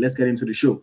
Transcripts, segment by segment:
Let's get into the show.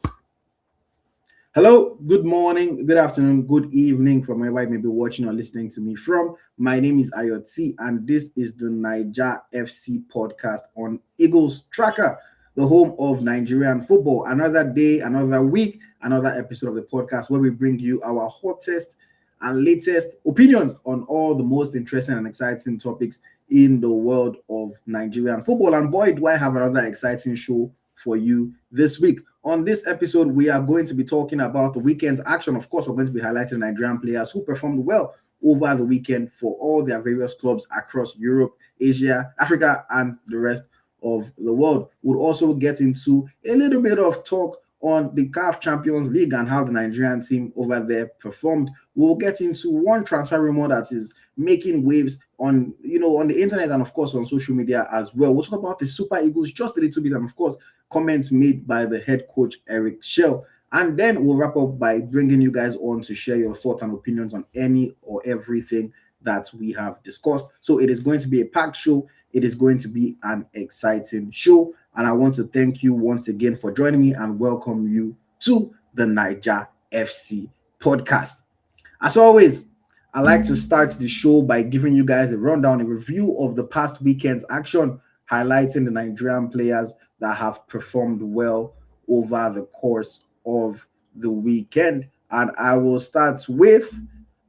Hello, good morning, good afternoon, good evening from wherever you may be watching or listening to me from. My name is AyoT, and this is the Naija FC Podcast on Eagles Tracker, the home of Nigerian football. Another day, another week, another episode of the podcast where we bring you our hottest and latest opinions on all the most interesting and exciting topics in the world of Nigerian football. And boy, do I have another exciting show for you this week. On this episode, we are going to be talking about the weekend's action. Of course, we're going to be highlighting Nigerian players who performed well over the weekend for all their various clubs across Europe, Asia, Africa, and the rest of the world. We'll also get into a little bit of talk on the CAF Champions League and how the Nigerian team over there performed. We'll get into one transfer rumor that is making waves on the internet and of course on social media as well. We'll talk about the Super Eagles just a little bit and of course comments made by the head coach Eric Schell. And then we'll wrap up by bringing you guys on to share your thoughts and opinions on any or everything that we have discussed. So it is going to be a packed show. It is going to be an exciting show. And I want to thank you once again for joining me and welcome you to the Naija FC Podcast. As always, I like to start the show by giving you guys a rundown, a review of the past weekend's action, highlighting the Nigerian players that have performed well over the course of the weekend. And I will start with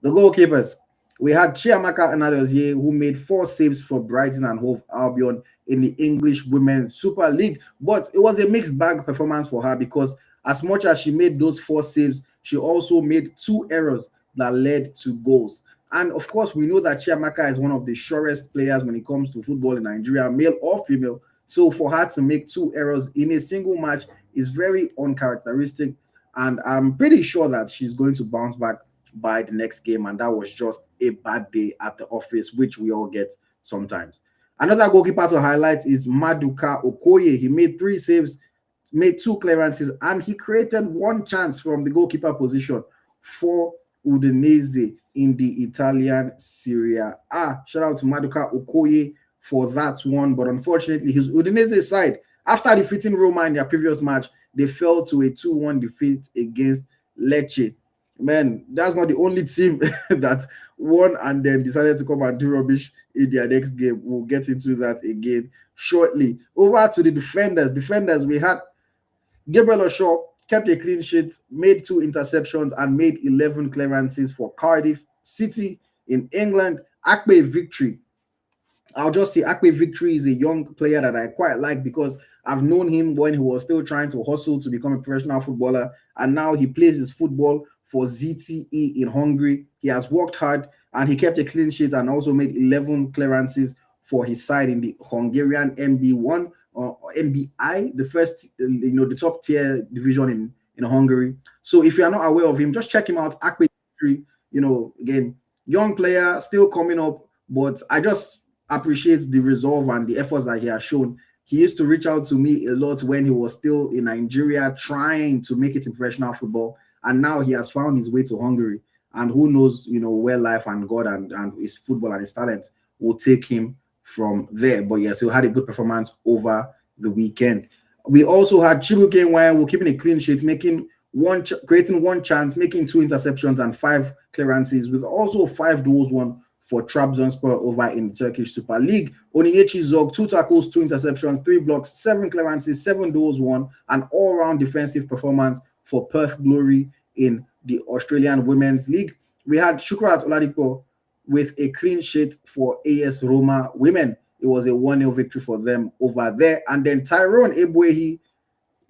the goalkeepers. We had Chiamaka Anadozie, who made 4 saves for Brighton and Hove Albion in the English Women's Super League. But it was a mixed bag performance for her because as much as she made those 4 saves, she also made 2 errors that led to goals. And of course, we know that Chiamaka is one of the surest players when it comes to football in Nigeria, male or female. So for her to make 2 errors in a single match is very uncharacteristic. And I'm pretty sure that she's going to bounce back by the next game. And that was just a bad day at the office, which we all get sometimes. Another goalkeeper to highlight is Maduka Okoye. He made 3 saves, made 2 clearances, and he created 1 chance from the goalkeeper position for Udinese in the Italian Serie A. Shout out to Maduka Okoye for that one. But unfortunately, his Udinese side, after defeating Roma in their previous match, they fell to a 2-1 defeat against Lecce. Man, that's not the only team that won and then decided to come and do rubbish in their next game. We'll get into that again shortly. Over to the defenders. We had Gabriel Osho, kept a clean sheet, made 2 interceptions, and made 11 clearances for Cardiff City in England. Akpe Victory. I'll just say Akpe Victory is a young player that I quite like because I've known him when he was still trying to hustle to become a professional footballer, and now he plays his football for ZTE in Hungary. He has worked hard, and he kept a clean sheet and also made 11 clearances for his side in the Hungarian MB1 or NBI, the first, the top tier division in Hungary. So if you are not aware of him, just check him out. Akpe Victory, again, young player, still coming up, but I just appreciate the resolve and the efforts that he has shown. He used to reach out to me a lot when he was still in Nigeria trying to make it in professional football. And now he has found his way to Hungary. And who knows, where life and God and his football and his talent will take him from there. But yes, he had a good performance over the weekend. We also had Chibuke Nwaewu keeping a clean sheet, creating 1 chance, making 2 interceptions and 5 clearances, with also 5 goals won for Trabzonspor over in the Turkish Super League. Onyinyechi Zog, 2 tackles, 2 interceptions, 3 blocks, 7 clearances, 7 goals won, an all-round defensive performance for Perth Glory in the Australian Women's League. We had Shukrat Oladipo with a clean sheet for AS Roma Women. It was a 1-0 victory for them over there. And then Tyrone Ebuehi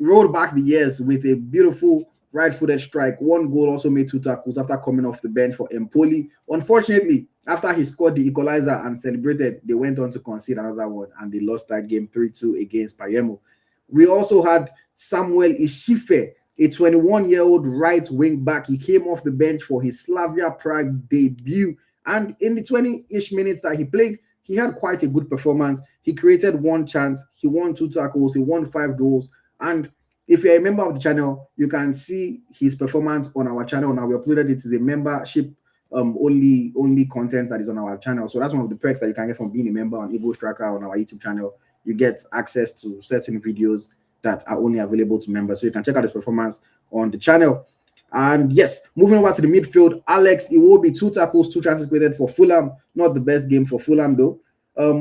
rolled back the years with a beautiful right-footed strike. 1 goal, also made 2 tackles after coming off the bench for Empoli. Unfortunately, after he scored the equalizer and celebrated, they went on to concede another one, and they lost that game 3-2 against Payemo. We also had Samuel Ishife, a 21-year-old right wing back. He came off the bench for his Slavia Prague debut, and in the 20-ish minutes that he played, he had quite a good performance. He created 1 chance, he won 2 tackles, he won 5 goals, and if you're a member of the channel, you can see his performance on our channel. Now we uploaded it as a membership only content that is on our channel. So that's one of the perks that you can get from being a member on Eagles Tracker on our YouTube channel. You get access to certain videos that are only available to members. So you can check out his performance on the channel. And yes, moving over to the midfield, Alex Iwobi, 2 tackles, 2 chances created for Fulham. Not the best game for Fulham though.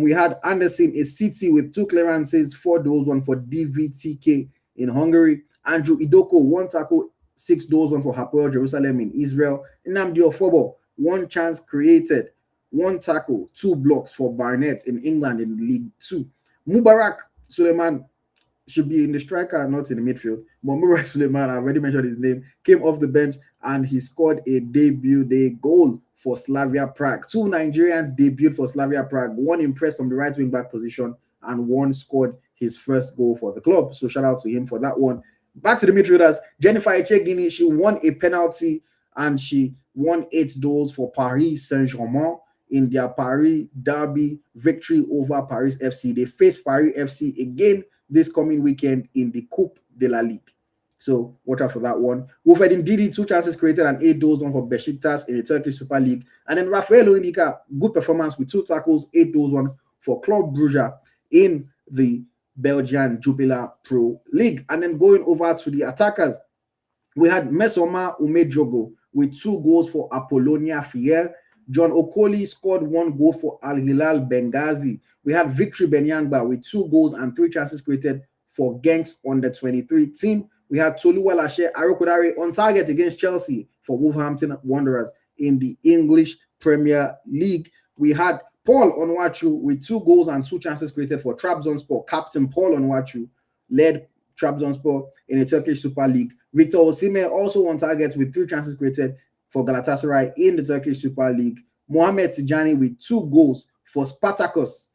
We had Anderson, a City with 2 clearances, 4 goals, 1 for DVTK in Hungary. Andrew Idoko, 1 tackle, 6 goals, 1 for Hapoel Jerusalem in Israel. Nnamdi Ofobo, 1 chance created, 1 tackle, 2 blocks for Barnet in England in League 2. Mubarak Suleiman should be in the striker, not in the midfield. But Mubarak Suleiman, I've already mentioned his name, came off the bench and he scored a debut day goal for Slavia Prague. 2 Nigerians debuted for Slavia Prague. 1 impressed from the right wing back position and 1 scored his first goal for the club. So shout out to him for that one. Back to the midfielders. Jennifer Echegini, she won a penalty and she won 8 goals for Paris Saint-Germain in their Paris derby victory over Paris FC. They face Paris FC again this coming weekend in the Coupe de la Ligue. So watch out for that one. Wilfred Ndidi, 2 chances created and 8 goals, 1 for Besiktas in the Turkish Super League. And then Rafael Oindika, good performance with 2 tackles, 8 goals, 1 for Club Brugge in the Belgian Jupiler Pro League. And then going over to the attackers, we had Mesoma Umejogo with 2 goals for Apollonia Fiel. John Okoli scored 1 goal for Al Hilal Benghazi. We had Victory Benyangba with 2 goals and 3 chances created for Genks under 23 team. We had Tolu Walashe Arokodare on target against Chelsea for Wolverhampton Wanderers in the English Premier League. We had Paul Onwachu with 2 goals and 2 chances created for Trabzonspor. Captain Paul Onwachu led Trabzonspor in the Turkish Super League. Victor Osimhen also on target with 3 chances created for Galatasaray in the Turkish Super League. Mohamed Tijani with 2 goals for Spartacus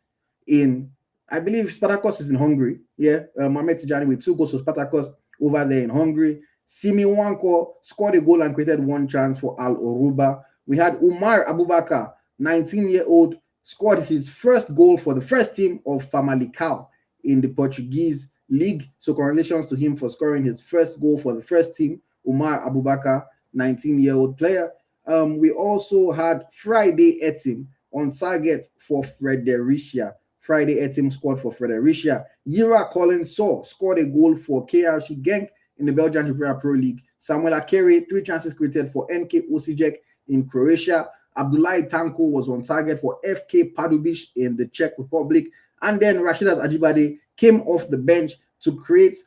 in, I believe Spartacus is in Hungary. Yeah, Mohamed Tijani with 2 goals for Spartacus over there in Hungary. Simi Wanko scored a goal and created 1 chance for Al Oruba. We had Umar Abubakar, 19-year-old, scored his first goal for the first team of Famalicão in the Portuguese league. So congratulations to him for scoring his first goal for the first team. Umar Abubakar, 19-year-old player. We also had Friday Etim on target for Fredericia. Friday Etim scored for Fredericia. Yira Collins scored a goal for KRC Genk in the Belgian Jupiler Pro League. Samuel Akere, 3 chances created for NK Osijek in Croatia. Abdullahi Tanko was on target for FK Pardubice in the Czech Republic. And then Rashidat Ajibade came off the bench to create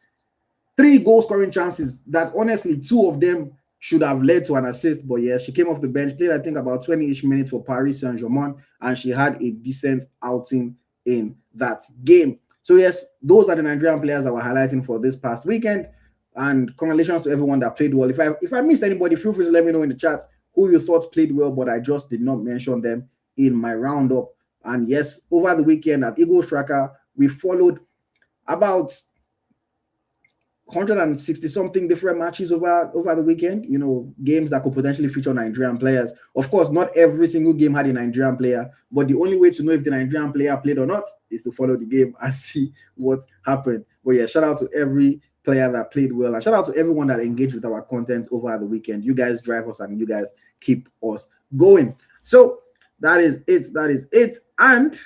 3 goal scoring chances that honestly 2 of them should have led to an assist. But yes, she came off the bench, played I think about 20-ish minutes for Paris Saint-Germain, and she had a decent outing in that game. So yes, those are the Nigerian players that were highlighting for this past weekend. And congratulations to everyone that played well. If I missed anybody, feel free to let me know in the chat who you thought played well, but I just did not mention them in my roundup. And yes, over the weekend at Eagle Striker, we followed about 160 something different matches over the weekend, games that could potentially feature Nigerian players. Of course, not every single game had a Nigerian player, but the only way to know if the Nigerian player played or not is to follow the game and see what happened. But yeah, shout out to every player that played well, and shout out to everyone that engaged with our content over the weekend. You guys drive us and you guys keep us going. So that is it. And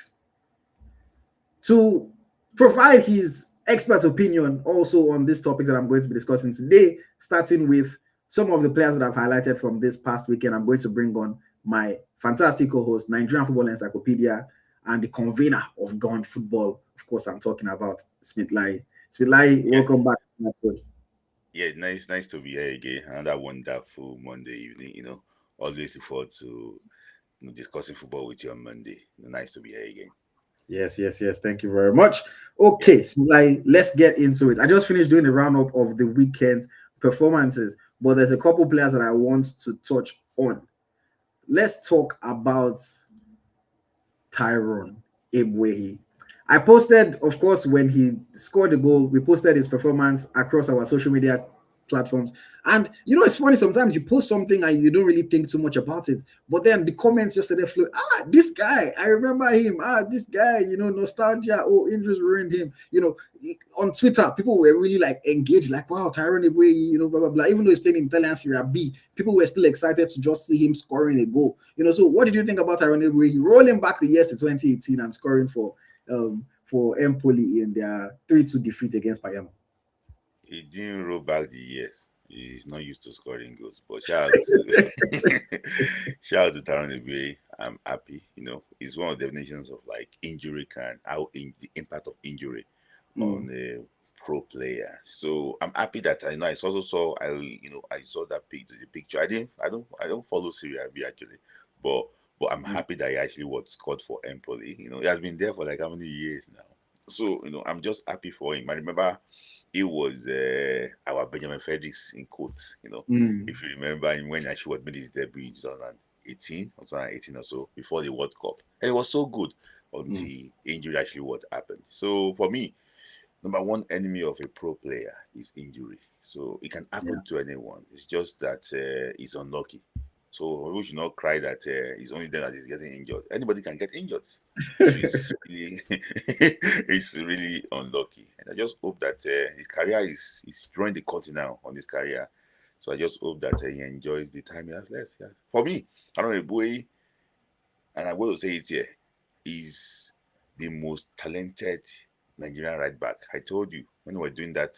to provide his expert opinion also on this topic that I'm going to be discussing today, starting with some of the players that I've highlighted from this past weekend, I'm going to bring on my fantastic co-host, Nigerian Football Encyclopedia, and the convener of Gone Football. Of course, I'm talking about Smith Layi. Smith Layi, welcome back. Yeah, nice to be here again. Another wonderful Monday evening. Always look forward to discussing football with you on Monday. Nice to be here again. Yes. Thank you very much. Okay, so let's get into it. I just finished doing the roundup of the weekend's performances, but there's a couple players that I want to touch on. Let's talk about Tyrone Ebuehi. I posted, of course, when he scored the goal, we posted his performance across our social media platforms. And it's funny, sometimes you post something and you don't really think too much about it, but then the comments yesterday flew, this guy, I remember him, this guy, nostalgia, injuries ruined him. On Twitter, people were really engaged, wow, Tyrone Ebuehi, blah blah blah. Even though he's playing in Italian Serie B, people were still excited to just see him scoring a goal. So what did you think about Tyrone Ebuehi rolling back the years to 2018 and scoring for Empoli in their 3-2 defeat against Palermo? He didn't roll back the years. He's not used to scoring goals. But shout out to shout out to Taron Ebue. I'm happy. It's one of the definitions of like injury can how the impact of injury Mm, on a pro player. So I'm happy that I also saw I saw that picture. The picture. I don't follow Serie B actually, but I'm mm, happy that he actually was scored for Empoli. He has been there for like how many years now. So I'm just happy for him. I remember it was our Benjamin Fredericks in quotes. mm, If you remember him when actually made his debut in 2018 or so before the World Cup, and it was so good mm. until injury actually what happened. So for me, number one enemy of a pro player is injury. So it can Yeah. happen to anyone. It's just that it's unlucky. So we should not cry that it's only them that is getting injured. Anybody can get injured. So it's really it's really unlucky. And I just hope that his career is drawing the curtain now on his career. So I just hope that he enjoys the time he has left. Yeah. For me, I don't know, boy, and I'm going to say it here, is the most talented Nigerian right back. I told you when we were doing that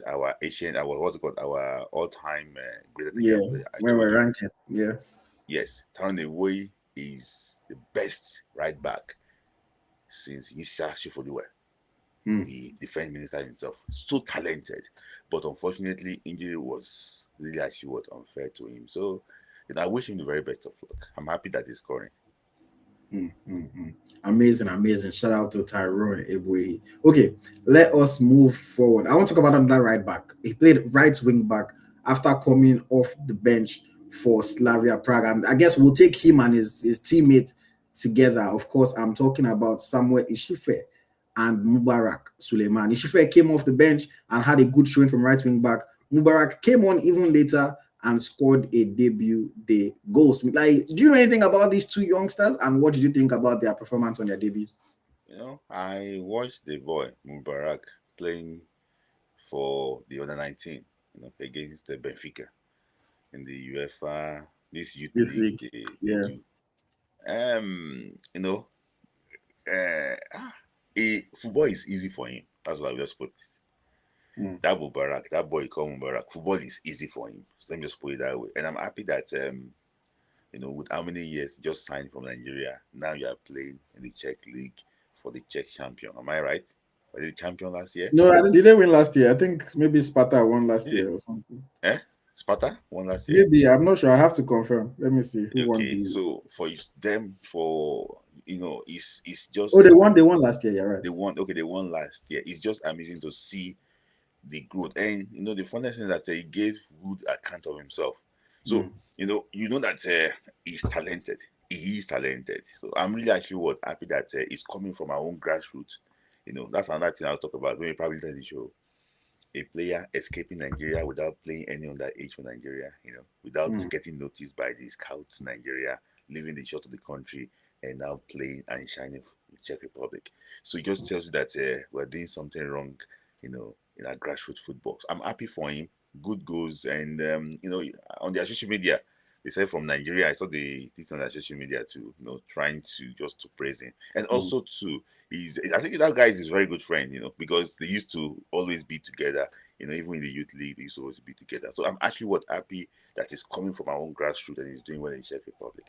our what's it called, our all-time greatest Yeah. Nigerian player. I When told we're you, ranking. Yeah. yes, Taron is the best right back since Issa Shifodiwe, Mm. the defense minister himself. So talented, but unfortunately, injury was really actually what unfair to him. So, I wish him the very best of luck. I'm happy that he's scoring. Mm, mm, mm. Amazing, amazing. Shout out to Tyrone Ebue. Okay, let us move forward. I want to talk about another right back. He played right wing back after coming off the bench for Slavia Prague. And I guess we'll take him and his teammate together. Of course, I'm talking about Samuel Ishife and Mubarak Suleiman. Ishife came off the bench and had a good showing from right wing back. Mubarak came on even later and scored a debut day goal. Like, do you know anything about these two youngsters, and what did you think about their performance on their debuts? I watched the boy Mubarak playing for the under 19, against the Benfica in the UEFA this youth This league week, they yeah. do. Um, you know, football is easy for him. That's what I just put it. Mm. That Mubarak, that boy called Mubarak, football is easy for him. So let me just put it that way. And I'm happy that with how many years just signed from Nigeria, now you are playing in the Czech league for the Czech champion. Am I right? Were they the champion last year? No, did they win last year? I think maybe Sparta won last Yeah. year or something. Eh? Sparta won last year. Maybe, I'm not sure. I have to confirm. Let me see who won Okay, the. so for them, it's Oh, they just won. They won last year. You're right. they won. Okay, they won last year. It's just amazing to see the growth, and the funniest thing is that he gave good account of himself. So Mm. you know that he's talented. He is talented. So I'm really actually happy that he's coming from our own grassroots. That's another thing I'll talk about when we probably tell the show. A player escaping Nigeria without playing any underage for Nigeria, without Mm. getting noticed by the scouts in Nigeria, leaving the shore of the country, and now playing and shining for the Czech Republic. So it just tells you that we're doing something wrong, in our grassroots football. So I'm happy for him. Good goals, and on their social media, they said from Nigeria. I saw this on their social media too, trying to just to praise him, and Mm. also too, I think that guy is his very good friend, because they used to always be together. Even in the youth league, they used to always be together. So I'm actually happy that he's coming from our own grassroots and he's doing well in Czech Republic.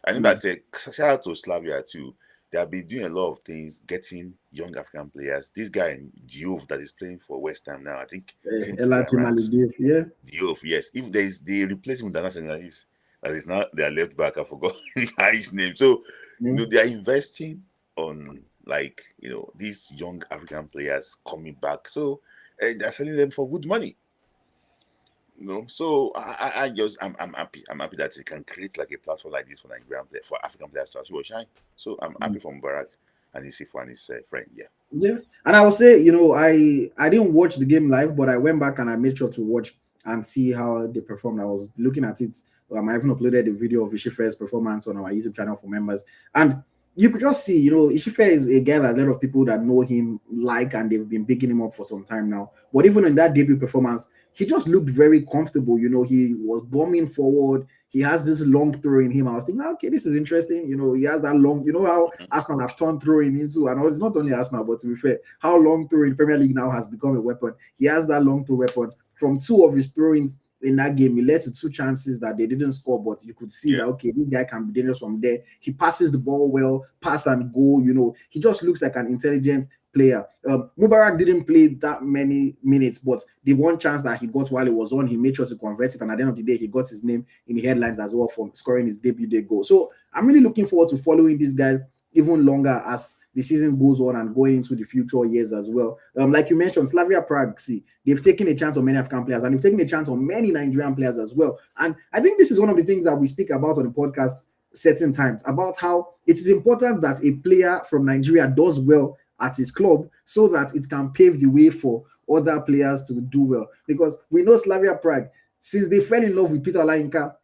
I know Mm. that shout out to Slavia too. They have been doing a lot of things, getting young African players. This guy Diouf that is playing for West Ham now, I think came through their Elachi ranks. Malidif, yeah. Diouf, yes. If they replace him with another Senegalese, that is not their left back. I forgot his name. So Mm. they are investing on like these young African players coming back. So they're selling them for good money. So I'm happy. I'm happy that it can create like a platform like this for Nigerian players, for African players to actually shine. So I'm happy Mm. for Mubarak and his Sifu and his friend. Yeah. Yeah, and I will say, I didn't watch the game live, but I went back and I made sure to watch and see how they performed. I was looking at it. I even uploaded the video of Ishife's performance on our YouTube channel for members, and you could just see, Ishife is a guy that a lot of people that know him like, and they've been picking him up for some time now. But even in that debut performance, he just looked very comfortable. He was bombing forward. He has this long throw in him. I was thinking, okay, this is interesting. He has that long, how Mhm. Arsenal have turned throwing into, and it's not only Arsenal, but to be fair, how long throw in the Premier League now has become a weapon. He has that long throw weapon. From two of his throw-ins in that game, he led to two chances that they didn't score, but you could see Yeah. that, okay, this guy can be dangerous from there. He passes the ball well, pass and go. He just looks like an intelligent player. Mubarak didn't play that many minutes, but the one chance that he got while he was on, he made sure to convert it, and at the end of the day, he got his name in the headlines as well for scoring his debut day goal. So I'm really looking forward to following these guys even longer as the season goes on and going into the future years as well. Like you mentioned, Slavia Prague, see, they've taken a chance on many African players, and they've taken a chance on many Nigerian players as well. And I think this is one of the things that we speak about on the podcast certain times, about how it is important that a player from Nigeria does well at his club so that it can pave the way for other players to do well. Because we know Slavia Prague, since they fell in love with Peter Lainka,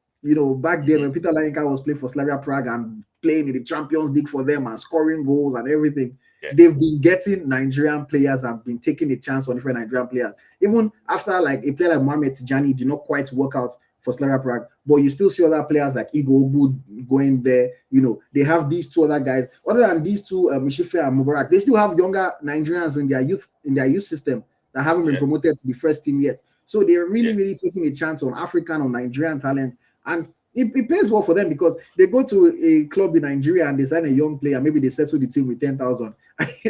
back then Mhm. when Peter Lainka was playing for Slavia Prague and playing in the Champions League for them and scoring goals and everything, Yeah. they've been getting Nigerian players and been taking a chance on different Nigerian players. Even after like a player like Mohamed Tijani did not quite work out for Slavia Prague, but you still see other players like Igor Ogbu going there. They have these two other guys. Other than these two, Mishife and Mubarak, they still have younger Nigerians in their youth system that haven't been Yeah. promoted to the first team yet. So they're really, Yeah. really taking a chance on African or Nigerian talent. And it pays well for them because they go to a club in Nigeria and they sign a young player. Maybe they settle the team with 10,000.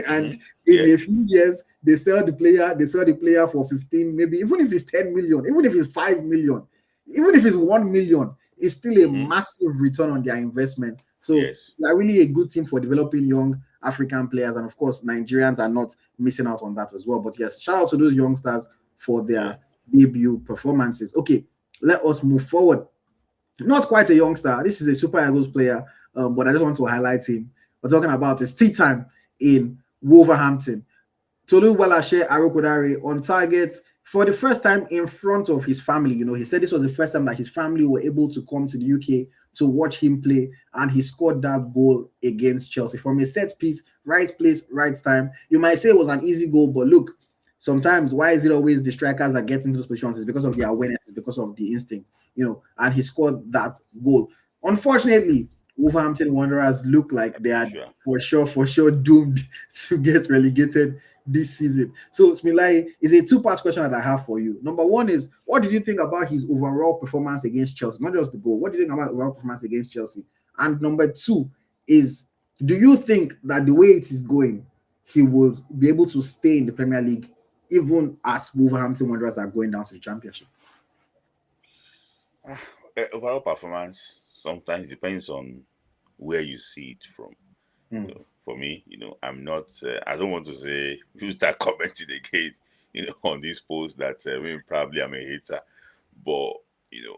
And Yeah. in a few years, they sell the player for 15, maybe even if it's 10 million, even if it's 5 million, even if it's 1 million, it's still a Mhm. massive return on their investment. So Yes. they're really a good team for developing young African players. And of course, Nigerians are not missing out on that as well. But yes, shout out to those youngsters for Yeah. their debut performances. Okay, let us move forward. Not quite a youngster. This is a Super Eagles player, but I just want to highlight him. We're talking about his tea time in Wolverhampton. Tolu Walashe Arokodare on target for the first time in front of his family. He said this was the first time that his family were able to come to the UK to watch him play, and he scored that goal against Chelsea from a set piece, right place, right time. You might say it was an easy goal, but look, sometimes why is it always the strikers that get into those positions? It's because of their awareness, it's because of the instinct, and he scored that goal. Unfortunately, Wolverhampton Wanderers look like they are Sure. for sure doomed to get relegated this season. So, Smilai, is a two-part question that I have for you. Number one is, what did you think about his overall performance against Chelsea? Not just the goal. What do you think about overall performance against Chelsea? And number two is, do you think that the way it is going, he will be able to stay in the Premier League even as Wolverhampton Wanderers are going down to the Championship? Overall performance sometimes depends on where you see it from. Mm. For me, I'm not. I don't want to say you start commenting again, on this post that maybe probably I'm a hater, but you know,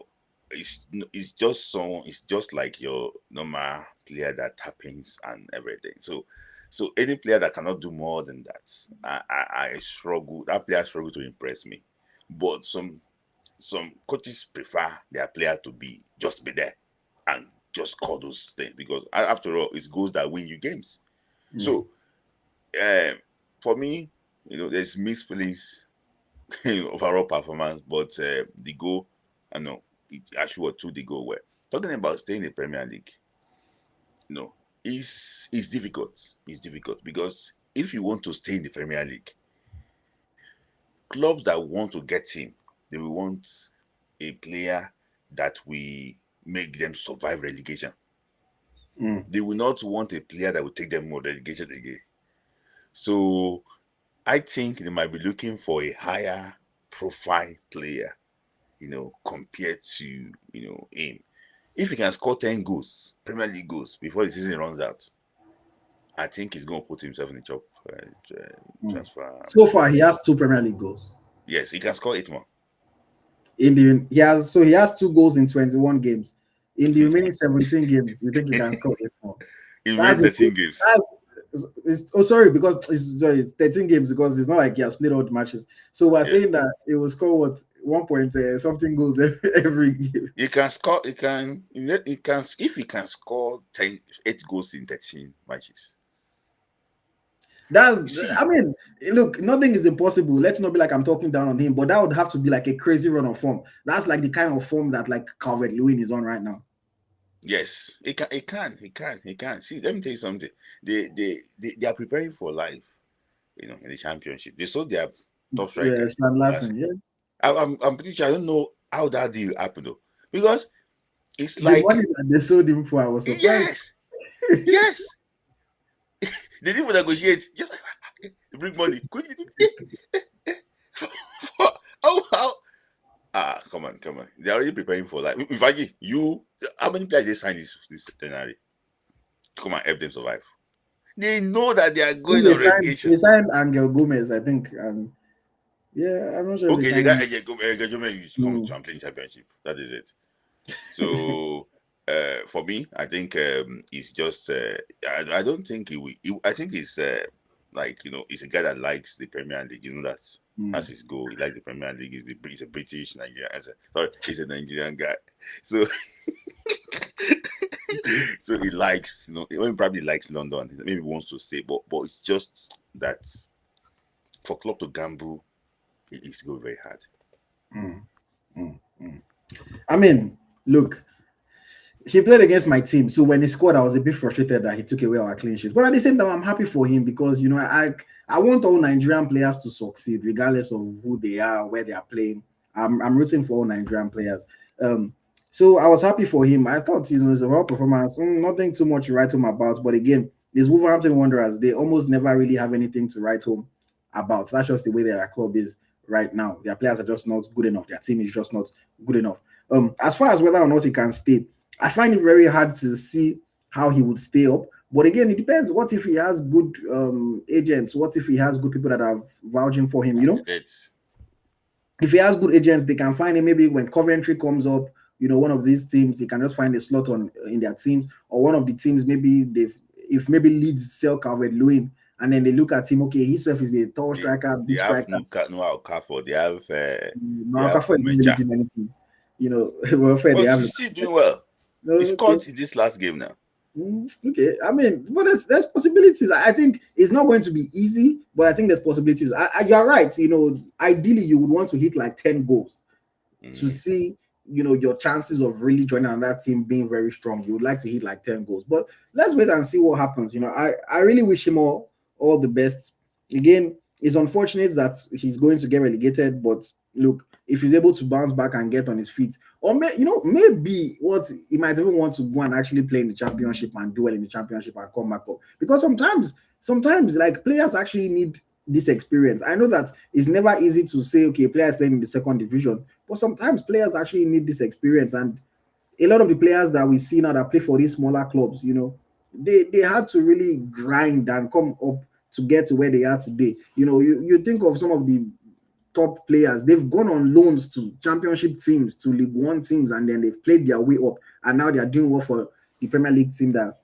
it's just someone. It's just like your normal player that happens and everything. So any player that cannot do more than that, I struggle. That player struggle to impress me. But some coaches prefer their player to be there and just score those things because after all, it's goals that win you games. Mm. So um, for me, there's mixed feelings in overall performance, but the goal, I know, it actually what two the goal were. Talking about staying in the Premier League, you know, is difficult. It's difficult because if you want to stay in the Premier League, clubs that want to get him, they will want a player that will make them survive relegation. Mm. They will not want a player that will take them more relegation again. So I think they might be looking for a higher profile player, compared to, him. If he can score 10 goals, Premier League goals, before the season runs out, I think he's going to put himself in the top Mm. transfer So far, he period. has two Premier League goals. Yes, he can score 8 more. He has 2 goals in 21 games. In the remaining 17 games, you think he can score 8 more? In That's made a 13 games. that's sorry, because it's 13 games, because it's not like he has played all the matches. So we're Yeah. saying that it will score what 1 point something goals every game. He can score. He can. If he can score 8 goals in 13 matches. That's, You see, I mean, look, nothing is impossible. Let's not be like I'm talking down on him, but that would have to be like a crazy run of form. That's like the kind of form that like Calvert-Lewin is on right now. yes, he can. He can. See, let me tell you something. They are preparing for life. In the championship, they sold their top Yeah, striker. Stan Larsen, yeah. I'm pretty sure. I don't know how that deal happened though, because it's The money like, that they sold him for, I was surprised. yes. They didn't even negotiate. Just bring money quickly. How? Come on. They're already preparing for life. In fact, how many players they sign this January to come and help them survive? They know that they are going on They relegation. signed Angel Gomez, I think, and yeah, I'm not sure if they Okay, they signed got him. engagement. You come to playing championship. That is it. So, for me, I think it's just. I don't think I think he's he's a guy that likes the Premier League. You know that. That's his goal. He likes the Premier League. He's a British Nigerian. Sorry, he's a Nigerian guy. So, so he likes, he probably likes London. Maybe he wants to stay, but it's just that for club to gamble, it's going very hard. Mm, mm, mm. I mean, look, he played against my team, so when he scored, I was a bit frustrated that he took away our clean sheets. But at the same time, I'm happy for him because I want all Nigerian players to succeed, regardless of who they are, where they are playing. I'm rooting for all Nigerian players. So I was happy for him. I thought it's a raw performance, nothing too much to write home about. But again, these Wolverhampton Wanderers, they almost never really have anything to write home about. That's just the way their club is right now. Their players are just not good enough. Their team is just not good enough. As far as whether or not he can stay, I find it very hard to see how he would stay up. But again, it depends. What if he has good agents? What if he has good people that are vouching for him? If he has good agents, they can find him. Maybe when Coventry comes up, one of these teams, he can just find a slot in their teams, or one of the teams. Maybe if maybe Leeds sell Calvert-Lewin, and then they look at him. Okay, himself is a tall striker, They big have striker. Noah Okafor. They have No, Okafor isn't really Mecha. doing anything. Well, fair, they But have. he's still doing well. No, He okay. scored in this last game now. Okay, I mean, but there's possibilities. I think it's not going to be easy, but I think there's possibilities. You're right. Ideally, you would want to hit like 10 goals to see, your chances of really joining on that team being very strong. You would like to hit like 10 goals, but let's wait and see what happens. I really wish him all the best. Again, it's unfortunate that he's going to get relegated, but look, if he's able to bounce back and get on his feet, or maybe what he might even want to go and actually play in the championship and do well in the championship and come back up. Because sometimes like players actually need this experience. I know that it's never easy to say, okay, players playing in the second division, but sometimes players actually need this experience. And a lot of the players that we see now that play for these smaller clubs, they had to really grind and come up to get to where they are today. You think of some of the top players, they've gone on loans to championship teams, to League One teams, and then they've played their way up, and now they're doing well for the Premier League team that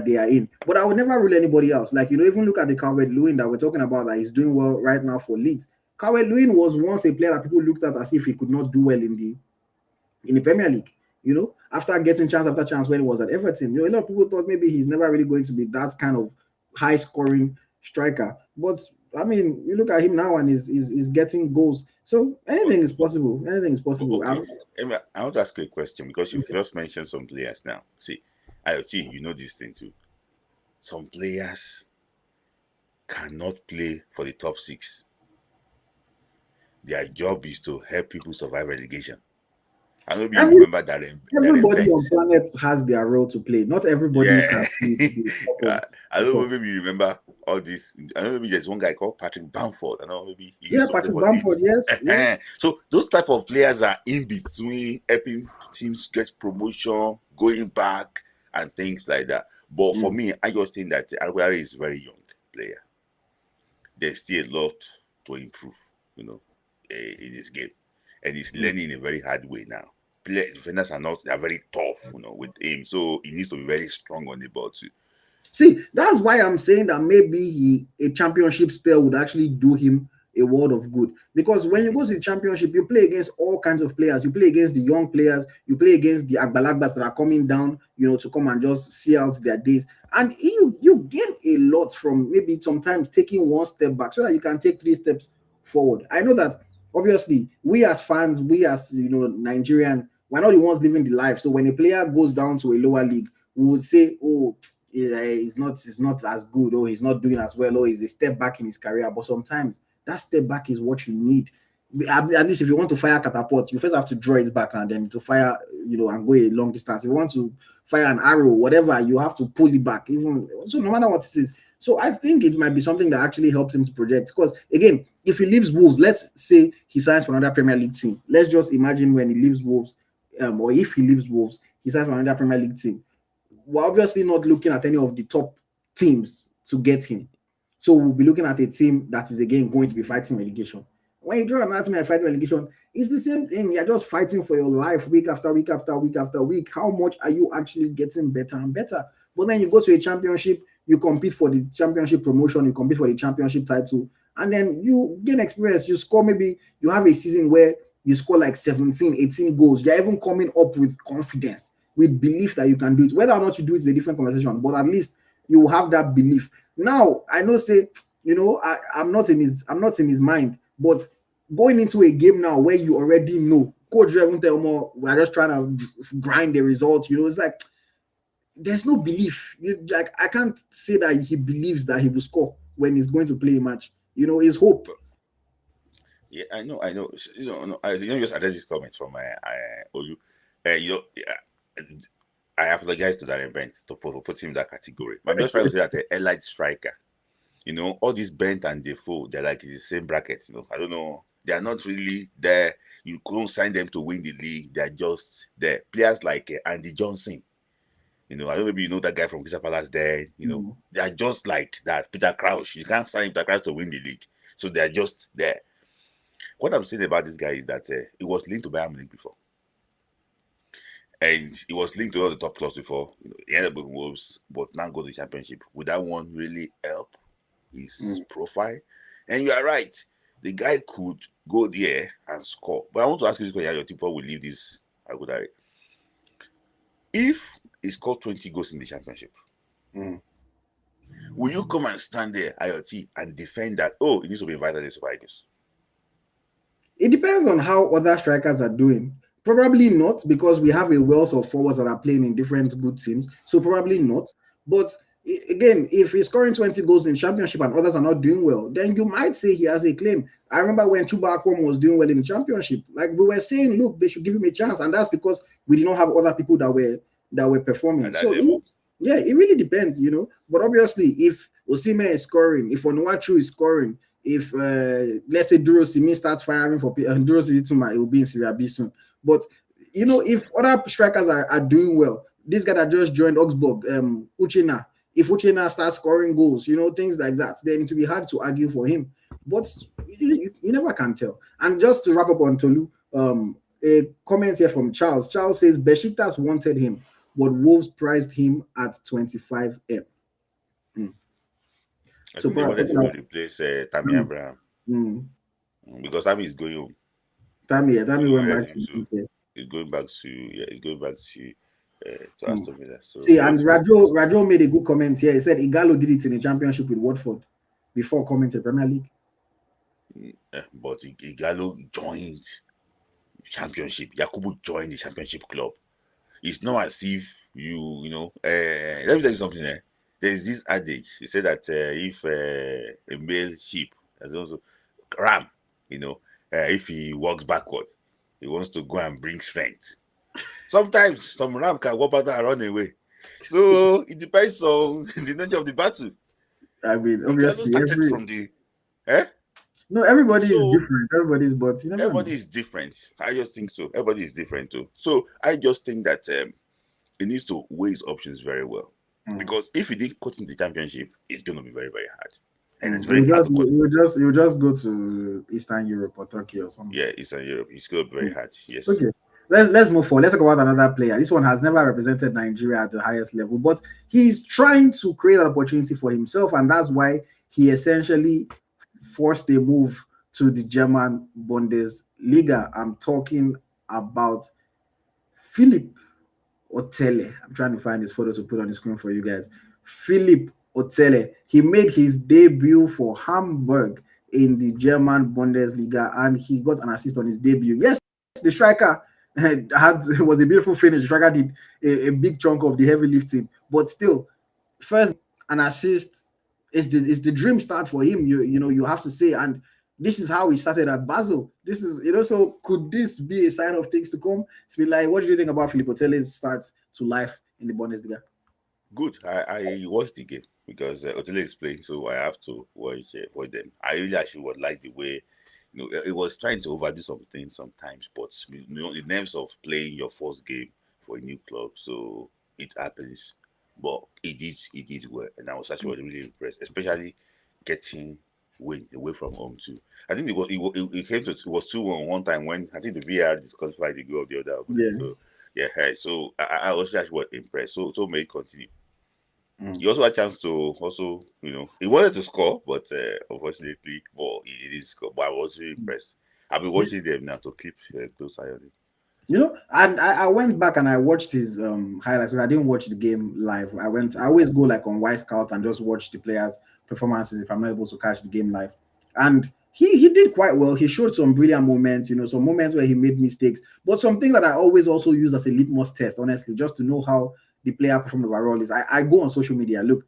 they are in. But I would never rule anybody else. Like, even look at the Calvert-Lewin that we're talking about that is doing well right now for Leeds. Calvert-Lewin was once a player that people looked at as if he could not do well in the Premier League. After getting chance after chance when he was at Everton, a lot of people thought maybe he's never really going to be that kind of high scoring striker. But I mean, you look at him now and he's getting goals. So anything is possible. Anything is possible. Okay. I want to ask you a question because you've just mentioned some players now. See, AyoT, you know this thing too. Some players cannot play for the top 6. Their job is to help people survive relegation. I don't know if you remember that. Everybody on planet has their role to play. Not everybody can play. I don't know, maybe you remember all this. I don't know, maybe there's one guy called Patrick Bamford. I don't know, maybe he used to Patrick play for Bamford, Leeds. yes. So those type of players are in between helping teams get promotion, going back, and things like that. But for me, I just think that Aguero is a very young player. There's still a lot to improve, in his game. And he's learning in a very hard way now. Defenders are very tough, with him. So he needs to be very strong on the ball too. See, that's why I'm saying that maybe a championship spell would actually do him a world of good. Because when you go to the championship, you play against all kinds of players. You play against the young players, you play against the Agbalagbas that are coming down, to come and just see out their days. And you gain a lot from maybe sometimes taking one step back so that you can take 3 steps forward. I know that obviously we as fans, we as Nigerians, we're not the ones living the life. So when a player goes down to a lower league, we would say, oh, yeah, he's not as good, or he's not doing as well, or he's a step back in his career. But sometimes that step back is what you need. At least if you want to fire catapult, you first have to draw it back and then to fire, and go a long distance. If you want to fire an arrow, whatever, you have to pull it back. Even so, no matter what it is. So I think it might be something that actually helps him to project. Because again, if he leaves Wolves, let's say he signs for another Premier League team. Let's just imagine when he leaves Wolves, or if he leaves Wolves, he signs for another Premier League team. We're obviously not looking at any of the top teams to get him. So we'll be looking at a team that is again going to be fighting relegation. When you draw an team and fight relegation, it's the same thing. You're just fighting for your life week after week after week after week. How much are you actually getting better and better? But then you go to a championship, you compete for the championship promotion, you compete for the championship title, and then you gain experience. You score, maybe you have a season where you score like 17, 18 goals. You're even coming up with confidence, with belief that you can do it. Whether or not you do it is a different conversation, but at least you will have that belief. Now, I know, say, I'm not in his mind, but going into a game now where you already know, coach even tell more, we're just trying to grind the result. It's like there's no belief. Like I can't say that he believes that he will score when he's going to play a match. His hope. Yeah, I know. No, I just address this comment from Olu. I apologize to that event for putting him in that category. But I'm just trying to say that the elite striker, all these Bent and Defoe, they're like in the same bracket. I don't know. They are not really there. You couldn't sign them to win the league. They're just there. Players like Andy Johnson. I don't know, maybe that guy from Crystal Palace there. They are just like that. Peter Crouch. You can't sign Peter Crouch to win the league. So they're just there. What I'm saying about this guy is that it was linked to Bayern Munich before. And it was linked to all the top clubs before. He ended up with Wolves, but now go to the championship. Would that one really help his profile? And you are right. The guy could go there and score. But I want to ask you this question, your team, before we leave this. If he scored 20 goals in the championship, will you come and stand there, AyoT, and defend that? Oh, it needs to be invited to Super Eagles. It depends on how other strikers are doing. Probably not, because we have a wealth of forwards that are playing in different good teams. So probably not. But again, if he's scoring 20 goals in championship and others are not doing well, then you might say he has a claim. I remember when Chuba Akpom was doing well in the championship, like we were saying, look, they should give him a chance, and that's because we did not have other people that were performing. So it really depends, But obviously, if Osimhen is scoring, if Onuachu is scoring, if let's say Duro Simi starts firing for Duro Simi, it will be in Serie B soon. But if other strikers are doing well, this guy that just joined Augsburg, Uchena, if Uchena starts scoring goals, things like that, then it will be hard to argue for him. But you never can tell. And just to wrap up on Tolu, a comment here from Charles. Charles says Besiktas wanted him, but Wolves priced him at 25M. I think they wanted to replace Tammy Abraham. Because Tammy is going home. Tammy went back to He's going back to Aston Villa. So see, and Rajo made a good comment here. He said Igalo did it in the championship with Watford before coming to the Premier League. But Igalo joined the championship. Yakubu joined the championship club. It's not as if let me tell you something there. There's this adage. He said that if a male sheep, as also ram, if he walks backward, he wants to go and bring strength. Sometimes some ram can walk back and run away. So it depends on the nature of the battle. I mean, obviously, everybody is different. Everybody is different. I just think so. Everybody is different too. So I just think that he needs to weigh his options very well. Because if he didn't cut in the championship, it's going to be very, very hard. And it's very hard. You would just go to Eastern Europe or Turkey or something. Yeah, Eastern Europe. It's going to be very hard. Yes. Okay. let's move forward. Let's talk about another player. This one has never represented Nigeria at the highest level, but he's trying to create an opportunity for himself, and that's why he essentially forced a move to the German Bundesliga. I'm talking about Philip Otele. I'm trying to find his photo to put on the screen for you guys. Philip Otele. He made his debut for Hamburg in the German Bundesliga, and he got an assist on his debut. Yes, the striker had was a beautiful finish. The striker did a big chunk of the heavy lifting, but still, first an assist is the dream start for him. You know you have to say, and this is how he started at Basel. This is so could this be a sign of things to come? It's been like, what do you think about Philippe Otele's start to life in the Bundesliga? Good. I watched the game because Otile is playing, so I have to watch them. I really actually would like the way, it was trying to overdo something sometimes, but the nerves of playing your first game for a new club, so it happens. But he did well, and I was actually really impressed, especially getting win away from home too. I think it was 2-1 one time when I think the VR disqualified the goal of the other opponent. Yeah. So yeah, so I was actually impressed. So may it continue. Mm. He also had a chance to also, he wanted to score, but unfortunately, well, he didn't score. But I was really impressed. I'll be watching them now to keep a close eye on it. And I went back and I watched his highlights, but I didn't watch the game live. I always go like on Y Scout and just watch the players' performances if I'm not able to catch the game live. And he did quite well. He showed some brilliant moments, some moments where he made mistakes, but something that I always also use as a litmus test, honestly, just to know how the player performed overall is I go on social media, look,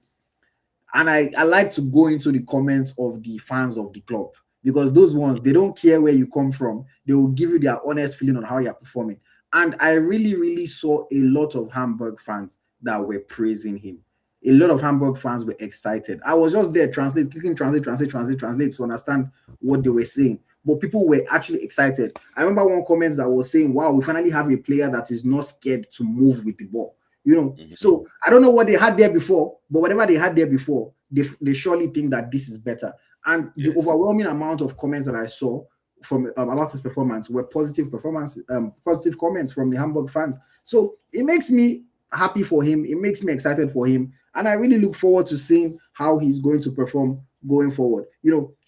and I like to go into the comments of the fans of the club, because those ones, they don't care where you come from. They will give you their honest feeling on how you're performing. And I really, really saw a lot of Hamburg fans that were praising him. A lot of Hamburg fans were excited. I was just there clicking translate to understand what they were saying. But people were actually excited. I remember one comment that was saying, wow, we finally have a player that is not scared to move with the ball. Mhm. So I don't know what they had there before, but whatever they had there before, they surely think that this is better. And the Yes. overwhelming amount of comments that I saw from about his performance were positive comments from the Hamburg fans. So it makes me happy for him. It makes me excited for him, and I really look forward to seeing how he's going to perform going forward.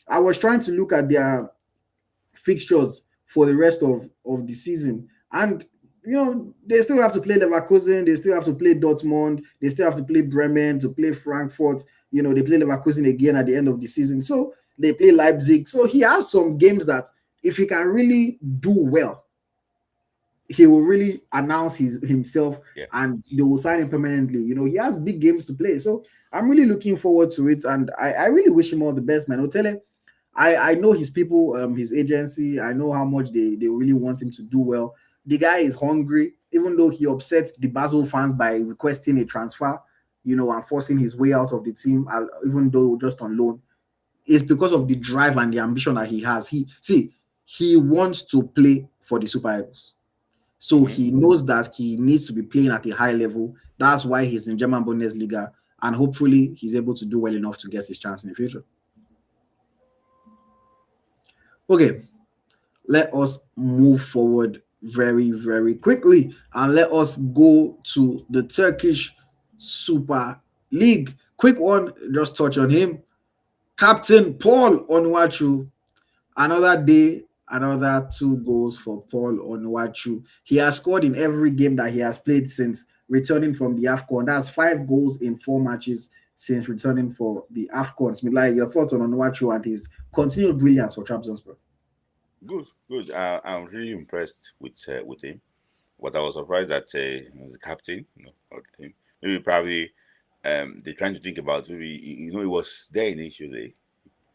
I was trying to look at their fixtures for the rest of the season, and they still have to play Leverkusen, they still have to play Dortmund, they still have to play Bremen, to play Frankfurt. They play Leverkusen again at the end of the season, so they play Leipzig. So he has some games that, if he can really do well, he will really announce himself, Yeah. and they will sign him permanently. He has big games to play, so I'm really looking forward to it, and I really wish him all the best, man. Otele, I know his people, his agency. I know how much they really want him to do well. The guy is hungry, even though he upsets the Basel fans by requesting a transfer, and forcing his way out of the team, even though just on loan. It's because of the drive and the ambition that he has. He wants to play for the Super Eagles. So Hmm. he knows that he needs to be playing at a high level. That's why he's in German Bundesliga, and hopefully he's able to do well enough to get his chance in the future. Okay, let us move forward very, very quickly, and let us go to the Turkish Super League. Quick one, just touch on him. Captain Paul Onuachu. Another day, another 2 goals for Paul Onuachu. He has scored in every game that he has played since returning from the AFCON. That's 5 goals in 4 matches since returning for the AFCON. Smith Layi, your thoughts on Onuachu and his continued brilliance for Trabzonspor? Good, good. I'm really impressed with him. But I was surprised that he was the captain, of the team. Maybe probably they're trying to think about, maybe it was there initially.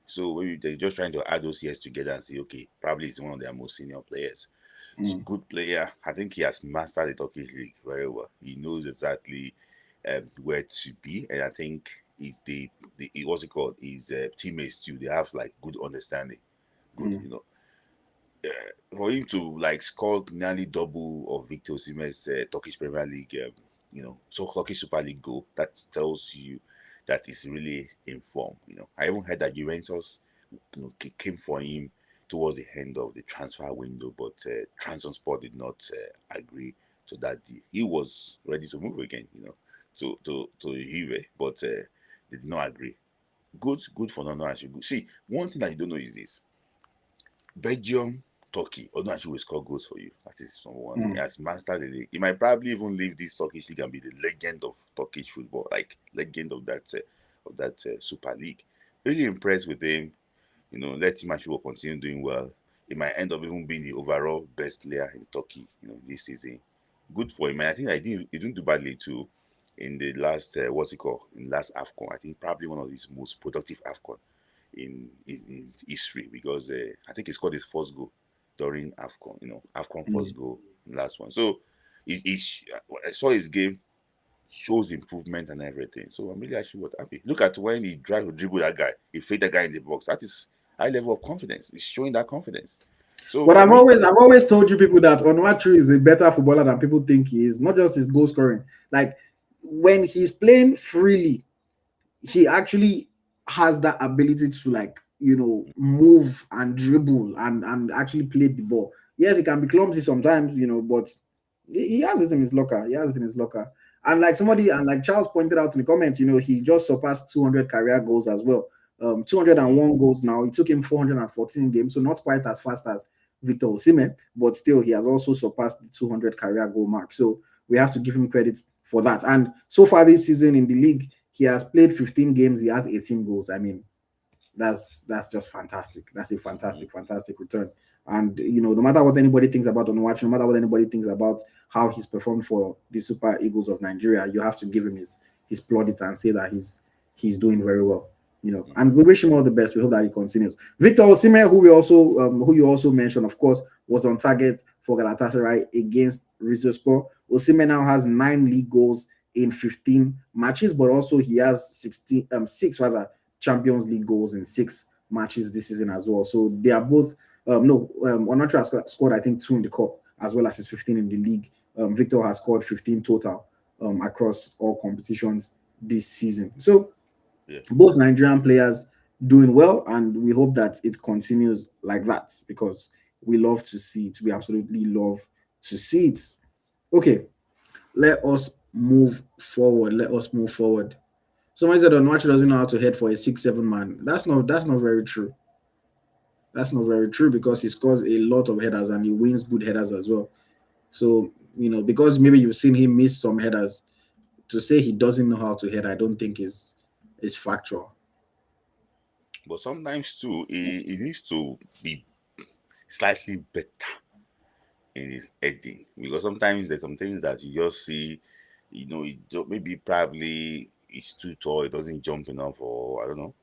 So maybe they're just trying to add those years together and see, okay, probably he's one of their most senior players. So Mm. good player. I think he has mastered the Turkish league very well. He knows exactly where to be, and I think he's the what's it called? His teammates too. They have like good understanding. Good, Mm. for him to like score nearly double of Victor Osimhen's Turkish Premier League, so Turkish Super League goal, that tells you that he's really in form. I even heard that Juventus, came for him towards the end of the transfer window, but Transport did not agree to that deal. He was ready to move again, to Juve, but they did not agree. Good for Nono Ashigu. See, one thing that you don't know is this: Belgium, Turkey, although Ashigu will score goals for you. That is one thing. He has mastered the league. He might probably even leave this Turkish league and be the legend of Turkish football, like legend of that Super League. Really impressed with him. Let him actually continue doing well. He might end up even being the overall best player in Turkey, this season. Good for him. And I think he didn't do badly too in the last in last AFCON. I think probably one of his most productive AFCON in history, because I think he scored his first goal during AFCON. AFCON first goal last one. So I saw his game, shows improvement and everything. So I'm really actually happy. Look at when he tried to dribble that guy, he fed that guy in the box. That is high level of confidence. He's showing that confidence. So but I've always told you people that Onuachu is a better footballer than people think he is. Not just his goal scoring. Like when he's playing freely, he actually has that ability to move and dribble and actually play the ball. Yes, he can be clumsy sometimes, but he has it in his locker. And like Charles pointed out in the comments, he just surpassed 200 career goals as well. 201 goals now. It took him 414 games, so not quite as fast as Victor Osimhen, but still he has also surpassed the 200 career goal mark. So we have to give him credit for that. And so far this season in the league, he has played 15 games. He has 18 goals. I mean, that's just fantastic. That's a fantastic return. And no matter what anybody thinks about Onuachu, no matter what anybody thinks about how he's performed for the Super Eagles of Nigeria, you have to give him his plaudits and say that he's doing very well. And we wish him all the best. We hope that he continues. Victor Osimhen, who you also mentioned, of course, was on target for Galatasaray against Rizespor. Osimhen now has 9 league goals in 15 matches, but also he has 6 Champions League goals in 6 matches this season as well. So they are both Onuachu has scored, I think, 2 in the cup as well as his 15 in the league. Victor has scored 15 total across all competitions this season. So both Nigerian players doing well, and we hope that it continues like that because we love to see it. We absolutely love to see it. Okay, let us move forward. Somebody said Onuachu doesn't know how to head for a 6-7 man. That's not very true. That's not very true because he scores a lot of headers and he wins good headers as well. So, because maybe you've seen him miss some headers, to say he doesn't know how to head, I don't think is factual. But sometimes too, he needs to be slightly better in his heading, because sometimes there's some things that you just see, maybe probably it's too tall, it doesn't jump enough, or I don't know.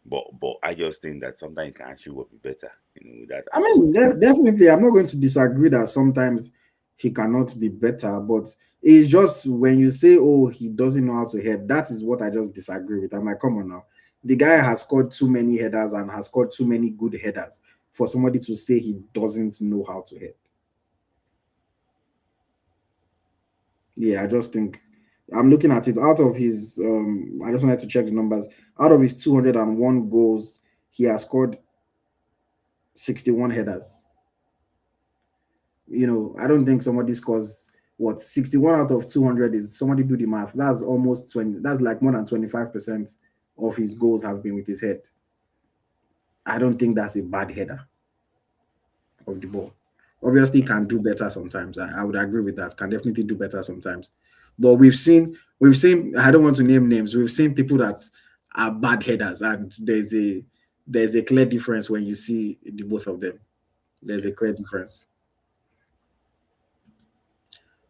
But I just think that sometimes it can actually be better, with that. I mean, definitely, I'm not going to disagree that sometimes he cannot be better, but it's just when you say, oh, he doesn't know how to head, that is what I just disagree with. I'm like, come on now. The guy has scored too many headers and has scored too many good headers for somebody to say he doesn't know how to head. Yeah, I just think I'm looking at it. Out of his, I just wanted to check the numbers. Out of his 201 goals, he has scored 61 headers. I don't think somebody scores 61 out of 200 is, somebody do the math. That's almost 20. That's like more than 25% of his goals have been with his head. I don't think that's a bad header of the ball. Obviously, can do better sometimes. I would agree with that. Can definitely do better sometimes. But we've seen. I don't want to name names. We've seen people that are bad headers, and there's a clear difference when you see the both of them. There's a clear difference.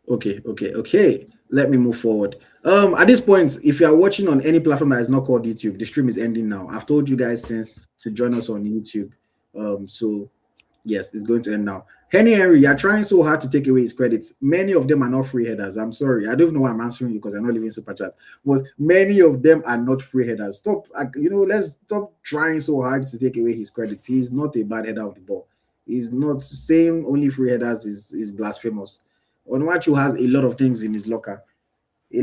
Okay. Let me move forward. At this point, if you are watching on any platform that is not called YouTube, the stream is ending now. I've told you guys since to join us on YouTube. So yes, it's going to end now. Henry, you're trying so hard to take away his credits. Many of them are not free headers. I'm sorry. I don't know why I'm answering you because I'm not leaving super chat. But many of them are not free headers. Stop. Let's stop trying so hard to take away his credits. He's not a bad header of the ball. He's not saying only free headers is blasphemous. Onuachu has a lot of things in his locker. See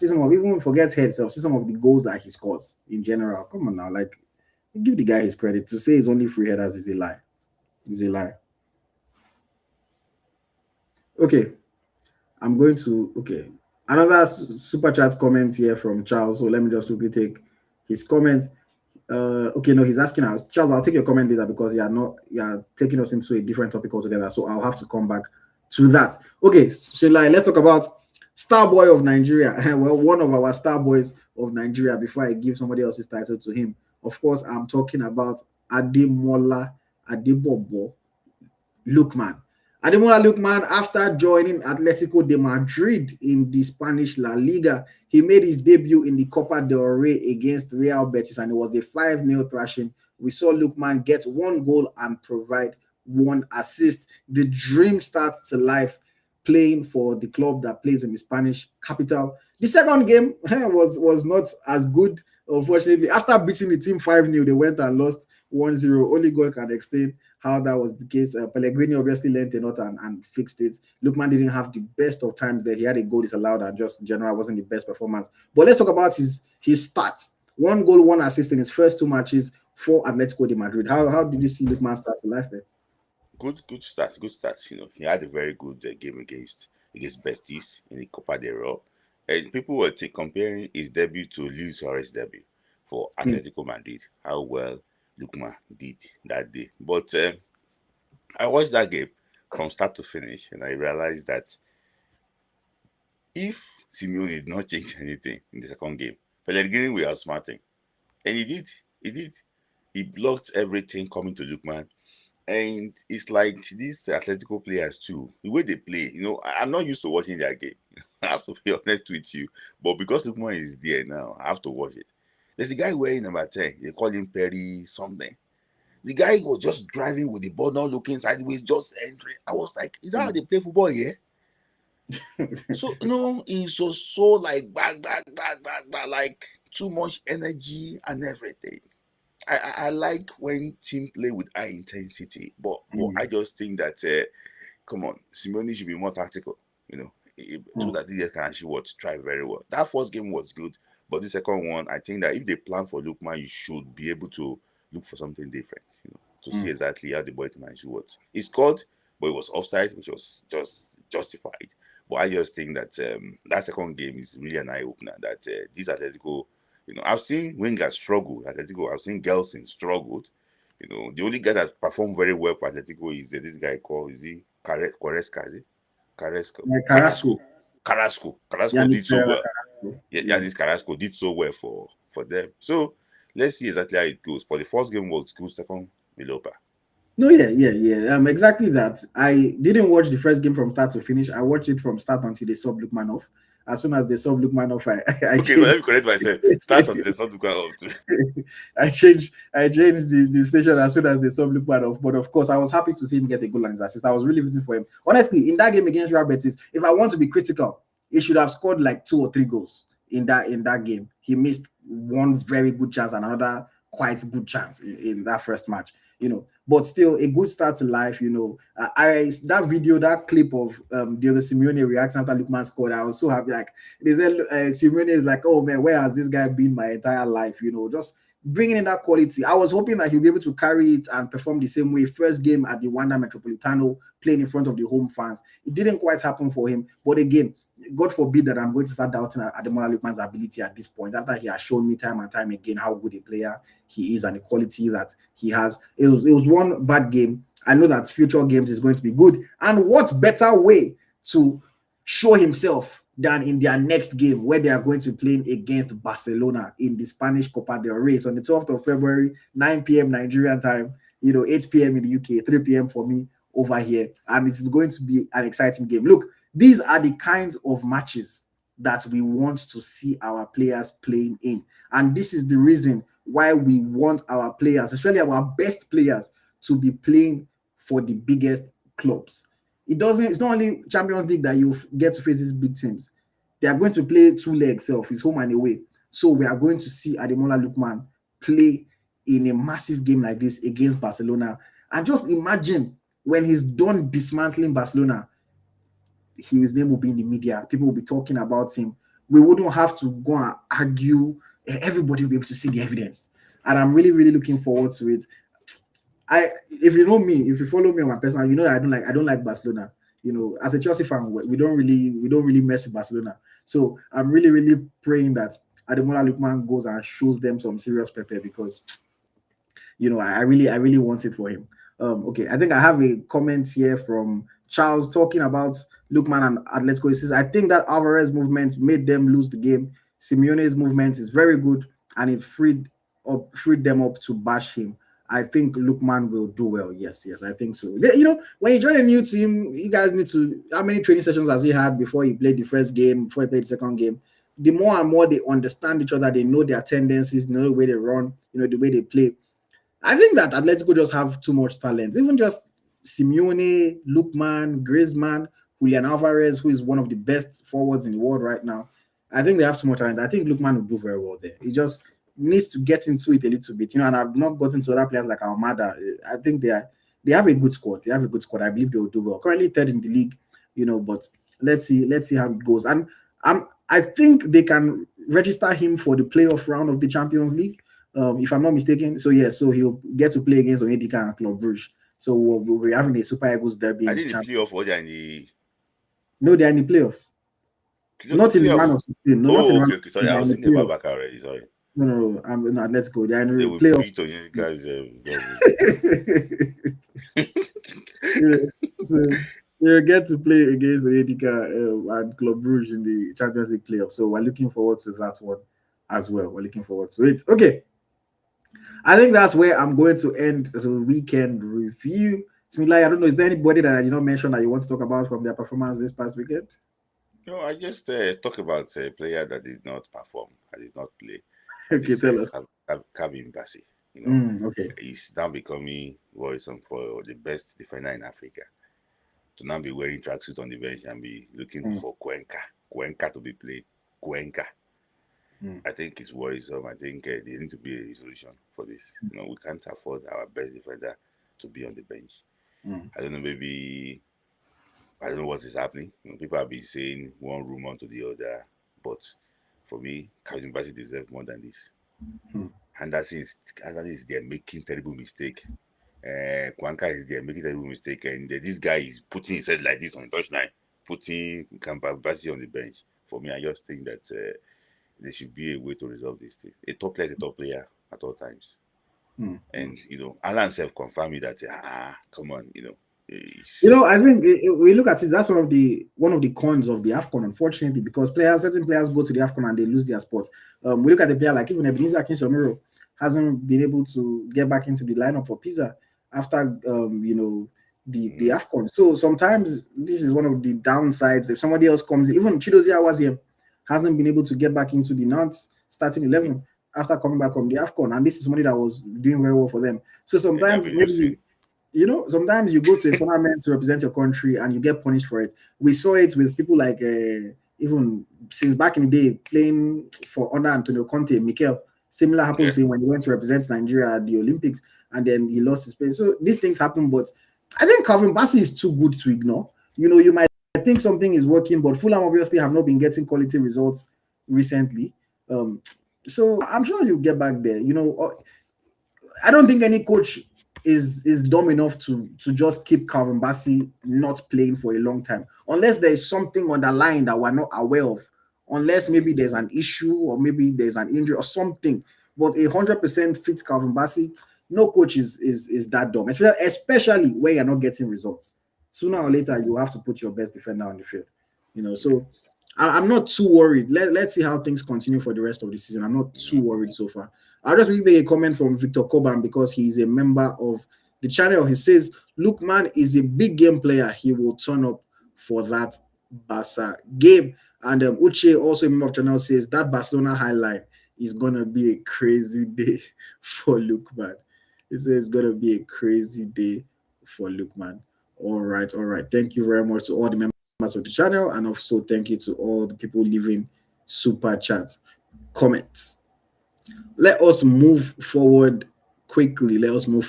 some of, even forget heads up. See some of the goals that he scores in general. Come on now, Give the guy his credit. To say he's only free headers is a lie. Is a lie. Okay, I'm going to another super chat comment here from Charles. So let me just quickly take his comment. Okay, no, he's asking us, Charles. I'll take your comment later because you're taking us into a different topic altogether. So I'll have to come back to that. Okay, so like, let's talk about star boy of Nigeria. Well, one of our star boys of Nigeria. Before I give somebody else's title to him, of course, I'm talking about Ademola Adebobo Lookman. Ademola Lookman, after joining Atletico de Madrid in the Spanish La Liga, he made his debut in the Copa del Rey against Real Betis, and it was a 5-0 thrashing. We saw Lookman get 1 goal and provide 1 assist. The dream starts to life playing for the club that plays in the Spanish capital. The second game was not as good, unfortunately. After beating the team 5-0, they went and lost 1-0. Only God can explain how that was the case. Pellegrini obviously learned a lot and fixed it. Lookman didn't have the best of times there. He had a goal disallowed and just in general wasn't the best performance. But let's talk about his stats. 1 goal, 1 assist in his first 2 matches for Atletico de Madrid. How did you see Lookman start to life there? Good start. He had a very good game against Betis in the Copa del Rey, and people were comparing his debut to Luis Suarez's debut for Atletico Madrid. How well Lookman did that day, but I watched that game from start to finish, and I realized that if Simeone did not change anything in the second game, Pellegrini will outsmart him, and he did. He blocked everything coming to Lookman. And it's like these Atletico players too, the way they play, I'm not used to watching their game. I have to be honest with you. But because Lookman is there now, I have to watch it. There's a guy wearing number 10. They call him Perry something. The guy was just driving with the ball, not looking sideways, just entering. I was like, is that how they play football here? So, it's so like back, like too much energy and everything. I like when team play with high intensity, but I just think that come on, Simeone should be more tactical, so that they can actually try very well. That first game was good, but the second one, I think that if they plan for Lookman, you should be able to look for something different, to see exactly how the boy can actually work. He scored, but it was offside, which was just justified. But I just think that that second game is really an eye opener. That this Atletico. I've seen wingers struggle at Atletico. I've seen Gelson struggled. The only guy that performed very well for Atletico is this guy called, is he Quaresca? Is it? Carrasco. Carrasco did so well. This Carrasco did so well for them. So let's see exactly how it goes. But the first game was good, second Milopa. No, yeah. Exactly that. I didn't watch the first game from start to finish. I watched it from start until they subbed Lookman off. As soon as they subbed Lookman off, I okay, so let me correct myself. Start until they subbed Lookman off. I changed the station as soon as they subbed Lookman off. But of course, I was happy to see him get a goal and his assist. I was really rooting for him. Honestly, in that game against Real Betis, if I want to be critical, he should have scored like 2 or 3 goals in that game. He missed one very good chance and another quite good chance in that first match. But still a good start to life. That video, that clip of Diego Simeone reacting after Lookman scored, I was so happy. Like they said, Simeone is like, oh man, where has this guy been my entire life? Just bringing in that quality. I was hoping that he'll be able to carry it and perform the same way. First game at the Wanda Metropolitano, playing in front of the home fans. It didn't quite happen for him. But again, God forbid that I'm going to start doubting Ademola Lookman's ability at this point, after he has shown me time and time again how good a player he is and the quality that he has. It was one bad game. I know that future games is going to be good. And what better way to show himself than in their next game, where they are going to be playing against Barcelona in the Spanish Copa del Rey on the 12th of February, 9 p.m. Nigerian time, 8 p.m. in the UK, 3 p.m. for me over here. And it's going to be an exciting game. Look, these are the kinds of matches that we want to see our players playing in. And this is the reason why we want our players, especially our best players, to be playing for the biggest clubs. It's not only Champions League that you get to face these big teams. They are going to play 2 legs self, it's home and away. So we are going to see Ademola Lookman play in a massive game like this against Barcelona. And just imagine when he's done dismantling Barcelona, his name will be in the media. People will be talking about him. We wouldn't have to go and argue. Everybody will be able to see the evidence. and I'm really, really looking forward to it. If you know me, if you follow me on my personal, you know that I don't like Barcelona. You know, as a Chelsea fan, we don't really mess with Barcelona. So I'm really, really praying that Ademola Lookman goes and shows them some serious pepper, because I really want it for him. Okay, I think I have a comment here from Charles talking about Lookman and Atletico. He says, I think that Alvarez movement made them lose the game. Simeone's movement is very good, and it freed them up to bash him. I think Lookman will do well. Yes, I think so. When you join a new team, you guys need to. How many training sessions has he had before he played the first game, before he played the second game? The more and more they understand each other, they know their tendencies, know the way they run, the way they play. I think that Atletico just have too much talent. Even just Simeone, Lookman, Griezmann, Julian Alvarez, who is one of the best forwards in the world right now. I think they have too much talent. I think Lookman will do very well there. He just needs to get into it a little bit, and I've not gotten to other players like Almada. I think they have a good squad. They have a good squad. I believe they will do well. Currently third in the league, but let's see how it goes. And I think they can register him for the playoff round of the Champions League. If I'm not mistaken. So he'll get to play against Onyedika and Club Brugge. So we'll be having a Super Eagles derby. I didn't playoff or in the. No, they're in the playoff. Not in the round of 16. No, not in the round of 16. Sorry, I was thinking about back already. Sorry. No. Let's go. They're in the playoff. So you get to play against Onyedika and Club Brugge in the Champions League playoff. So we're looking forward to that one as well. We're looking forward to it. Okay. I think that's where I'm going to end the weekend review. Smith Layi, I don't know, is there anybody that I did not mention that you want to talk about from their performance this past weekend? No, I just talk about a player that did not perform, that did not play. Okay, tell us. Kevin Bassey. Okay. He's now becoming worrisome for the best defender in Africa. To now be wearing tracksuit on the bench and be looking for Cuenca to be played. Cuenca. I think it's worrisome. I think there needs to be a resolution for this. We can't afford our best defender to be on the bench. I don't know, maybe I don't know what is happening. People have been saying one rumor to the other, but for me, Kevin Bassey deserves more than this. And that's they're making terrible mistake. Cuenca is there making terrible mistake, and this guy is putting his head like this on the touchline, putting Bassey on the bench. For me, I just think that there should be a way to resolve this thing. A top player is a top player at all times. And, Alan self confirmed me that, come on, I think we look at it, that's one of the cons of the AFCON, unfortunately, because certain players go to the AFCON and they lose their spot. We look at the player like even Ebenezer Kinshomiro hasn't been able to get back into the lineup for Pisa after, the AFCON. So sometimes this is one of the downsides. If somebody else comes, even Chidozie was here, hasn't been able to get back into the Nantes starting 11 after coming back from the AFCON, and this is somebody that was doing very well for them. So sometimes sometimes you go to a tournament to represent your country and you get punished for it. We saw it with people like even since back in the day playing for under Antonio Conte, Mikel. Similar happened to him when he went to represent Nigeria at the Olympics and then he lost his place. So these things happen, but I think Kevin Bassey is too good to ignore. You might think something is working, but Fulham obviously have not been getting quality results recently. So I'm sure you'll get back there. I don't think any coach is dumb enough to just keep Kevin Bassey not playing for a long time, unless there is something underlying that we're not aware of, unless maybe there's an issue or maybe there's an injury or something. But 100% fit Kevin Bassey, no coach is that dumb, especially when you're not getting results. Sooner or later, you have to put your best defender on the field. So I'm not too worried. Let's see how things continue for the rest of the season. I'm not too worried so far. I'll just read a comment from Victor Coban because he's a member of the channel. He says, Lookman is a big game player. He will turn up for that Barca game. And Uche, also a member of the channel, says that Barcelona highlight is going to be a crazy day for Lookman. He says it's going to be a crazy day for Lookman. All right. Thank you very much to all the members of the channel, and also thank you to all the people leaving super chat comments. Let us move forward quickly. Let's go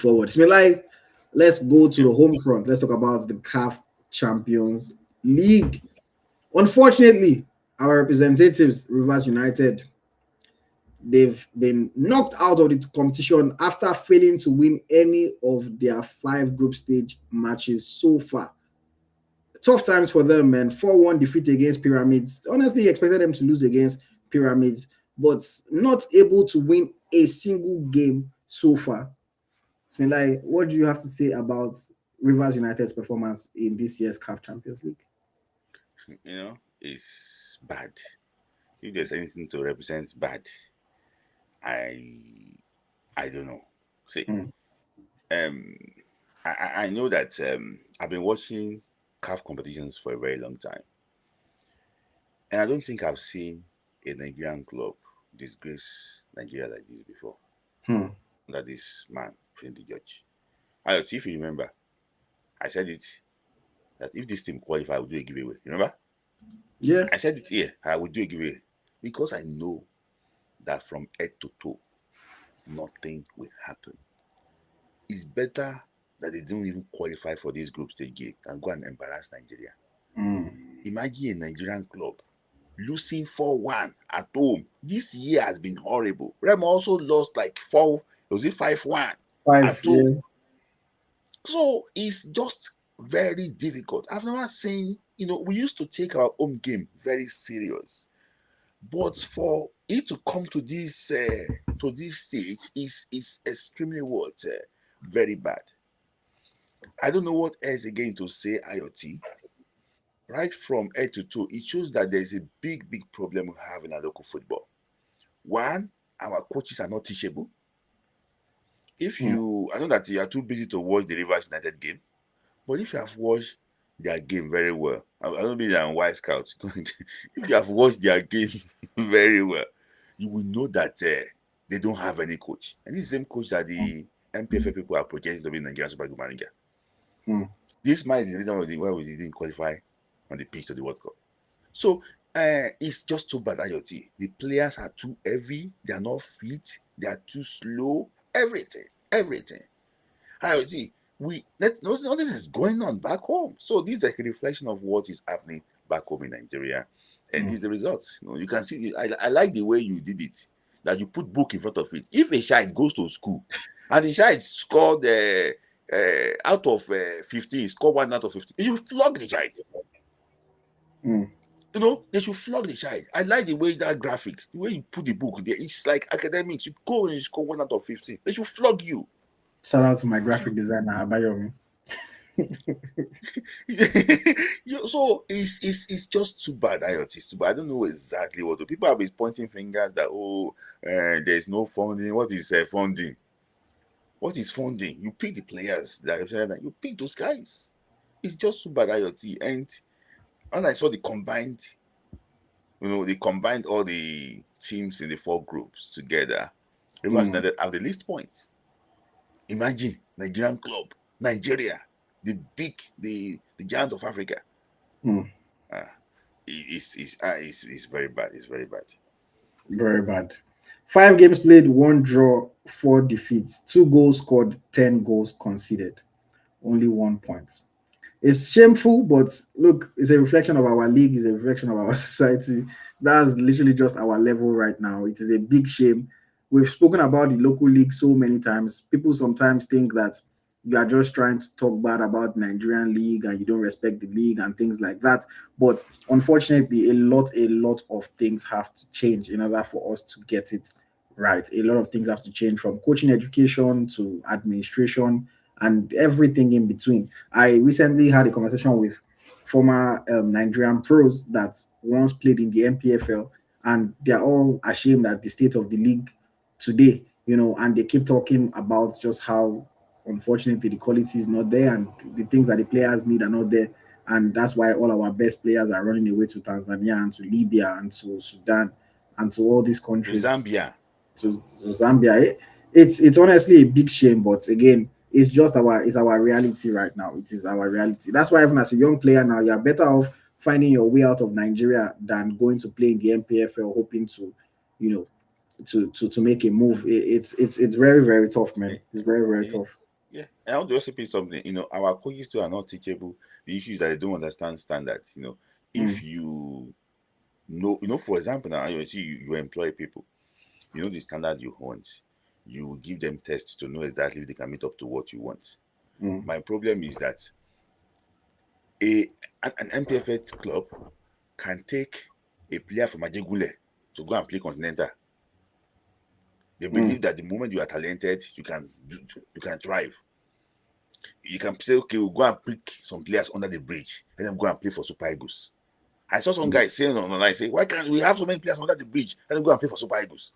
to the home front. Let's talk about the CAF Champions League. Unfortunately, our representatives, Rivers United, They've been knocked out of the competition after failing to win any of their 5 group stage matches so far. Tough times for them, man. 4-1 defeat against Pyramids. Honestly, expected them to lose against Pyramids, but not able to win a single game so far. Smilai, what do you have to say about Rivers United's performance in this year's CAF Champions League? It's bad. If there's anything to represent bad, I I don't know. See, um, I know that I've been watching CAF competitions for a very long time, and I don't think I've seen a Nigerian club disgrace Nigeria like this before. That this man playing the judge. AyoT, if you remember, I said it that if this team qualify, I will do a giveaway. Remember? Yeah. I said it here. I will do a giveaway because I know that from head to toe, nothing will happen. It's better that they don't even qualify for this group stage game than go and embarrass Nigeria. Imagine a Nigerian club losing 4-1 at home. This year has been horrible. Rem also lost like 5-1 at home. Yeah. So it's just very difficult. I've never seen, we used to take our home game very serious. But for it to come to this stage is extremely very bad. I don't know what else again to say, AyoT. Right from head to toe, it shows that there's a big problem we have in our local football. One, our coaches are not teachable. I know that you are too busy to watch the Rivers United game, but if you have watched their game very well, I don't mean I'm wise scout. If you have watched their game very well, you will know that they don't have any coach. And this is the same coach that the MPFA people are projecting to be Nigerian Super League manager. This man is the reason why we didn't qualify on the pitch to the World Cup. So it's just too bad, AyoT. The players are too heavy, they are not fit, they are too slow, everything. AyoT, nothing is going on back home. So this is like a reflection of what is happening back home in Nigeria. And these are the results. You can see, I like the way you did it, that you put book in front of it. If a child goes to school and the child scored out of 15, score 1 out of 15, you should flog the child. They should flog the child. I like the way that graphic, the way you put the book there, it's like academics. You go and you score 1 out of 15. They should flog you. Shout out to my graphic designer, Abayomi. So it's just too bad, AyoT. It's too bad. I don't know exactly what to. People have been pointing fingers that there's no funding. What is funding? What is funding? You pick the players that you pick those guys. It's just too bad, AyoT. And when I saw they combined all the teams in the 4 groups together, Rivers United have the least points. Imagine Nigerian club, Nigeria, the giant of Africa. It's very bad. It's very bad. Very bad. 5 games played, 1 draw, 4 defeats, 2 goals scored, 10 goals conceded, only 1 point. It's shameful, but look, it's a reflection of our league, it's a reflection of our society. That's literally just our level right now. It is a big shame. We've spoken about the local league so many times. People sometimes think that you are just trying to talk bad about the Nigerian league and you don't respect the league and things like that. But unfortunately, a lot of things have to change in order for us to get it right. A lot of things have to change, from coaching education to administration and everything in between. I recently had a conversation with former Nigerian pros that once played in the MPFL, and they're all ashamed at the state of the league today, and they keep talking about just how unfortunately the quality is not there and the things that the players need are not there. And that's why all our best players are running away to Tanzania and to Libya and to Sudan and to all these countries. To Zambia. It's honestly a big shame, but again, it's our reality right now. It is our reality. That's why even as a young player now, you're better off finding your way out of Nigeria than going to play in the MPFL, hoping to, to make a move. It's very, very tough, man. It's very, very tough. Yeah, I want to also say something. Our coaches too are not teachable. The issues that they don't understand standards. If you know, for example, now you employ people. you know the standard you want, you will give them tests to know exactly if they can meet up to what you want. My problem is that a an MPFA club can take a player from Ajegule to go and play Continental. They believe that the moment you are talented, you can thrive. You can say, okay, we'll go and pick some players under the bridge and then go and play for Super Eagles. I saw some guys saying online, say, why can't we have so many players under the bridge and then go and play for Super Eagles?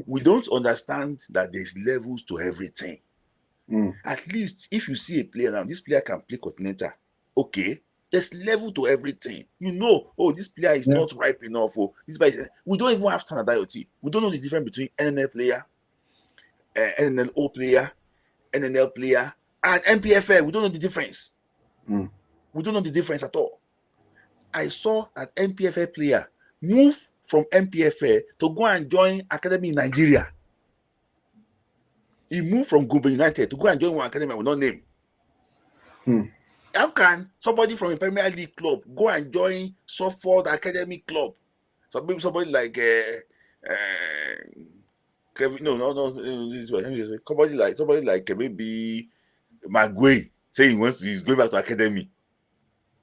We don't understand that there's levels to everything. At least if you see a player now, this player can play Continental. Okay, there's level to everything. You know, oh, this player is not ripe enough. Oh, this player we don't even have standard IoT. We don't know the difference between NNL player, NNLO player, NNL player, and MPFL. We don't know the difference. We don't know the difference at all. I saw an MPFL player move from MPFL to go and join academy in Nigeria. He moved from Gombe United to go and join one academy with no name. How can somebody from a Premier League club go and join Suffolk Academy Club? So maybe somebody like Kevin, somebody like maybe Maguire saying he's going back to academy.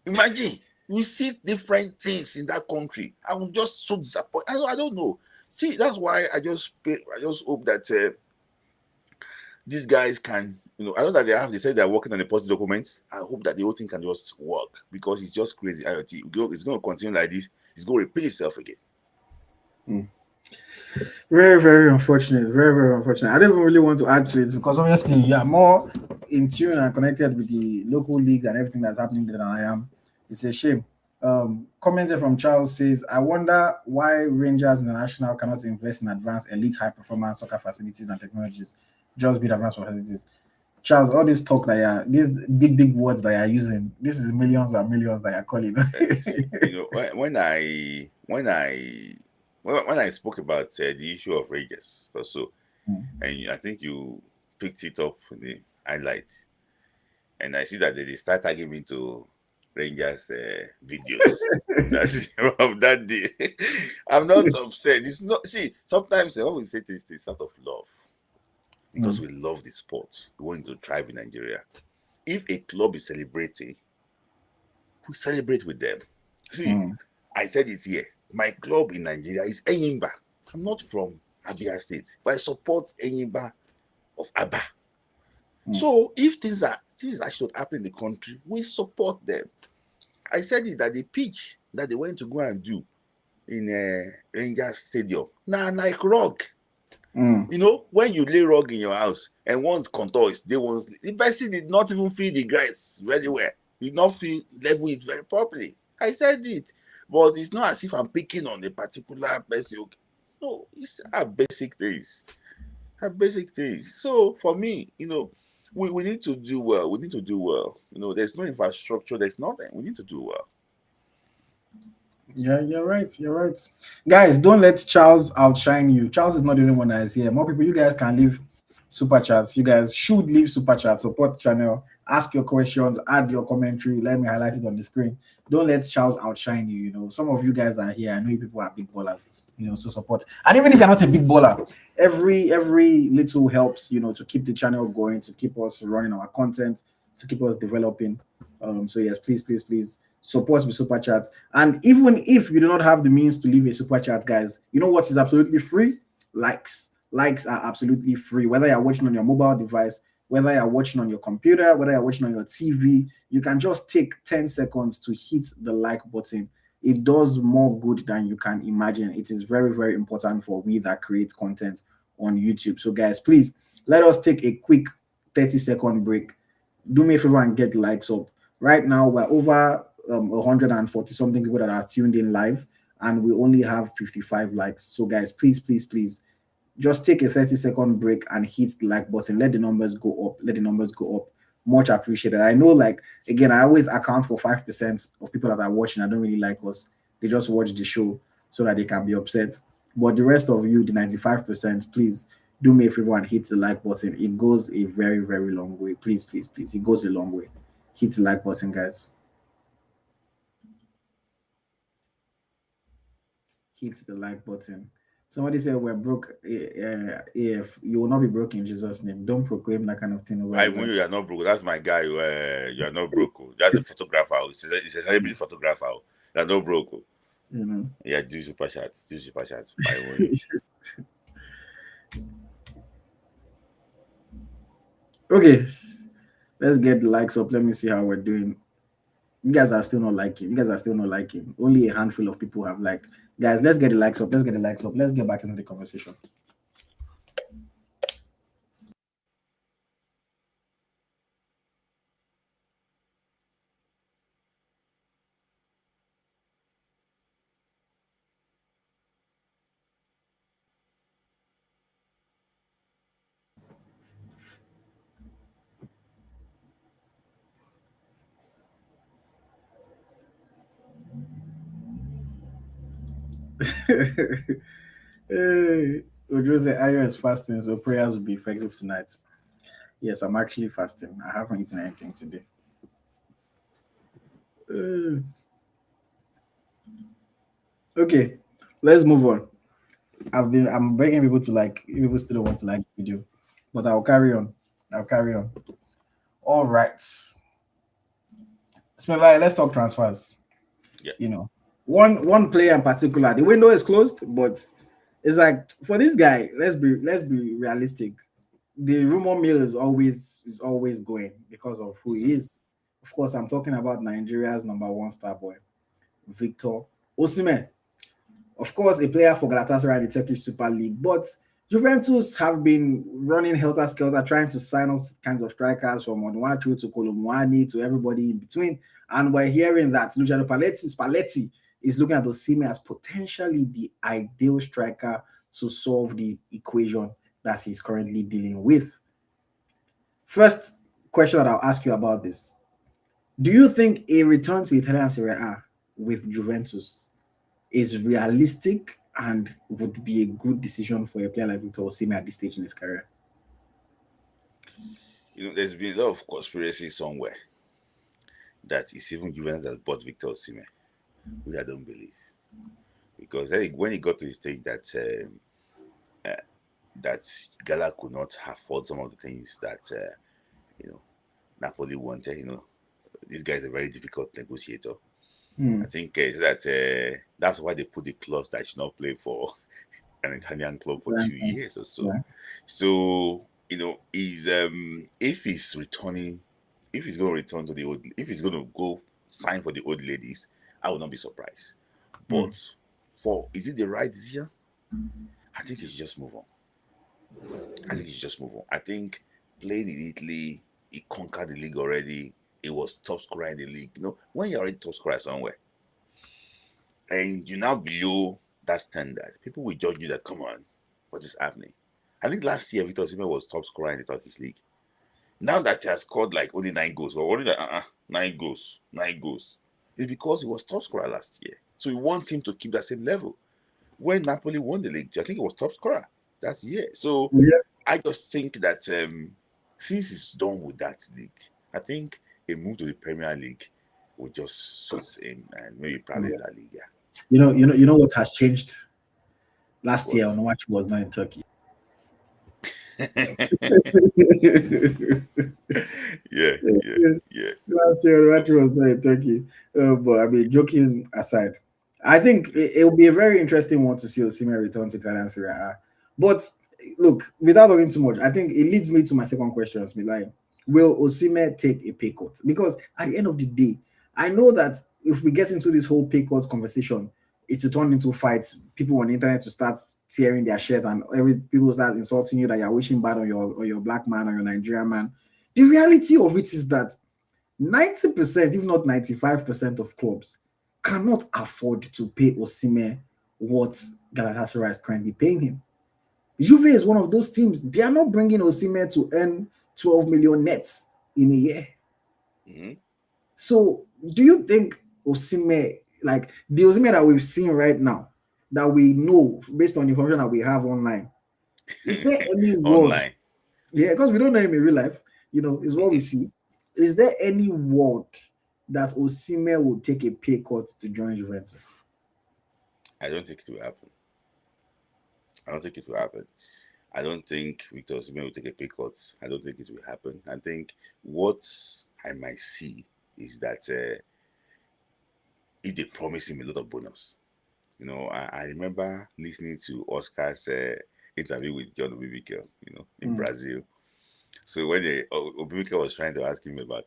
Imagine, we see different things in that country. I'm just so disappointed. I don't know. See, that's why I just hope that these guys can, I know that they said they're working on the policy documents. I hope that the whole thing can just work, because it's just crazy. IoT, it's going to continue like this. It's going to repeat itself again. Very, very unfortunate. Very, very unfortunate. I don't even really want to add to it, because obviously you are more in tune and connected with the local leagues and everything that's happening there than I am. It's a shame. Commenter from Charles says, I wonder why Rangers International cannot invest in advanced elite high performance soccer facilities and technologies, just build advanced facilities. Charles, all this talk that these big words that you're using, this is millions and millions that you're calling. When I spoke about the issue of Rangers also, and I think you picked it up in the highlights, and I see that they start tagging me to Rangers videos. That's from that day. I'm not upset. It's not. See, sometimes when we say this, it's out of love, because we love the sport. We want to thrive in Nigeria. If a club is celebrating, we celebrate with them. See, I said it here. My club in Nigeria is Enyimba. I'm not from Abia State, but I support Enyimba of Aba. So if things actually happen in the country, we support them. I said it, that the pitch that they went to go and do in Rangers Stadium, like rug. When you lay rug in your house and once contours, the person did not even feel the grass very well. Did not feel level it very properly. I said it, but it's not as if I'm picking on a particular person. No, it's our basic things. So for me, we need to do well. We need to do well. There's no infrastructure. There's nothing. We need to do well. Yeah, you're right. Guys, don't let Charles outshine you. Charles is not the only one that is here. More people, you guys can leave super chats. You guys should leave super chats. Support the channel. Ask your questions. Add your commentary. Let me highlight it on the screen. Don't let Charles outshine you. Some of you guys are here. I know you people are big ballers. So support. And even if you're not a big baller, every little helps. To keep the channel going, to keep us running our content, to keep us developing. So yes, please support with super chat. And even if you do not have the means to leave a super chat, guys, you know what is absolutely free? Likes are absolutely free. Whether you're watching on your mobile device, whether you're watching on your computer, whether you're watching on your TV, you can just take 10 seconds to hit the like button. It does more good than you can imagine. It is very, very important for we that create content on YouTube. So guys, please let us take a quick 30-second break. Do me a favor and get likes up. Right now, we're over 140 something people that are tuned in live, and we only have 55 likes. So guys, please just take a 30-second break and hit the like button. Let the numbers go up. Much appreciated. I know, again, I always account for 5% of people that are watching. I don't really like us. They just watch the show so that they can be upset. But the rest of you, the 95%, please do me a favor and hit the like button. It goes a very, very long way. Please. It goes a long way. Hit the like button, guys. Hit the like button. Somebody said we're broke. If you will not be broke in Jesus' name, don't proclaim that kind of thing over I your mean, life. you are not broke. That's my guy. You are not broke. Oh. That's a photographer. Oh. It's a celebrity photographer. Oh. You are not broke. Oh. You know. Yeah, do super chats. Do super chats. I win. Okay, let's get the likes up. Let me see how we're doing. You guys are still not liking. You guys are still not liking. Only a handful of people have liked. Guys, let's get the likes up. Let's get the likes up. Let's get back into the conversation. Hey, Ojo said Ayo is fasting, so prayers will be effective tonight. Yes, I'm actually fasting. I haven't eaten anything today. Uh, okay, let's move on. I'm begging people to like. People still don't want to like the video, but I'll carry on. I'll carry on. All right, Smith Layi, let's talk transfers. Yeah. You know, one player in particular. The window is closed, but it's like for this guy. Let's be realistic. The rumor mill is always going because of who he is. Of course, I'm talking about Nigeria's number one star boy, Victor Osimhen. Of course, a player for Galatasaray in the Turkish Super League, but Juventus have been running helter skelter trying to sign all kinds of strikers from Onuachu to Kolomwani to everybody in between. And we're hearing that Luciano Spalletti is looking at Osimhen as potentially the ideal striker to solve the equation that he's currently dealing with. First question that I'll ask you about this: do you think a return to Italian Serie A with Juventus is realistic and would be a good decision for a player like Victor Osimhen at this stage in his career? There's been a lot of conspiracy somewhere that it's even Juventus that bought Victor Osimhen, which I don't believe. Because when he got to the stage uh, that Gala could not afford some of the things that you know Napoli wanted. This guy is a very difficult negotiator. I think that's why they put the clause that he should not play for an Italian club for Right. 2 years or so. Right. So he's if he's going to return to the old, if he's going to go sign for the old ladies, I will not be surprised. But is it the right decision? I think he should just move on. I think playing in Italy, he conquered the league already. He was top scorer in the league. When you're already top scorer somewhere and you're now below that standard, people will judge you that, come on, what is happening? I think last year Victor Osimhen was top scorer in the Turkish league. Now that he has scored like only 9 goals, but only 9 goals. It's because he was top scorer last year. So we want him to keep that same level. When Napoli won the league, I think he was top scorer that year. So Yeah. I just think that since he's done with that league, I think a move to the Premier League would just suit him and maybe probably La Liga. You know what has changed? Last What? year, Onuachu was not in Turkey. yeah. Last year, Onuachu was not in Turkey. But I mean, joking aside, I think it will be a very interesting one to see Osimhen return to Italian Serie A. But look, without talking too much, I think it leads me to my second question, Milai. Will Osimhen take a pay cut? Because at the end of the day, I know that if we get into this whole pay cut conversation, it will turn into fights. People on the internet to start tearing their shirts, and people start insulting you that you're wishing bad on your black man or your Nigerian man. The reality of it is that 90%, if not 95% of clubs cannot afford to pay Osimhen what Galatasaray is currently paying him. Juve is one of those teams. They are not bringing Osimhen to earn 12 million nets in a year. Mm-hmm. So, do you think Osimhen, like the Osimhen that we've seen right now, that we know based on information that we have online, is there any word? Online? Yeah, because we don't know him in real life. Is what we see. Is there any word that Osimhen will take a pay cut to join Juventus? I don't think it will happen. I don't think it will happen. I don't think Victor Osimhen will take a pay cut. I don't think it will happen. I think what I might see is that if they promise him a lot of bonus, I remember listening to Oscar's interview with John Obibike, in Brazil. So when Obibike was trying to ask him about,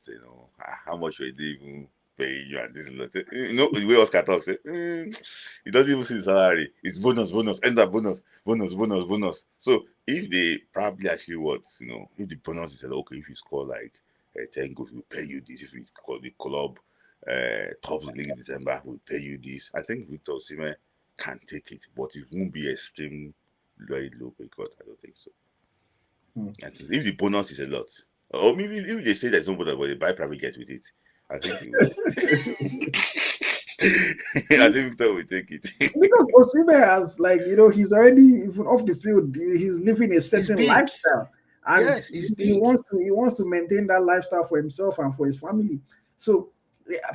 how much were they even paying you and this, the way Oscar talks, he doesn't even see the salary. It's bonus, bonus, end up bonus, bonus, bonus, bonus. So if they probably actually if the bonus is okay, if you score like 10 goals, we'll pay you this. If you call the club top of the league in December, we'll pay you this. I think Victor Osimhen can take it, but it won't be extreme, very low pay cut. I don't think so. And if the bonus is a lot, or maybe if they say there's no bonus, but they buy private jet with it, I think he will. I think Victor will take it. Because Osimhen has, he's already even off the field. He's living a certain lifestyle, and yes, he wants to maintain that lifestyle for himself and for his family. So,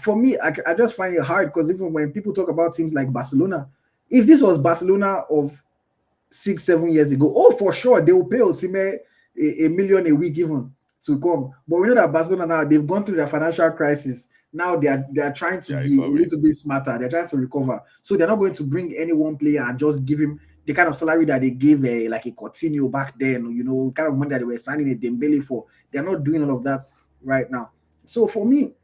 for me, I just find it hard because even when people talk about teams like Barcelona, if this was Barcelona of 6-7 years ago, for sure they will pay Osimhen a million a week even to come. But we know that Barcelona now, they've gone through their financial crisis. Now they are trying to be a little bit smarter. They're trying to recover. So they're not going to bring any one player and just give him the kind of salary that they gave like a Coutinho back then, kind of money that they were signing a Dembele for. They're not doing all of that right now. So for me,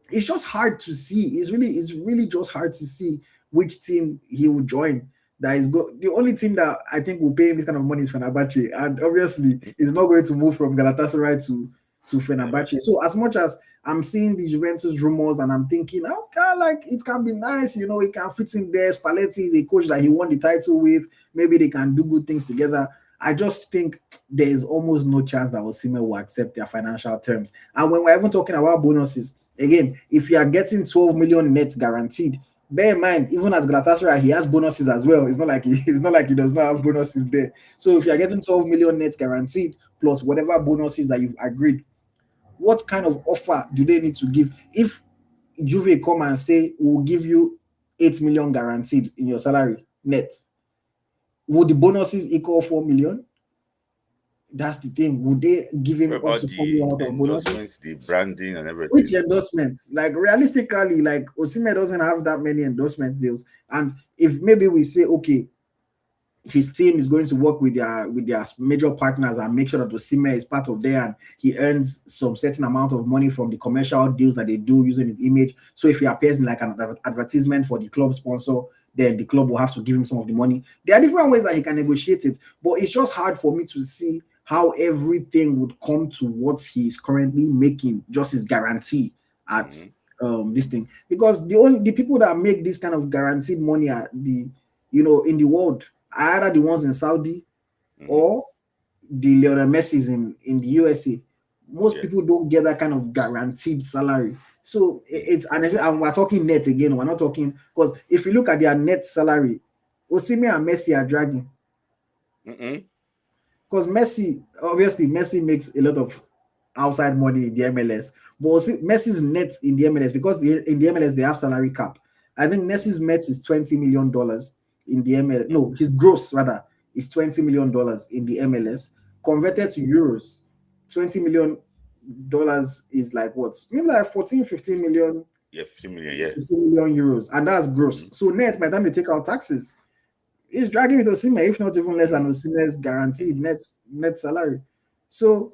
it's just hard to see. It's really just hard to see which team he will join. The only team that I think will pay him this kind of money is Fenerbahce, and obviously he's not going to move from Galatasaray to Fenerbahce. So as much as I'm seeing the Juventus rumors and I'm thinking, okay, it can be nice, it can fit in there. Spalletti is a coach that he won the title with. Maybe they can do good things together. I just think there is almost no chance that Osimhen will accept their financial terms. And when we're even talking about bonuses, again, if you are getting 12 million net guaranteed, bear in mind, even as Galatasaray, he has bonuses as well. It's not like he does not have bonuses there. So if you are getting 12 million net guaranteed plus whatever bonuses that you've agreed, what kind of offer do they need to give? If Juve come and say, we'll give you 8 million guaranteed in your salary net, would the bonuses equal 4 million? That's the thing. Would they give him up to 4 million of bonuses? The branding and everything. Which endorsements? Realistically, Osimhen doesn't have that many endorsement deals. And if maybe we say, okay, his team is going to work with their major partners and make sure that Osimhen is part of there and he earns some certain amount of money from the commercial deals that they do using his image. So if he appears in an advertisement for the club sponsor, then the club will have to give him some of the money. There are different ways that he can negotiate it, but it's just hard for me to see how everything would come to what he's currently making, just his guarantee at this thing. Because the people that make this kind of guaranteed money are in the world are either the ones in Saudi or the Lionel Messi's in the USA. Most people don't get that kind of guaranteed salary. So and we're talking net again. We're not talking, because if you look at their net salary, Osimhen and Messi are dragging. Because Messi makes a lot of outside money in the MLS, but Messi's net in the MLS, because in the MLS they have salary cap. I think Messi's net is $20 million in the MLS. No, his gross rather is $20 million in the MLS. Converted to euros, $20 million is like what? Maybe like 14, 15 million. Yeah, 15 million, yeah. 15 million euros, and that's gross. So net, by the time they take out taxes, it's dragging with Osimhen, if not even less than Osimhen's guaranteed net salary. So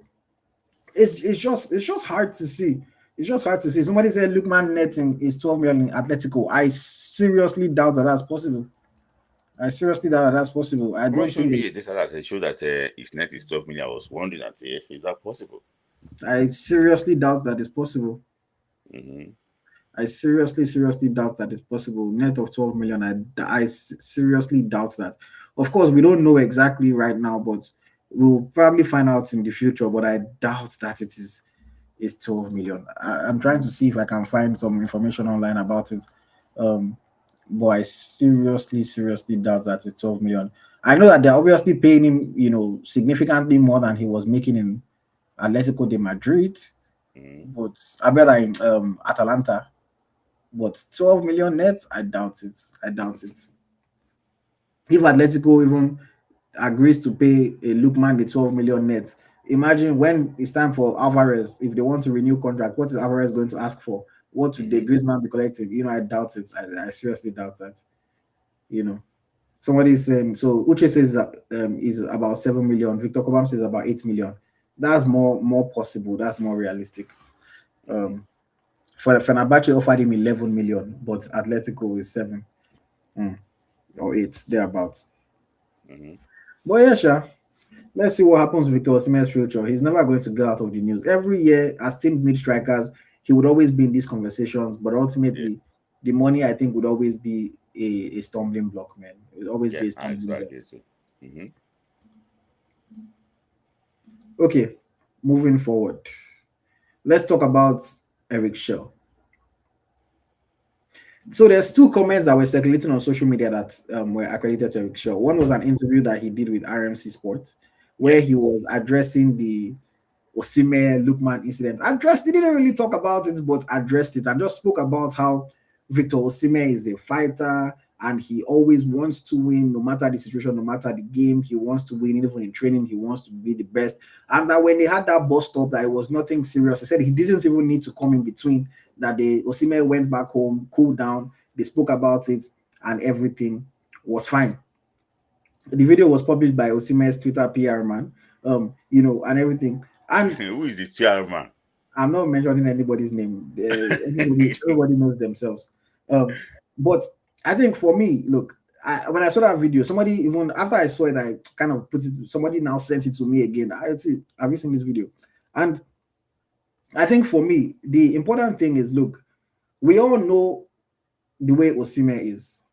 it's just hard to see. It's just hard to see. Somebody said Lookman netting is 12 million in Atletico. I seriously doubt that that's possible. I don't think they show that his net is 12 million. I was wondering is that possible? I seriously doubt that it's possible. I seriously doubt that it's possible. Net of 12 million, I seriously doubt that. Of course, we don't know exactly right now, but we'll probably find out in the future. But I doubt that it's 12 million. I'm trying to see if I can find some information online about it. But I seriously doubt that it's 12 million. I know that they're obviously paying him, significantly more than he was making in Atletico de Madrid, but I bet in Atalanta. But 12 million net, I doubt it. If Atletico even agrees to pay a Lookman the 12 million net. Imagine when it's time for Alvarez, if they want to renew contract, what is Alvarez going to ask for? What would the Mm-hmm. Griezmann be collecting? I doubt it. I seriously doubt that. You know, somebody is saying so. Uche says is about 7 million. Victor Kobam says about 8 million. That's more possible. That's more realistic. Mm-hmm. For Fenerbahce offered him 11 million, but Atletico is 7 or 8 thereabouts. Mm-hmm. But yeah, sure. Let's see what happens with Victor Osimhen's future. He's never going to get out of the news. Every year, as teams need strikers, he would always be in these conversations. But Yeah. ultimately, the money I think would always be a stumbling block, man. It would always Yeah. be a I stumbling so I block. agree too. Mm-hmm. Okay, moving forward. Let's talk about Eric Shaw. So there's two comments that were circulating on social media that were accredited to Eric Shaw. One was an interview that he did with RMC Sport, Yeah. where he was addressing the Osimhen Lookman incident. He didn't really talk about it, but addressed it and just spoke about how Victor Osimhen is a fighter and he always wants to win no matter the situation, no matter the game. He wants to win, even in training, he wants to be the best. And that when they had that bust up, that it was nothing serious. He said he didn't even need to come in between, that the Osimhen went back home, cooled down, they spoke about it, and everything was fine. The video was published by Osimhen's Twitter PR man, and everything. And Who is the chairman? I'm not mentioning anybody's name. Everybody knows themselves. But I think for me, look, when I saw that video, somebody even after I saw it, I kind of put it. Somebody now sent it to me again. I see. Have you seen this video? And I think for me, the important thing is, look, we all know the way Osimhen is.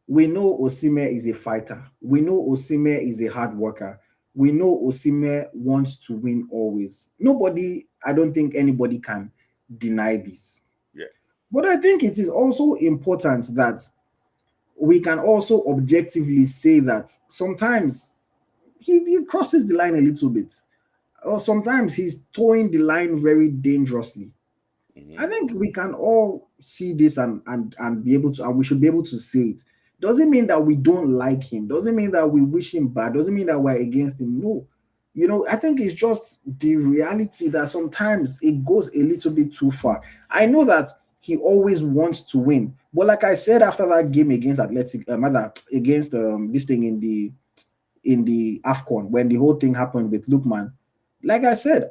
We know Osimhen is a fighter. We know Osimhen is a hard worker. We know Osimhen wants to win always. I don't think anybody can deny this. Yeah. But I think it is also important that we can also objectively say that sometimes he crosses the line a little bit, or sometimes he's towing the line very dangerously. Mm-hmm. I think we can all see this and be able to, and we should be able to say it. Doesn't mean that we don't like him. Doesn't mean that we wish him bad. Doesn't mean that we're against him. No. I think it's just the reality that sometimes it goes a little bit too far. I know that he always wants to win, but like I said after that game against against this thing in the AFCON, when the whole thing happened with Lookman, like I said,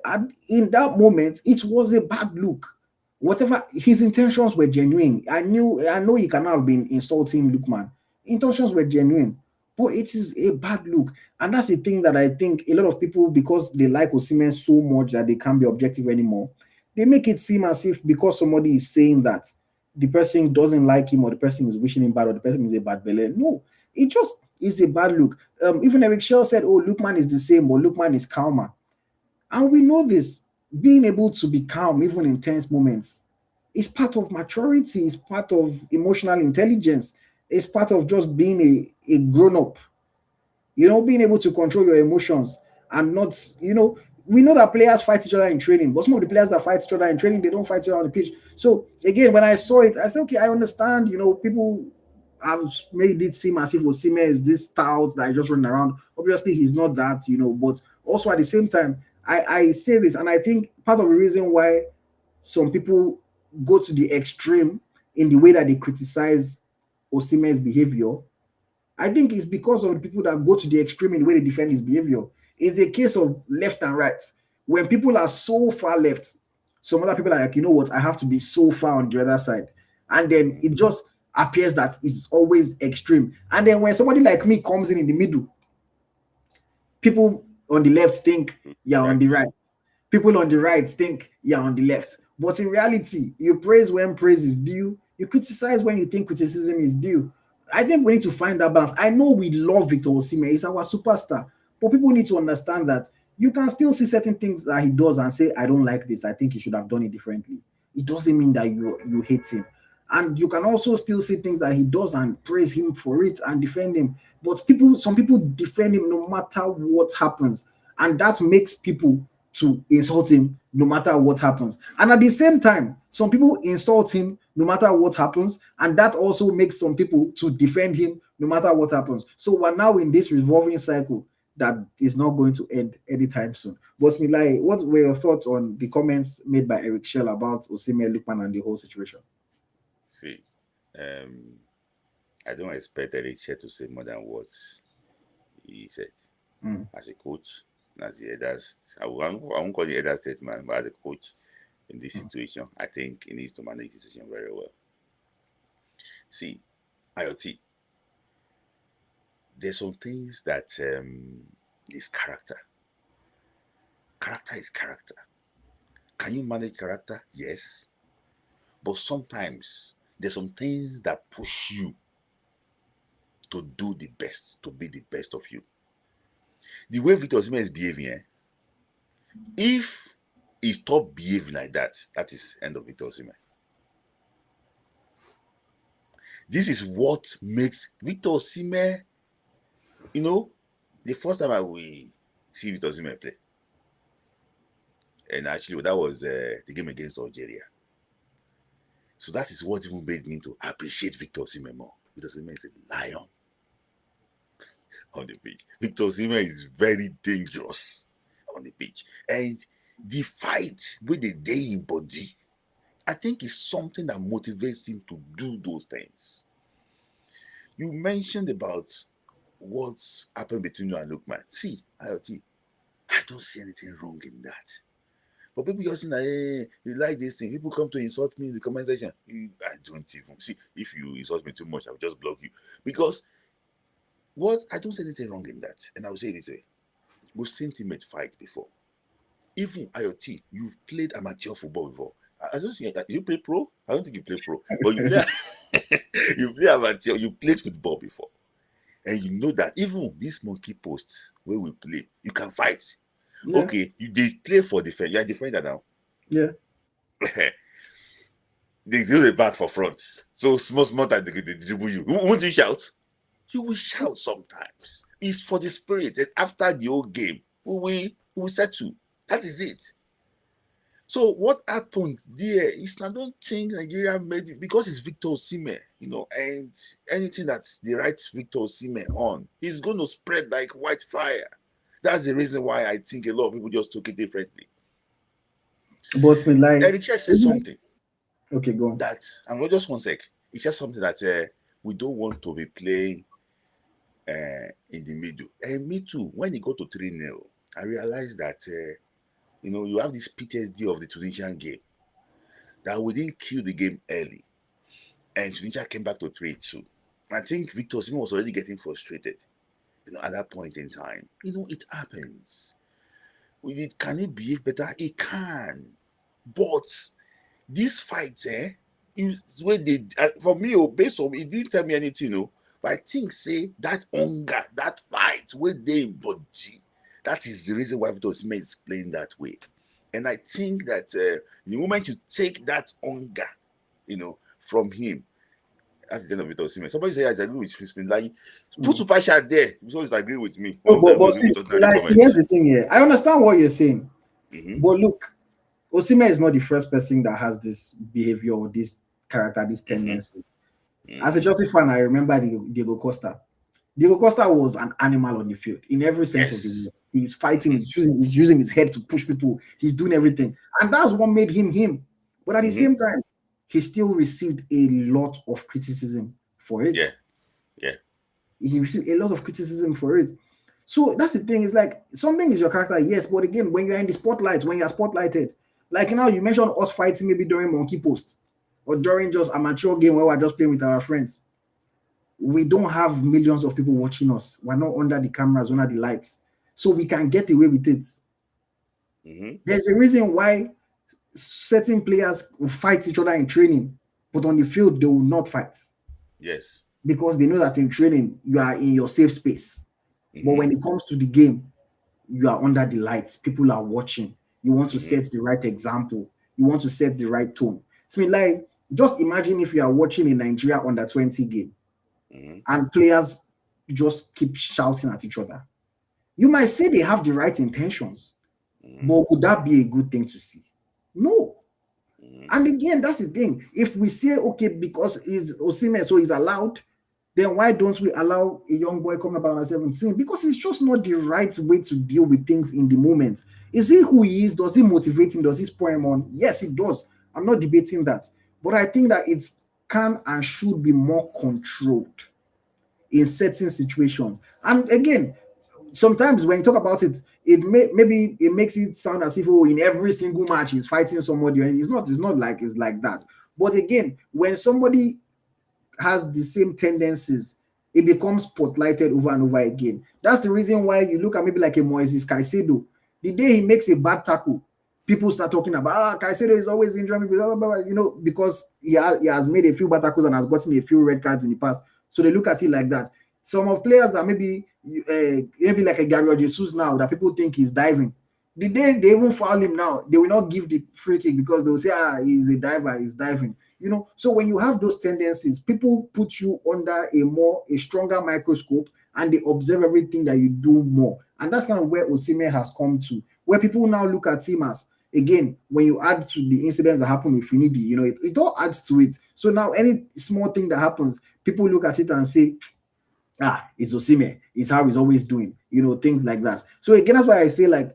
in that moment, it was a bad look. Whatever his intentions were genuine. I know he cannot have been insulting Lookman. Intentions were genuine, but it is a bad look. And that's the thing that I think a lot of people, because they like Osimhen so much that they can't be objective anymore, they make it seem as if because somebody is saying that the person doesn't like him or the person is wishing him bad or the person is a bad belly. No, it just is a bad look. Even Eric Shaw said, oh, Lookman is the same, but Lookman is calmer. And we know this. Being able to be calm, even in tense moments, is part of maturity, it's part of emotional intelligence, it's part of just being a grown-up. Being able to control your emotions and not, we know that players fight each other in training, but some of the players that fight each other in training, they don't fight each other on the pitch. So again, when I saw it, I said, okay, I understand, people have made it seem as if Osimhen is this stout that is just running around. Obviously, he's not that, but also at the same time, I say this, and I think part of the reason why some people go to the extreme in the way that they criticize Osimhen's behavior, I think it's because of the people that go to the extreme in the way they defend his behavior. It's a case of left and right. When people are so far left, some other people are like, you know what, I have to be so far on the other side. And then it just appears that it's always extreme. And then when somebody like me comes in the middle, people on the left think you're on the right. People on the right think you're on the left. But in reality, you praise when praise is due. You criticize when you think criticism is due. I think we need to find that balance. I know we love Victor Osimhen. He's our superstar. But people need to understand that you can still see certain things that he does and say, I don't like this. I think he should have done it differently. It doesn't mean that you hate him. And you can also still see things that he does and praise him for it and defend him. But some people defend him no matter what happens. And that makes people to insult him no matter what happens. And at the same time, some people insult him no matter what happens. And that also makes some people to defend him no matter what happens. So we're now in this revolving cycle. that is not going to end anytime soon. But Smith Layi, what were your thoughts on the comments made by Eric Shell about Osimhen, Lookman, and the whole situation? See, um, I don't expect Eric Che to say more than what he said. Mm. As a coach, as the elders, I won't call the elder statesman, but as a coach in this situation, I think he needs to manage the situation very well. See, IoT, there's some things that is character. Character is character. Can you manage character? Yes. But sometimes there's some things that push you to do the best, to be the best of you. The way Victor Osimhen is behaving, if he stop behaving like that, that is end of Victor Osimhen. This is what makes Victor Osimhen, the first time I will see Victor Osimhen play, and actually that was the game against Algeria. So that is what even made me to appreciate Victor Osimhen more. Victor Osimhen is a lion on the pitch. Victor Osimhen is very dangerous on the pitch. And the fight with the day in body, I think is something that motivates him to do those things. You mentioned about what's happened between you and Lookman. See, IoT, I don't see anything wrong in that. But people just think, hey, you like this thing. People come to insult me in the comment section. I don't even see. If you insult me too much, I'll just block you. Because I don't see anything wrong in that. And I will say this way. We've seen teammates fight before. Even IoT, you've played amateur football before. I don't think you play pro. I don't think you play pro, but you play. You play amateur. You played football before, and you know that even this monkey post where we play, you can fight. Yeah. Okay, you did play for defense. You are defender now. Yeah. They do the back for front. So small time they dribble you. Won't you shout? You will shout sometimes. It's for the spirit. And after the whole game, we will settle. That is it. So what happened there is I don't think Nigeria made it because it's Victor Osimhen, and anything that's the right Victor Osimhen on, he's going to spread like wildfire. That's the reason why I think a lot of people just took it differently. But Smith Layi, Eric said something. Okay, go on. That, and just 1 sec. It's just something that we don't want to be playing in the middle. And me too. When you go to 3-0, I realized that you have this PTSD of the Tunisian game. That we didn't kill the game early. And Tunisia came back to 3-2. I think Victor Osimhen was already getting frustrated. At that point in time. It happens. Can it behave better? It can. But these fights, where they, for me, based on, it didn't tell me anything, but I think, say, that hunger, that fight, where they in body, that is the reason why Victor Osimhen is playing that way. And I think that the moment you take that hunger, from him, at the end of Victor Osimhen, somebody say I agree with Smith Layi. Put super chat there. You always agree with me. But see, here's the thing here. I understand what you're saying, but look, Osimhen is not the first person that has this behavior or this character, this tendency. As a Chelsea fan, I remember Diego Costa. Diego Costa was an animal on the field in every sense of the word. He's fighting, he's using his head to push people, he's doing everything. And that's what made him him. But at the same time, he still received a lot of criticism for it. Yeah. He received a lot of criticism for it. So that's the thing. It's like something is your character, yes, but again, when you're in the spotlight, when you're spotlighted, like now you mentioned us fighting maybe during monkey post or during just amateur game where we're just playing with our friends. We don't have millions of people watching us. We're not under the cameras, under the lights. So we can get away with it. There's a reason why certain players will fight each other in training, but on the field, they will not fight. Yes. Because they know that in training, you are in your safe space. But when it comes to the game, you are under the lights. People are watching. You want to set the right example. You want to set the right tone. I mean, like, just imagine if you are watching a Nigeria under 20 game and players just keep shouting at each other. You might say they have the right intentions, but would that be a good thing to see? No. And again, that's the thing. If we say, okay, because he's Osimhen, so he's allowed, then why don't we allow a young boy come about at 17? Because it's just not the right way to deal with things in the moment. Is he who he is? Does he motivate him? Does he spur him on? Yes, it does. I'm not debating that. But I think that it can and should be more controlled in certain situations. And again, sometimes when you talk about it, maybe it makes it sound as if in every single match he's fighting somebody. It's not like it's like that. But again, when somebody has the same tendencies, it becomes spotlighted over and over again. That's the reason why you look at maybe like a Moises Caicedo. The day he makes a bad tackle, people start talking about Caicedo is always injuring people, blah, blah, blah, because he has made a few bad tackles and has gotten a few red cards in the past. So they look at it like that. Some of players that maybe like a Gabriel Jesus now that people think he's diving. The day they even foul him now, they will not give the free kick because they will say, he's a diver, he's diving. So when you have those tendencies, people put you under a stronger microscope and they observe everything that you do more. And that's kind of where Osimhen has come to, where people now look at him as, again, when you add to the incidents that happen with Finidi, it all adds to it. So now any small thing that happens, people look at it and say, it's Osimhen, it's how he's always doing, things like that. So again, that's why I say, like,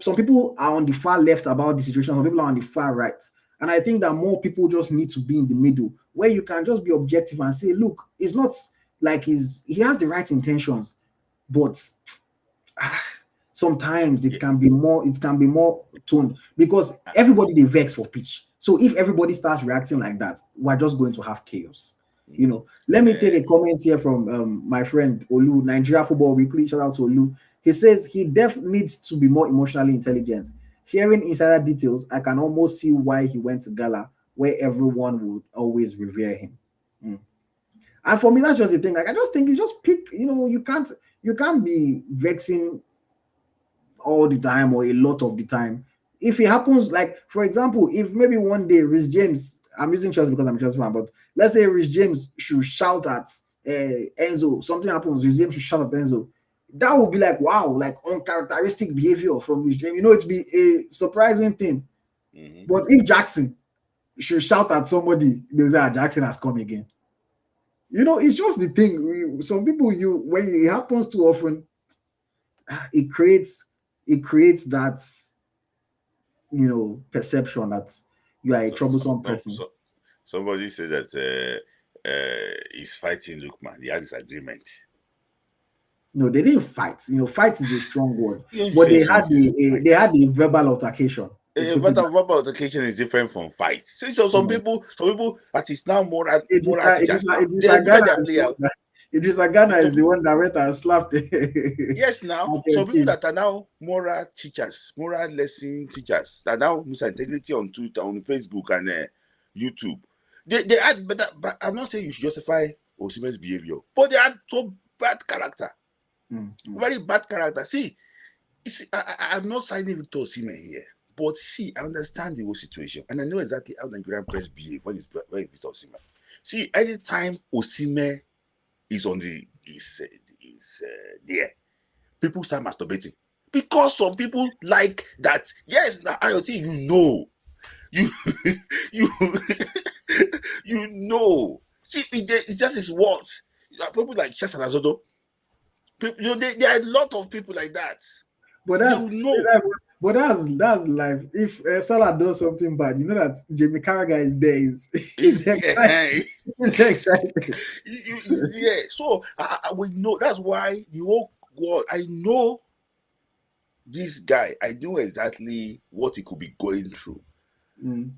some people are on the far left about the situation, some people are on the far right. And I think that more people just need to be in the middle where you can just be objective and say, look, it's not like he has the right intentions, but sometimes it can be more toned because everybody they vex for pitch. So if everybody starts reacting like that, we're just going to have chaos. Let me take a comment here from my friend Olu, Nigeria Football Weekly. Shout out to Olu. He says he needs to be more emotionally intelligent. Hearing insider details, I can almost see why he went to Gala, where everyone would always revere him. And for me, that's just the thing. Like, I just think it's just pick. You can't be vexing all the time or a lot of the time. If it happens, like for example, if maybe one day Rhys James, I'm using Chelsea because I'm a Chelsea fan, but let's say Rhys James should shout at Enzo, something happens, Rhys James should shout at Enzo. That would be like, wow, like uncharacteristic behavior from Rhys James. It'd be a surprising thing. Mm-hmm. But if Jackson should shout at somebody, they'll say, Jackson has come again. It's just the thing. Some people, when it happens too often, it creates that perception that you are a troublesome person. Somebody said that he's fighting Lookman. He had this agreement. No, they didn't fight. Fight is a strong word, but they had a verbal altercation. A verbal altercation is different from fight. So some people that is now more teachers. Idrissa Gana is the one that went and slapped. Yes, now some people that are now moral teachers, moral lesson teachers, that now miss integrity on Twitter, on Facebook, and YouTube. They had, but I'm not saying you should justify Osimhen's behavior, but they had so bad character, very bad character. See, I'm not signing Victor Osimhen here, but see, I understand the whole situation, and I know exactly how the Nigerian press behave when it's Victor Osimhen. See, anytime Osimhen is on there, people start masturbating because some people like that. Yes, now AyoT, See, it's just his words. People like Chess and Azodo. There are a lot of people like that. But that's life. If Salah does something bad, that Jamie Carragher is there. He's excited. He's excited. Yeah. So we know that's why the whole world. I know this guy. I know exactly what he could be going through.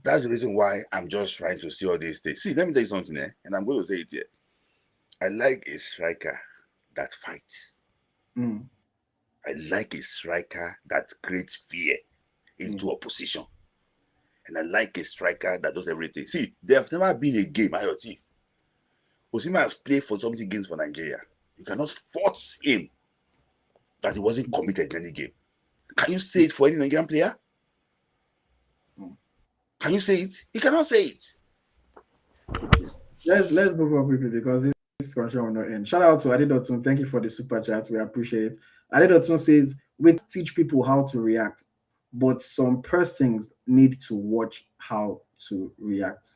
That's the reason why I'm just trying to see all these things. See, let me tell you something there, and I'm going to say it here. I like a striker that fights. I like a striker that creates fear into opposition. And I like a striker that does everything. See, there have never been a game, AyoT. Osimhen has played for something games for Nigeria. You cannot force him that he wasn't committed in any game. Can you say it for any Nigerian player? Can you say it? You cannot say it. Let's move on quickly because this discussion will not end. Shout out to Adedotun. Thank you for the super chat. We appreciate it. Adedotun says, we teach people how to react, but some persons need to watch how to react.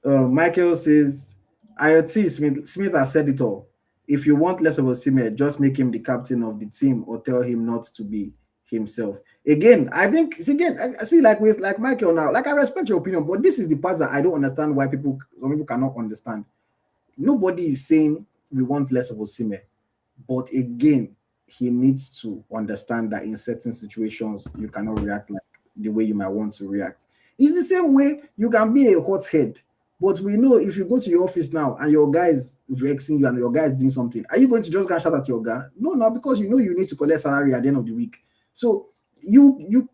Michael says, AyoT Smith has said it all. If you want less of Osimhen, just make him the captain of the team or tell him not to be himself. Again, I think see again, I see like with like Michael now, like I respect your opinion, but this is the part that I don't understand why some people cannot understand. Nobody is saying we want less of Osimhen, but again, he needs to understand that in certain situations you cannot react like the way you might want to react. It's the same way you can be a hothead, but we know if you go to your office now and your guy is vexing you and your guy is doing something, are you going to just go and shout at your guy? No, no, because you know you need to collect salary at the end of the week. So you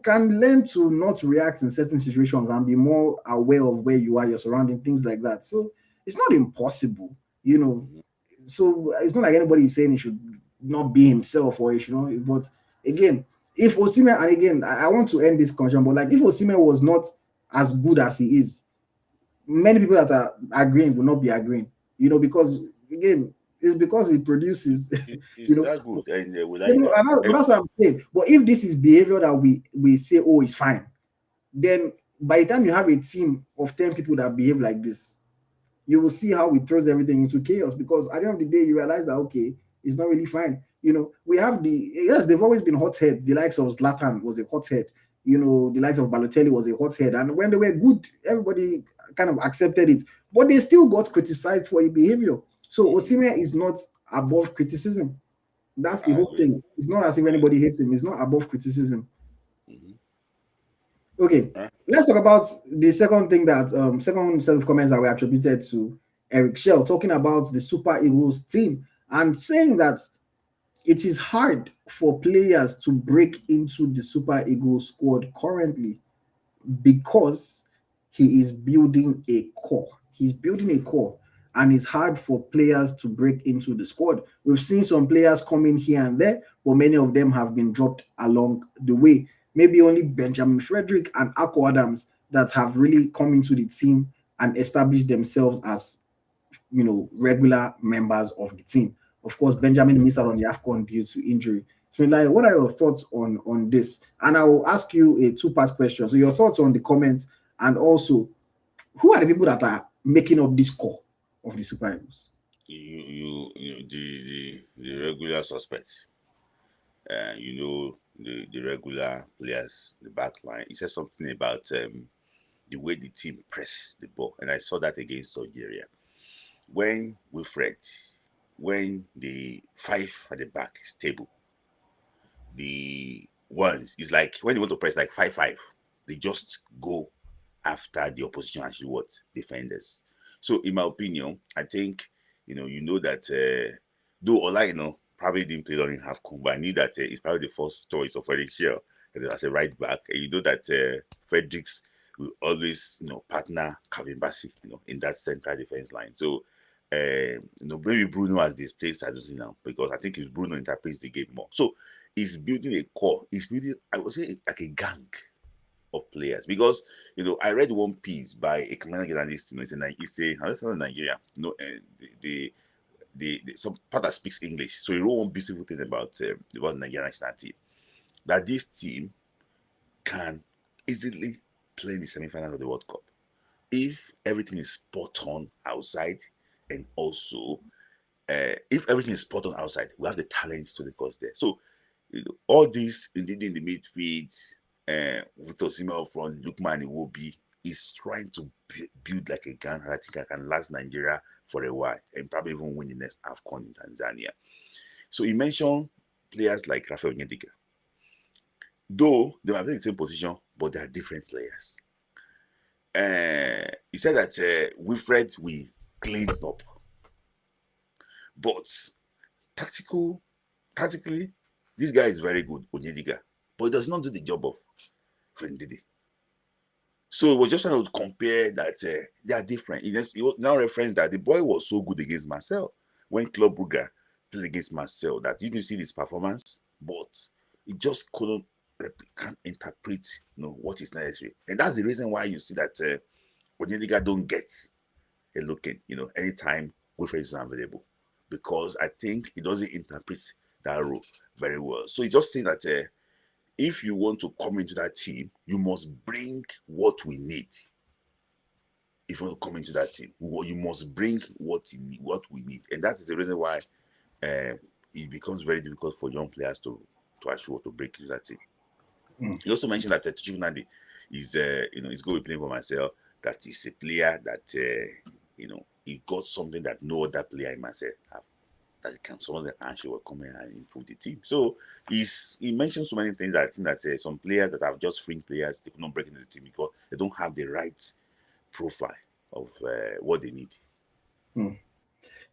can learn to not react in certain situations and be more aware of where you are, your surrounding, things like that. So it's not impossible, you know. Mhm. So it's not like anybody is saying he should not be himself or he should not. But again, if Osimhen, and again, I want to end this conversation, but like if Osimhen was not as good as he is, many people that are agreeing will not be agreeing, you know, because again, it's because he produces, you It's know, that good, and we you like know, that. but that's what I'm saying. But if this is behavior that we say, oh, it's fine, then by the time you have a team of 10 people that behave like this, you will see how it throws everything into chaos because at the end of the day, you realize that okay, it's not really fine. You know, we have yes, they've always been hotheads. The likes of Zlatan was a hothead. You know, the likes of Balotelli was a hothead, and when they were good, everybody kind of accepted it, but they still got criticized for the behavior. So Mhm. Osimhen is not above criticism. That's the I whole agree. thing. It's not as if I anybody hates him. It's not above criticism. agree. Okay, Huh? let's talk about the second thing that second set of comments that were attributed to Eric Shell, talking about the Super Eagles team and saying that it is hard for players to break into the Super Eagles squad currently because he is building a core. He's building a core, and it's hard for players to break into the squad. We've seen some players come in here and there, but many of them have been dropped along the way. Maybe only Benjamin Frederick and Akko Adams that have really come into the team and established themselves as regular members of the team. Of course, Benjamin missed out on the AFCON due to injury. So, like, what are your thoughts on this? And I will ask you a two-part question. So, your thoughts on the comments, and also, who are the people that are making up this core of the Super Eagles? The regular suspects. The regular players, the back line. He said something about the way the team press the ball, and I saw that against Algeria. When Wilfred, when the five at the back is stable, the ones is like when they want to press like 5-5, they just go after the opposition and what defenders. So in my opinion, I think that though Ola probably didn't play during half come, but I knew that it's probably the first choice of Eric Shell as a right back. And you know that Fredericks will always partner Kevin Bassi in that central defense line. So maybe Bruno has displaced Sadusi now because I think if Bruno interprets the game more. So he's building a core. He's building, I would say, like a gang of players because I read one piece by a Canadian journalist. It's a how in Nigeria. The some part that speaks English. So he wrote one beautiful thing about Nigerian national team that this team can easily play in the semi-finals of the World Cup if everything is spot on outside, and also if everything is spot on outside, we have the talents to the cause there. So all this indeed in the midfield, with Osimhen up front, Lookman Iwobi is trying to build like a gang. And I think I can last Nigeria for a while and probably even win the next AFCON in Tanzania. So he mentioned players like Rafael Nyedika. Though they might play the same position, but they are different players. He said that Wilfred will clean up, but tactically, this guy is very good, Onyedika, but he does not do the job of Friend. So we're just trying to compare that they are different. He was now referenced that the boy was so good against Marcel when Club Brugge played against Marcel that you didn't see this performance, but he just can't interpret what is necessary, and that's the reason why you see that Onyedika don't get a looking anytime Wilfred is available, because I think he doesn't interpret that role very well. So he's just saying that if you want to come into that team, you must bring what we need. if you want to come into that team, you must bring what we need, and that is the reason why it becomes very difficult for young players to actually to break into that team. Mm. You also mentioned that Tuchel Nandi is is going to be playing for myself. That is a player that he got something that no other player in myself have. That he can someone that actually will come in and improve the team. So he mentioned so many things that I think that some players that have just fringe players, they could not break into the team because they don't have the right profile of what they need. Mm.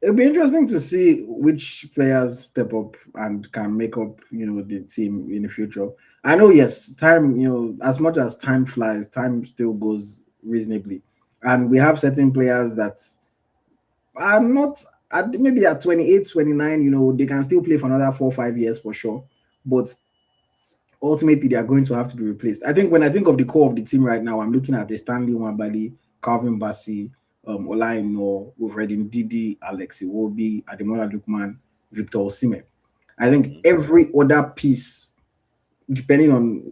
It'll be interesting to see which players step up and can make up, the team in the future. I know, yes, time, as much as time flies, time still goes reasonably. And we have certain players that are not maybe at 28, 29, they can still play for another 4 or 5 years for sure. But ultimately they are going to have to be replaced. I think when I think of the core of the team right now, I'm looking at the Stanley Nwabali, Calvin Bassey, Olaino, we've read in Didi, Alex Iwobi, Ademola Lookman, Victor Osimhen. I think Mhm. every other piece, depending on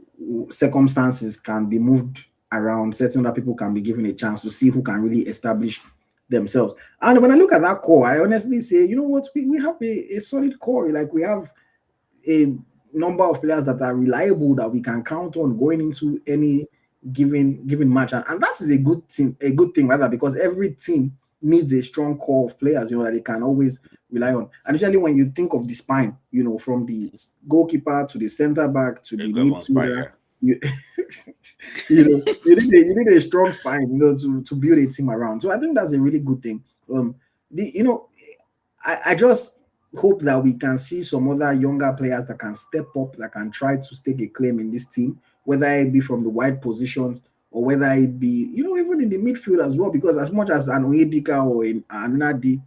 circumstances, can be moved around. Certain other people can be given a chance to see who can really establish themselves. And when I look at that core, I honestly say, you know what, we have a solid core. Like we have a number of players that are reliable that we can count on going into any given match, and that is a good thing rather, because every team needs a strong core of players that they can always rely on. And usually when you think of the spine, from the goalkeeper to the center back to Yeah, the go have on spine, midfielder, yeah. you you need a strong spine, to build a team around. So I think that's a really good thing. The you know I just hope that we can see some other younger players that can step up, that can try to stake a claim in this team, whether it be from the wide positions or whether it be, even in the midfield as well. Because as much as an Oyedika or an Anadi,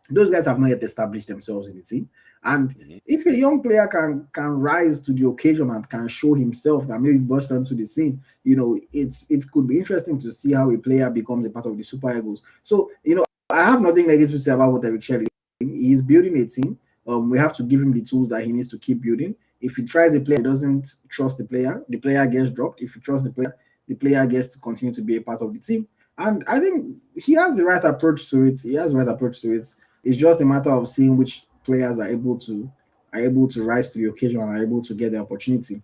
those guys have not yet established themselves in the team. And Mhm. if a young player can rise to the occasion and can show himself, that maybe burst onto the scene, it could be interesting to see how a player becomes a part of the Super Eagles. So, I have nothing negative to say about what Eric Shelley. He's building a team. We have to give him the tools that he needs to keep building. If he tries a player, doesn't trust the player gets dropped. If he trusts the player gets to continue to be a part of the team. And I think he has the right approach to it. He has the right approach to it. It's just a matter of seeing which players are able to rise to the occasion and are able to get the opportunity.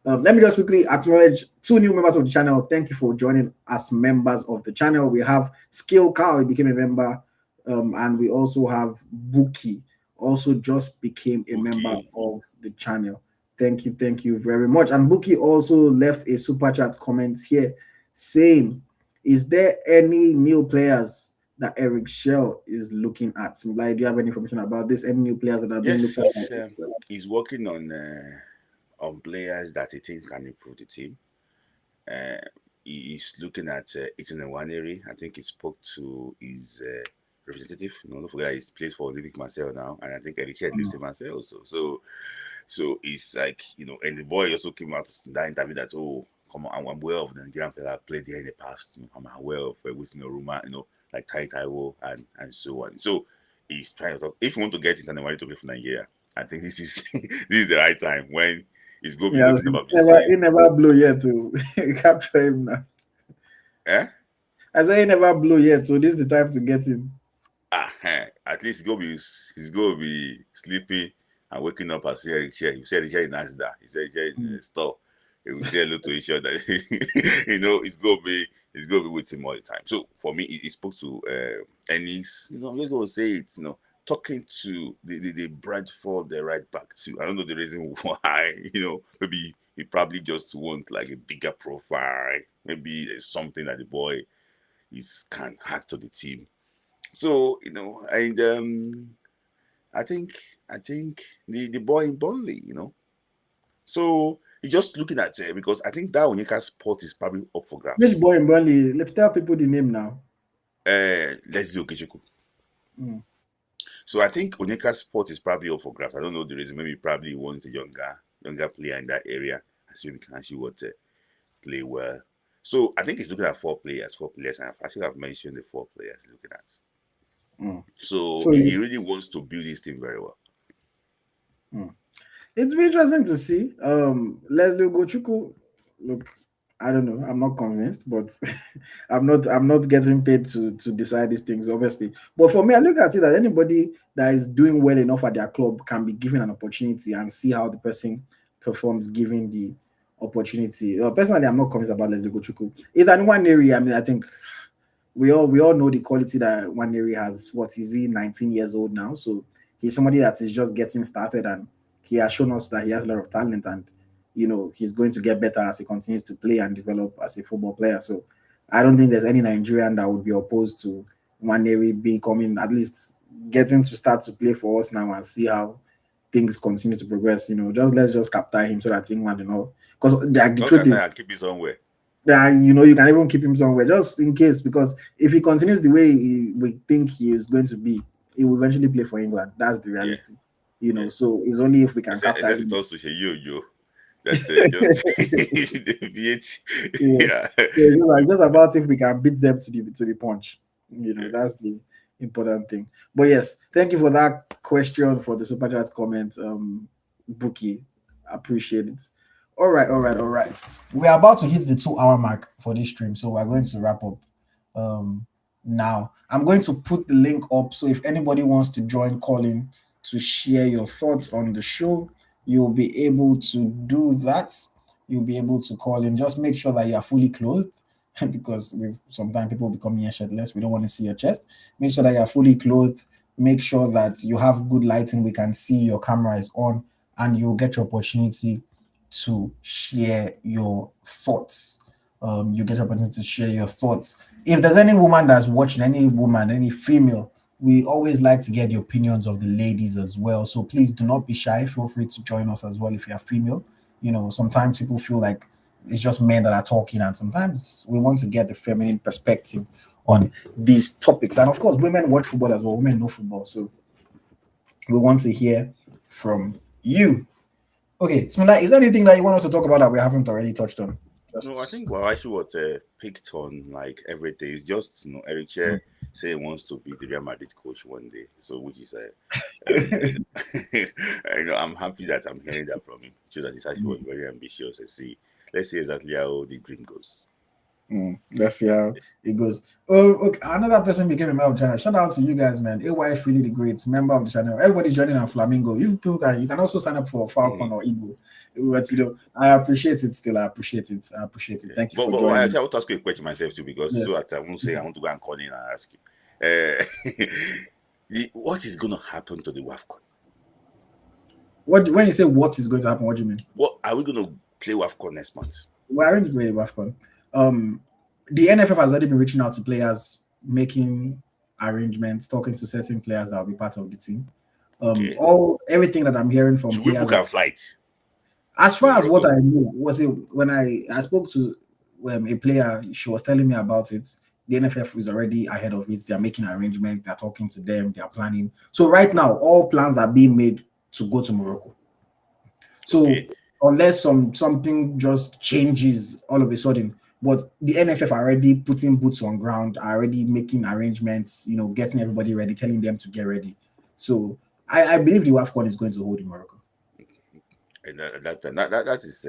Let me just quickly acknowledge two new members of the channel. Thank you for joining as members of the channel. We have Skill Carl, he became a member, and we also have Buki, also just became a member Okay. of the channel. Thank you very much. And Buki also left a super chat comment here saying, "Is there any new players that Eric Shell is looking at?" Like, do you have any information about this? Any new players that are being Yes, looked at? he's working on players that he thinks can improve the team. Uh, he's looking at it in one area. I think he spoke to his representative. Don't forget he plays for Olympic Marcel now, and I think Eric Shed lives in Marcel also. So it's like and the boy also came out in that interview that, oh, come on, I'm aware of the Nigerian player that played there in the past. I'm aware of within a rumor, like Tai Taiwo and so on. So he's trying to talk. If you want to get international to play for Nigeria, I think this is this is the right time when he's going to be Yeah, waking up and be he saying, never blew yet to capture him now. eh? I say he never blew yet, so this is the time to get him. At least he's gonna be sleeping and waking up and saying share. He said share in Nasdaq. He said share in Mm. the store. He will say hello to each other. It's gonna be with him all the time. So for me, he spoke to Ennis. I'm just gonna say it. Talking to the Bradford, the right back too. I don't know the reason why. Maybe he probably just want like a bigger profile. Maybe there's something that the boy is can add to the team. So and I think the boy in Burnley. So he's just looking at because I think that Onyeka spot is probably up for Which grabs. boy in Burnley? Let's tell people the name now. Leslie Okechukwu. Mm. So I think Onyeka spot is probably up for grabs. I don't know the reason. Maybe he probably wants a younger player in that area, so he can actually want to play well. So I think he's looking at four players, and I think I've mentioned the four players he's looking at. Mm. So So he really wants to build this team very well. mm. It's be interesting to see. Leslie Ugochukwu, look. I don't know. I'm not convinced, but I'm not getting paid to decide these things, obviously. But for me, I look at it that anybody that is doing well enough at their club can be given an opportunity and see how the person performs given the opportunity. Personally, I'm not convinced about Leslie Gochuku. In one area, I mean, I think we all know the quality that Waneri has. What is he? 19 years old now, so he's somebody that is just getting started, and he has shown us that he has a lot of talent, and he's going to get better as he continues to play and develop as a football player. So I don't think there's any Nigerian that would be opposed to Waneri becoming at least getting to start to play for us now and see how things continue to progress. Just let's just capture him so that England, because the Not truth that is I keep it somewhere. that you can even keep him somewhere just in case, because if he continues the way we think he is going to be, he will eventually play for England. That's the Yeah, reality. yeah. So it's only if we can capture Except it him. also say yo. That just deviate. Yeah. Yeah. So it's just about if we can beat them to the punch. Yeah. That's the important thing. But yes, thank you for that question, for the super chat comment, Bookie. Appreciate it. All right, all right, all right. We are about to hit the 2 hour mark for this stream, so we're going to wrap up. Um, Now I'm going to put the link up, so if anybody wants to join calling to share your thoughts on the show, you'll be able to do that. You'll be able to call in. Just make sure that you are fully clothed because with sometimes people become here shirtless. We don't want to see your chest. Make sure that you are fully clothed. Make sure that you have good lighting. We can see your camera is on, and you'll get your opportunity to share your thoughts. You get your opportunity to share your thoughts. If there's any woman that's watching, any woman, any female, we always like to get the opinions of the ladies as well. So please do not be shy. Feel free to join us as well if you're female. Sometimes people feel like it's just men that are talking, and sometimes we want to get the feminine perspective on these topics. And of course, women watch football as well. Women know football, so we want to hear from you. Okay, Smila, is there anything that you want us to talk about that we haven't already touched on? No, I Just think well, actually, what picked on like everything is just Eric mm. Chair saying he wants to be the Real Madrid coach one day. So, which is um, I'm happy that I'm hearing that from him. Shows that he's actually very ambitious. Let's see exactly how the dream goes. Let's see how it goes. Oh, okay. Another person became a member of the channel. Shout out to you guys, man. AY Philly the Great, member of the channel. Everybody joining on Flamingo. You can also sign up for Mhm. Falcon or Eagle. But I appreciate it still. I appreciate it. I appreciate it. Yeah. Thank you But, for but joining. actually, I want to ask you a question myself too, because Yeah. so that I won't say I want to go and call in and ask you. What is going to happen to the WAFCON? When you say what is going to happen, what do you mean? What are we going to play WAFCON next month? We're going to play the WAFCON. The NFF has already been reaching out to players, making arrangements, talking to certain players that will be part of the team. Okay. Everything that I'm hearing from Should we players, book our flight as to far as what Morocco? I know, was it when I spoke to a player, she was telling me about it. The NFF is already ahead of it. They're making arrangements. They're talking to them. They're planning. So right now, all plans are being made to go to Morocco. So Okay. unless something just changes all of a sudden, but the NFF are already putting boots on ground, are already making arrangements, getting everybody ready, telling them to get ready. So I believe the WAFCON is going to hold in Morocco. And that is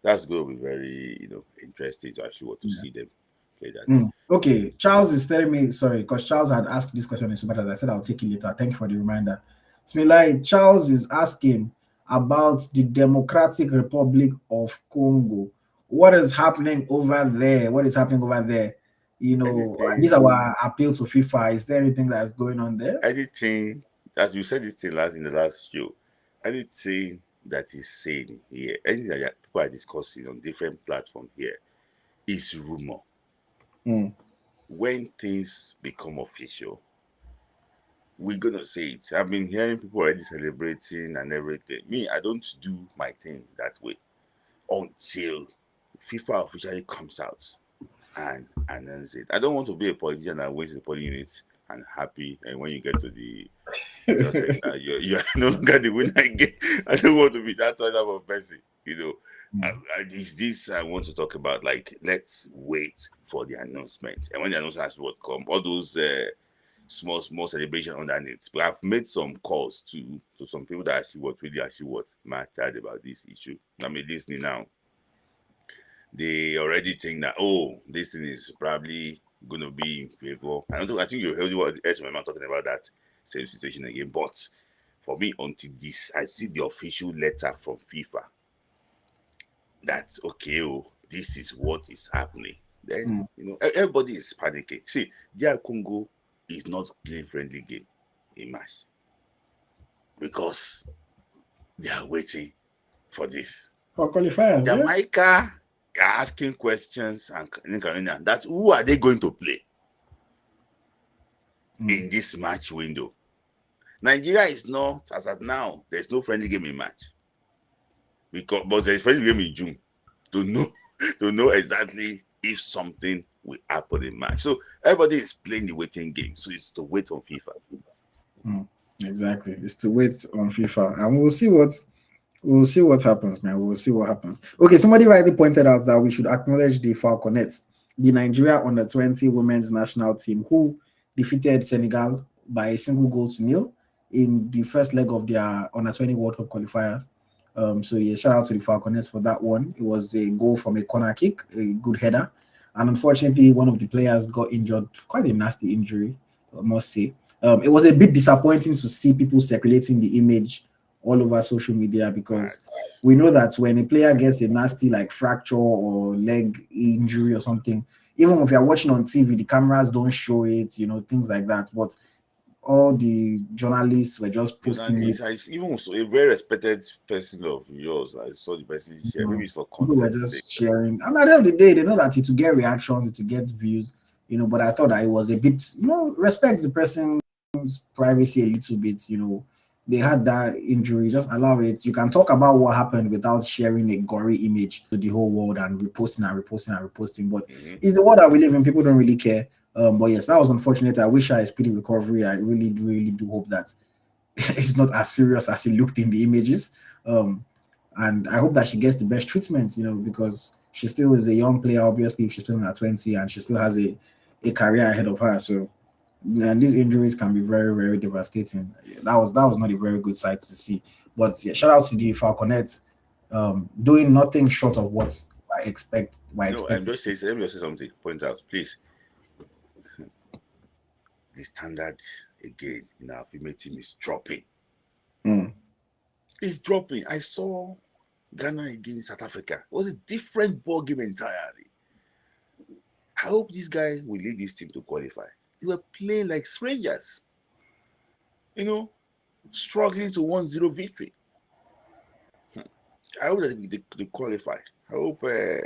that's going to be very interesting to actually want to Yeah. see them play that. Okay, Charles is telling me, sorry, because Charles had asked this question in Super Chat. I said I'll take it later. Thank you for the reminder. Smilai, Charles is asking about the Democratic Republic of Congo. What is happening over there? What is happening over there? This is Anything, our appeal to FIFA. Is there anything that's going on there? anything as you said this thing last in the last show, anything that is said here, anything that people are discussing on different platforms here is rumor. Mm, When things become official, we're gonna say it. I've been hearing people already celebrating and everything. Me, I don't do my thing that way until FIFA officially comes out and announce it. I don't want to be a politician that waits the polling unit and happy, and when you get to the just saying that you're no longer the winner again. I don't want to be that type of person. mm, Is this I want to talk about? Like, let's wait for the announcement, and when the announcement has what come, all those small celebration underneath. But I've made some calls to some people that actually what mattered about this issue. I mean, listening now. they already think that this thing is probably going to be in favor. I think you heard what my man talking about that same situation again. But for me, until this, I see the official letter from FIFA that this is what is happening. Then everybody is panicking. See, DR Congo is not playing friendly game in March because they are waiting for this. For qualifiers, Jamaica are asking questions and that who are they going to play in this match window? Nigeria is not, as at now, there's no friendly game in March. But there's friendly game in June to know exactly if something will happen in March. So everybody is playing the waiting game. So it's to wait on FIFA. Exactly. It's to wait on FIFA. And we'll see what happens, man. We'll see what happens. Okay, somebody rightly pointed out that we should acknowledge the Falconets, the Nigeria under-20 women's national team, who defeated Senegal by a single goal to nil in the first leg of their under-20 World Cup qualifier. So yeah, shout out to the Falconets for that one. It was a goal from a corner kick, a good header. And unfortunately, one of the players got injured, quite a nasty injury, I must say. It was a bit disappointing to see people circulating the image all over social media because we know that when a player gets a nasty like fracture or leg injury or something, even if you're watching on TV, the cameras don't show it, things like that. But all the journalists were just posting it. Even so, a very respected person of yours, I saw the person share. Maybe it's for content. People were just sharing. I mean, at the end of the day, they know that it will get reactions, it will get views, but I thought that it was a bit, respect the person's privacy a little bit, They had that injury, just allow it. You can talk about what happened without sharing a gory image to the whole world and reposting. But it's the world that we live in. People don't really care. But yes, that was unfortunate. I wish her a speedy recovery. I really, really do hope that it's not as serious as it looked in the images. And I hope that she gets the best treatment, because she still is a young player, obviously, if she's playing at 20 and she still has a career ahead of her. So, and these injuries can be very, very devastating. That was not a very good sight to see. But yeah, shout out to the Falconets, doing nothing short of what I expect. Let me just say something. Point out, please. The standard again in our female team is dropping. It's dropping. I saw Ghana against South Africa. It was a different ball game entirely. I hope this guy will lead this team to qualify. They were playing like strangers, struggling to 1-0 victory. I hope that they qualify. I hope they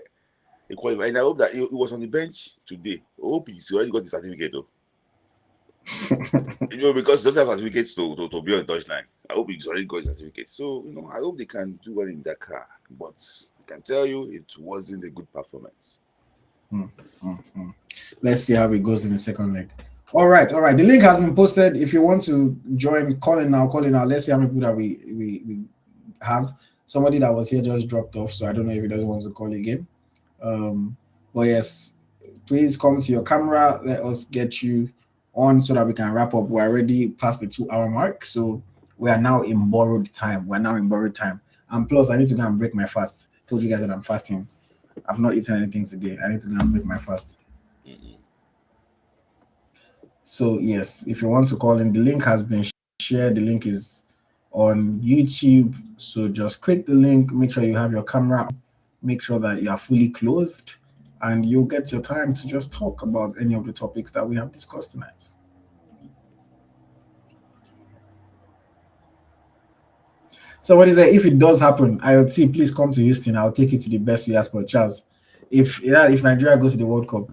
qualify. And I hope that he was on the bench today. I hope he's already got the certificate, though. Because he doesn't have certificates to be on the touchline. I hope he's already got his certificate. So, I hope they can do well in Dakar. But I can tell you, it wasn't a good performance. Let's see how it goes in the second leg. All right. The link has been posted. If you want to join, call in now. Let's see how many people that we have. Somebody that was here just dropped off, so I don't know if he doesn't want to call again. But yes, please come to your camera. Let us get you on so that we can wrap up. We're already past the 2-hour mark, so we are now in borrowed time. And plus, I need to go and break my fast. I told you guys that I'm fasting. I've not eaten anything today. I need to go and break my fast. So yes, if you want to call in, the link has been shared. The link is on YouTube. So just click the link. Make sure you have your camera. Make sure that you are fully clothed, and you'll get your time to just talk about any of the topics that we have discussed tonight. So what is it? If it does happen, AyoT, please come to Houston. I'll take you to the best US sport, Charles. If Nigeria goes to the World Cup,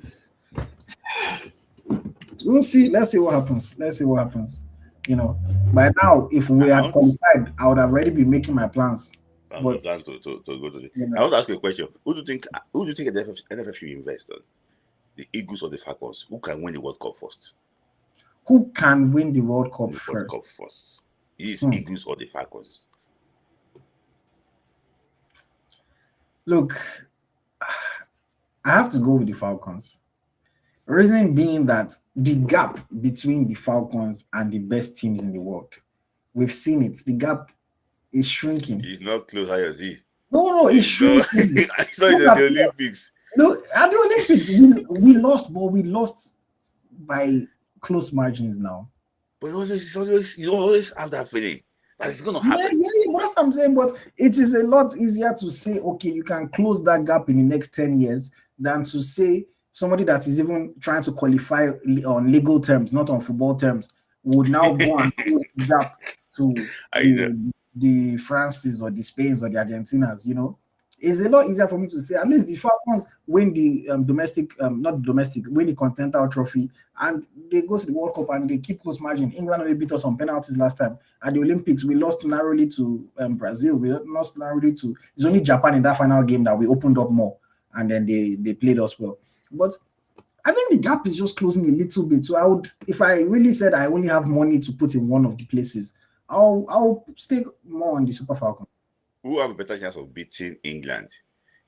we'll see. Let's see what happens. By now, if we had qualified, I would have already been making my plans. To go to the. I want to ask you a question. Who do you think NFF should invest on? The Eagles or the Falcons? Who can win the World Cup first? Who can win the World Cup first? Is Eagles or the Falcons? Look, I have to go with the Falcons. Reason being that the gap between the Falcons and the best teams in the world, we've seen it. The gap is shrinking. It's not close, AyoT. No, it shows. I saw it at the Olympics. No, at the Olympics, we lost, but we lost by close margins now. But it's always you always have that feeling that it's gonna happen. Yeah, but that's what I'm saying. But it is a lot easier to say, okay, you can close that gap in the next 10 years than to say somebody that is even trying to qualify on legal terms, not on football terms, would now go and close the gap to the Frances or the Spains or the Argentinas, It's a lot easier for me to say, at least the Falcons win the win the Continental Trophy, and they go to the World Cup and they keep close margin. England only beat us on penalties last time. At the Olympics, we lost narrowly to Brazil. We lost narrowly to, it's only Japan in that final game that we opened up more, and then they played us well. But I think the gap is just closing a little bit. So if I really said I only have money to put in one of the places, I'll stay more on the Super Falcons. Who have a better chance of beating England?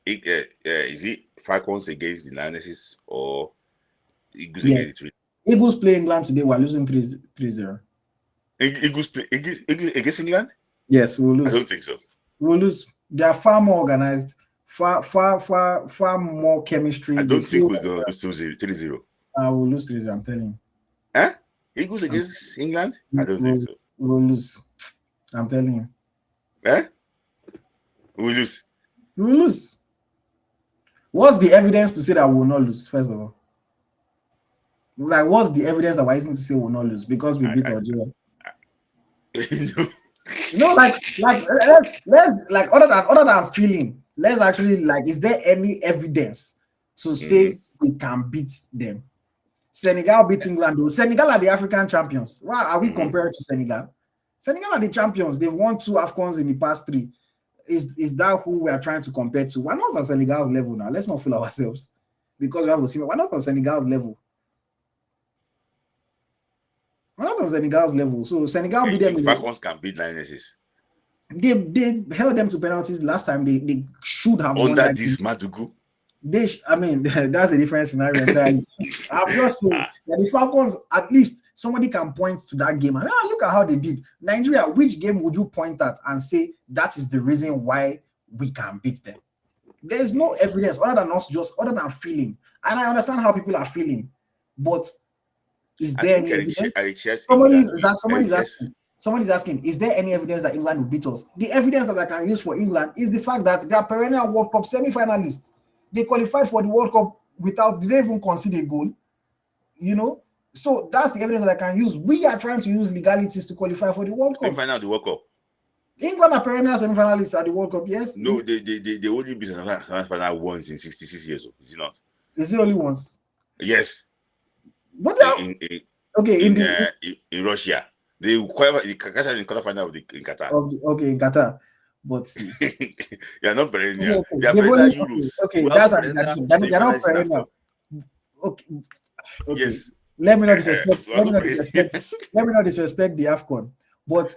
Is it Falcons against the Lionesses or Eagles against the Eagles play England today. We're losing 3-0. Eagles play against England? Yes, we'll lose. I don't think so. We'll lose. They are far more organized, far more chemistry. I don't think we're going to lose 3-0. We'll lose 3-0, I'm telling you. Huh? Eagles against England? I don't think so. We'll lose. I'm telling you. Eh? We lose. We will lose. What's the evidence to say that we will not lose, first of all? Like, what's the evidence that we're using to say we will not lose? Because we beat Algeria. No, let's like other than feeling, let's actually, like, is there any evidence to say we can beat them? Senegal beat England, though. Senegal are the African champions. Why are we compared to Senegal? Senegal are the champions. They've won 2 AFCONs in the past 3. Is that who we are trying to compare to? We're not on Senegal's level now. Let's not fool ourselves. Because we have Osimhen. We're not on Senegal's level. We're not on Senegal's level. So Senegal beat them. Falcons can beat Lionesses. They held them to penalties last time. They should have won under this Madugu. That's a different scenario entirely. I'm just saying that the Falcons, at least somebody can point to that game and look at how they did. Nigeria, which game would you point at and say that is the reason why we can beat them? There's no evidence other than feeling. And I understand how people are feeling, but is there any evidence? Somebody's asking, is there any evidence that England will beat us? The evidence that I can use for England is the fact that they are perennial World Cup semi-finalists. They qualified for the World Cup did they even concede a goal? So that's the evidence that I can use. We are trying to use legalities to qualify for the World Cup. Semi-final the World Cup. England are perennial semi-finalists at the World Cup, yes? No, they only beat the semi-final once in 66 years old. Is it not? Is it only once? Yes. What in Russia. They qualified in quarterfinal in Qatar. In Qatar. But see, you're not perennial. Okay. They are perennial Euros. Okay, that's an addition. They're not perennial. Okay. Yes. Let me not disrespect. Let me not disrespect the AFCON. But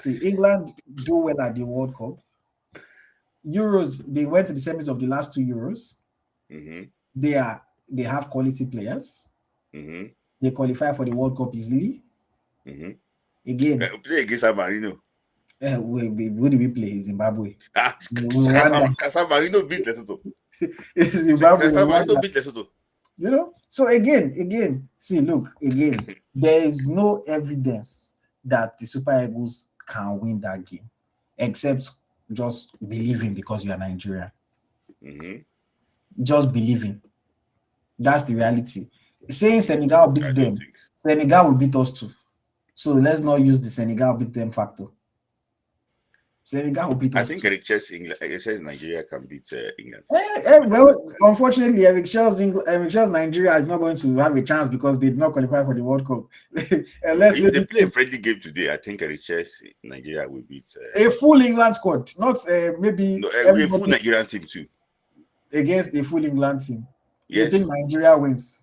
England do well at the World Cup. Euros, they went to the semis of the last 2 Euros. They have quality players. They qualify for the World Cup easily. Again, play against San Marino. Who did we play? Zimbabwe. San Marino beat Lesotho. Zimbabwe. San Marino beat Lesotho. So again, there is no evidence that the Super Eagles can win that game, except just believing because you are Nigerian. Just believing. That's the reality. Saying Senegal beats them, Senegal will beat us too. So let's not use the Senegal beat them factor. Senegal will beat us. I think Eric Chess Nigeria can beat England. Well, unfortunately, Eric Chess Nigeria is not going to have a chance because they did not qualify for the World Cup. If they play a friendly game today, I think Eric Chess Nigeria will beat a full England squad, not maybe a full Nigerian team too. Against a full England team. Yes. You think Nigeria wins?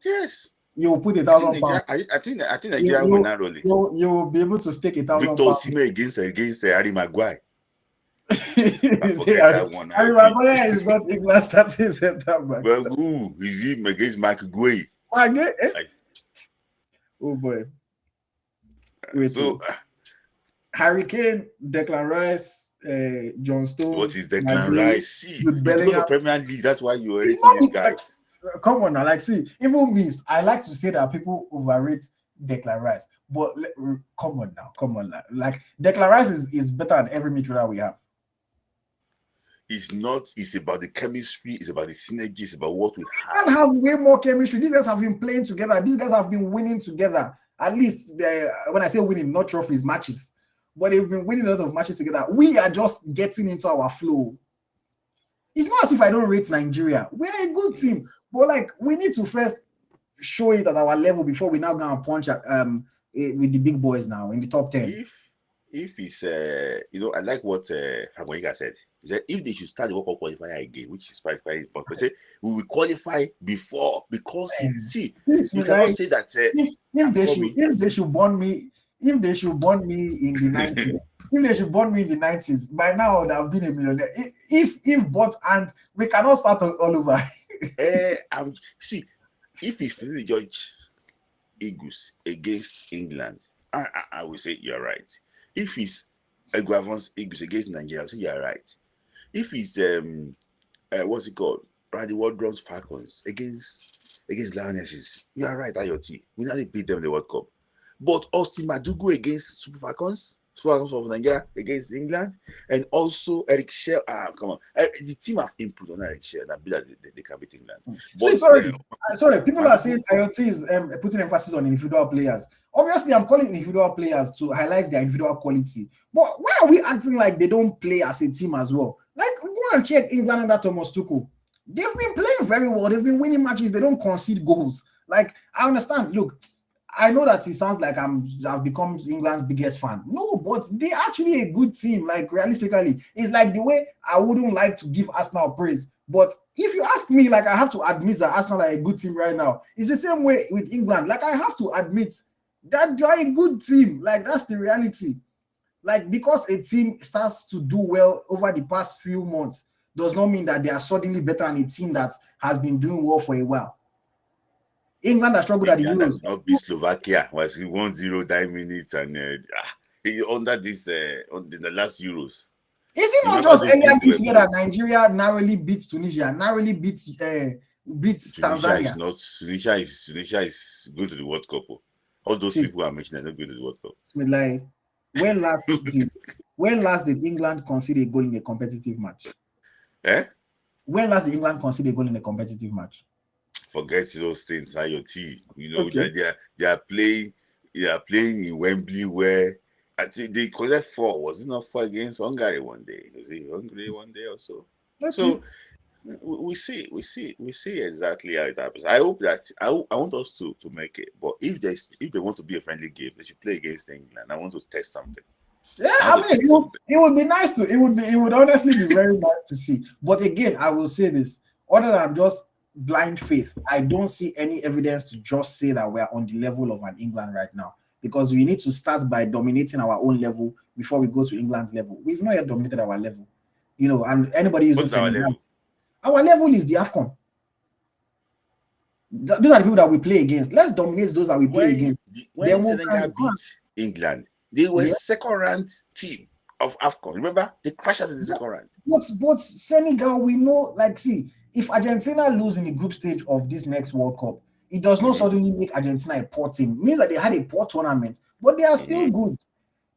Yes. You will put £1,000. I think Nigeria will not roll it. You will be able to stake £1,000. Victor Osimhen against Harry Maguire. Harry Maguire is not England starting center back. But who is him against Mike Gueye? Oh boy. Wait, so Harry Kane, Declan Rice, John What Stones, is Declan Maguire, Rice? See, Jude it's because Bellingham. of Premier League. That's why you already It's see not this guy. come on now, like see, even me, I like to say that people overrate Declan Rice, but come on now. Like Declan Rice is better than every midfielder we have. It's not. It's about the chemistry. It's about the synergy. It's about what we And have. have way more chemistry. These guys have been playing together. These guys have been winning together. At least when I say winning, not trophies, matches. But they've been winning a lot of matches together. We are just getting into our flow. It's not as if I don't rate Nigeria. We're a good team. But like we need to first show it at our level before we now go and punch with the big boys now in the top 10. If it's I like what Fagoyiga said. He said if they should start the World Cup qualifier again, which is quite important, but say we will qualify before because you cannot say that if they should burn me in the 90s, if they should burn me in the 90s, by now I would have been a millionaire. And we cannot start all over. See, if it's Philly George Eagles against England, I will say you're right. If it's Eguavon's Eagles against Nigeria, I'll say you're right. If it's what's it called? Randy Wardrum's Falcons against Lionesses, you are right, AyoT. We nearly beat them in the World Cup. But Austin Madugu against Super Falcons of Nigeria against England, and also Eric Shell. Come on. The team have improved on Eric Shell. I believe that they can beat England. But, sorry. People are saying AyoT is putting emphasis on individual players. Obviously, I'm calling individual players to highlight their individual quality. But why are we acting like they don't play as a team as well? Like, go and check England under Thomas Tuchel. They've been playing very well. They've been winning matches. They don't concede goals. Like, I understand. Look, I know that it sounds like I've become England's biggest fan. No, but they're actually a good team. Like, realistically, it's like the way I wouldn't like to give Arsenal praise. But if you ask me, like, I have to admit that Arsenal are a good team right now. It's the same way with England. Like, I have to admit that they're a good team. Like, that's the reality. Like, because a team starts to do well over the past few months does not mean that they are suddenly better than a team that has been doing well for a while. England has struggled at the Euros. Not be Slovakia was 1-0 9 minutes and under this on the last Euros. Is it not just earlier this year that Nigeria narrowly beats Tunisia, narrowly beats Tanzania? Tunisia is going to the World Cup. All those people are mentioning are not going to the World Cup. Smith Layi, when last did England concede a goal in a competitive match? When last did England concede a goal in a competitive match? Forget those things, AyoT. Okay. They are playing in Wembley where I think they collect 4. Was it not 4 against Hungary one day? Was it Hungary one day or so? Okay. So we see exactly how it happens. I hope that I want us to make it. But if they want to be a friendly game, they should play against England. I want to test something. Yeah, I mean, it would be nice to. It would honestly be very nice to see. But again, I will say this: other than just blind faith, I don't see any evidence to just say that we're on the level of an England right now. Because we need to start by dominating our own level before we go to England's level. We've not yet dominated our level, And anybody using Senegal, our level is the AFCON. Those are the people that we play against. Let's dominate those that we play against. When Senegal beat England, they were second-ranked team of AFCON. Remember, they crashed out in the second round. But Senegal, we know. Like, see, if Argentina lose in the group stage of this next World Cup, it does not suddenly make Argentina a poor team. It means that they had a poor tournament, but they are still good.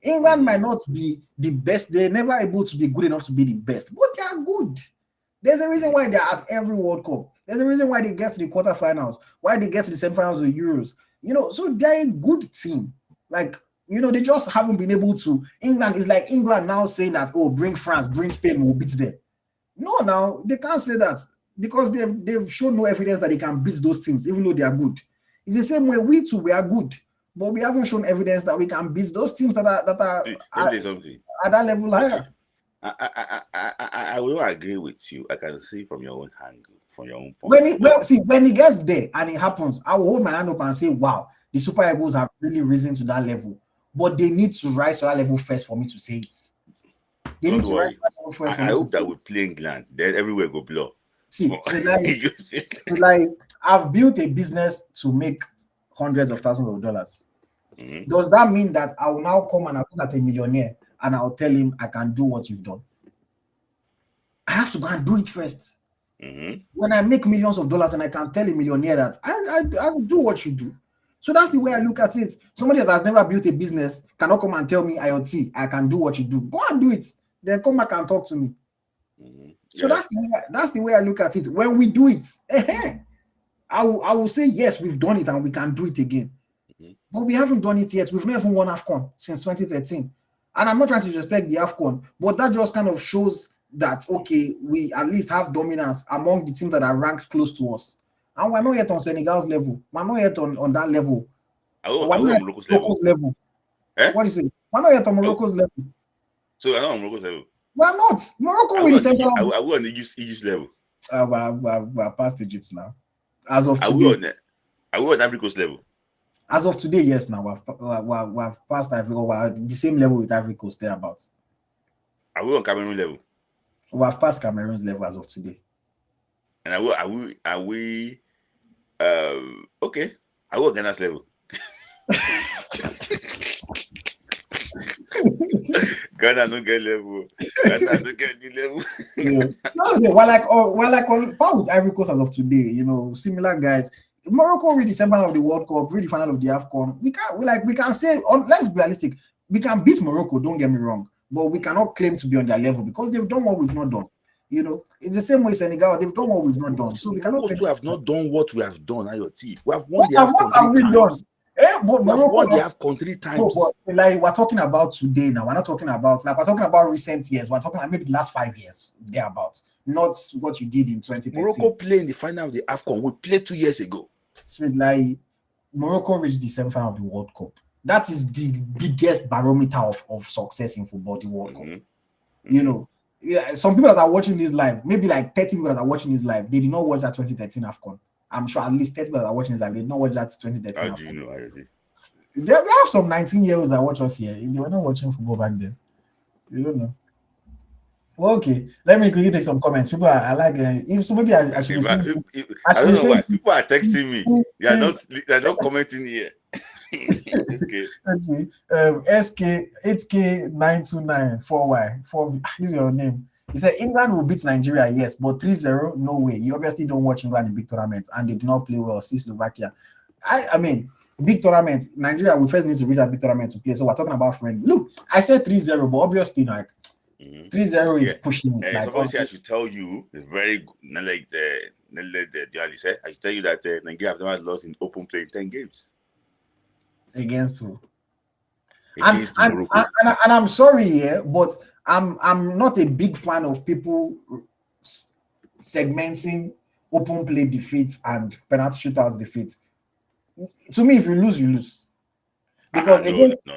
England might not be the best. They're never able to be good enough to be the best, but they are good. There's a reason why they're at every World Cup. There's a reason why they get to the quarterfinals, why they get to the semifinals of the Euros. So they're a good team. Like, they just haven't been able to. England is like England now saying that, bring France, bring Spain, we'll beat them. No, now they can't say that. Because they've shown no evidence that they can beat those teams, even though they are good. It's the same way we are good, but we haven't shown evidence that we can beat those teams that are at that level higher. I will agree with you. I can see from your own angle, from your own point. When it gets there and it happens, I will hold my hand up and say, "Wow, the Super Eagles have really risen to that level." But they need to rise to that level first for me to say it. They need to rise to that level first. I hope that we play England, then everywhere go blow. See, like I've built a business to make hundreds of thousands of dollars. Does that mean that I will now come and I look at a millionaire and I'll tell him I can do what you've done. I have to go and do it first. When I make millions of dollars and I can tell a millionaire that I'll do what you do. So that's the way I look at it. Somebody that has never built a business cannot come and tell me, AyoT, I can do what you do. Go and do it. Then come back and talk to me. So that's the way I look at it. When we do it, I will say, yes, we've done it and we can do it again. But we haven't done it yet. We've never won AFCON since 2013. And I'm not trying to disrespect the AFCON, but that just kind of shows that, okay, we at least have dominance among the teams that are ranked close to us. And we're not yet on Senegal's level. We're not yet on that level. We're not on Morocco's level. What do you say? We're not yet on Morocco's level. So we're not on Morocco's level. We're not. Morocco will be central. Are we on Egypt's level? We're past Egypt now. As of today. Are we on Ivory Coast level? As of today, yes. Now we've passed Ivory Coast. We're at the same level with Ivory Coast thereabouts. Are we on Cameroon level? We have passed Cameroon's level as of today. And are we okay? Are we on Ghana's level? Ghana no get level. Ghana no get the level. We're like on par with Ivory Coast as of today. Similar guys. Morocco reached the semifinal of the World Cup, reached the final of the AFCON. We can say, let's be realistic. We can beat Morocco. Don't get me wrong. But we cannot claim to be on their level because they've done what we've not done. It's the same way Senegal, they've done what we've not done. So we cannot have not done what we have done, AyoT. We have won the AFCON 3 times. But Morocco won the AFCON 3 times. But like we're talking about today now. We're not talking about we're talking about recent years. We're talking about maybe the last 5 years, thereabouts. Not what you did in 2013. Morocco played in the final of the AFCON. We played 2 years ago. Smith Layi, Morocco reached the semi-final of the World Cup. That is the biggest barometer of success in football, the World Cup. Some people that are watching this live, maybe like 30 people that are watching this live, they did not watch that 2013 AFCON. I'm sure at least 30 people that are watching this live, they did not watch that 2013 How AFCON. do you know, AyoT? We have some 19-year-olds that watch us here. They were not watching football back then. You don't know. Well, okay, let me quickly take some comments. People are like, if somebody I should I don't know why people are texting me. They are not commenting here. Okay. SK 8K 929 4Y 4. This is your name. He said England will beat Nigeria, yes, but 3-0, no way. You obviously don't watch England in big tournaments, and they do not play well. See Slovakia. I mean, big tournaments. Nigeria, we first need to reach that big tournament to play. So we're talking about friendly. Look, I said 3-0, but obviously, 3-0 is pushing it. Somebody I should tell you, it's very good. Like the journalist said, I should tell you that Nigeria have never lost in open play in 10 games. Against who? Against Morocco. And I'm sorry, but I'm not a big fan of people segmenting open play defeats and penalty shootouts defeats. To me, if you lose, you lose. Because against no.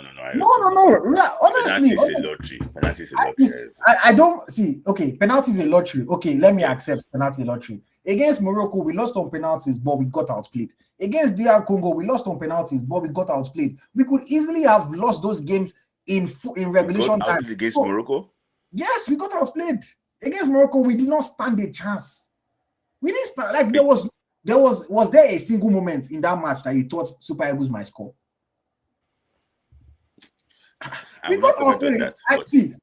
Honestly, penalty is a lottery. I don't see. Okay, penalty is a lottery. Okay, let me accept penalty lottery. Against Morocco, we lost on penalties, but we got outplayed. Against DR Congo, we lost on penalties, but we got outplayed. We could easily have lost those games in regulation time. Against Morocco? Yes, we got outplayed. Against Morocco, we did not stand a chance. We didn't stand. Like was there a single moment in that match that you thought Super Eagles might score? We got outplayed.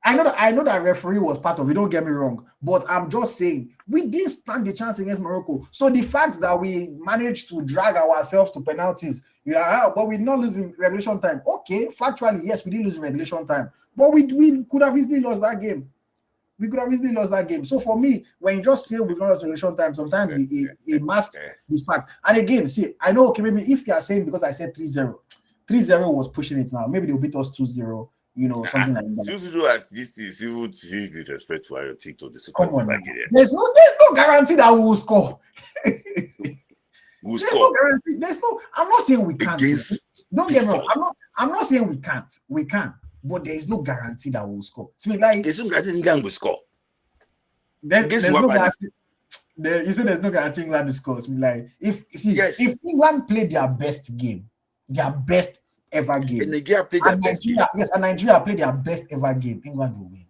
I know that referee was part of it. Don't get me wrong, but I'm just saying we didn't stand the chance against Morocco. So the fact that we managed to drag ourselves to penalties, but we did not lose in regulation time. Okay, factually, yes, we didn't lose in regulation time, but we could have easily lost that game. We could have easily lost that game. So for me, when you just say we've not lost regulation time, sometimes it masks the fact. And again, see, I know, okay, maybe if you are saying because I said 3-0 was pushing it now, maybe they'll beat us 2-0. Something like that. 2-0 at this is even disrespectful to AyoT to the Super Come on, there's no guarantee that we will score. There's no guarantee. I'm not saying we can't. Don't get me wrong. I'm not saying we can't. We can, but there is no guarantee that we will score. It's like there's no guarantee England will score. There's no guarantee. You said there's no guarantee England will score. It's like if England played their best game, their best ever game. And Nigeria played their best game. Yes, and Nigeria played their best ever game. England will win.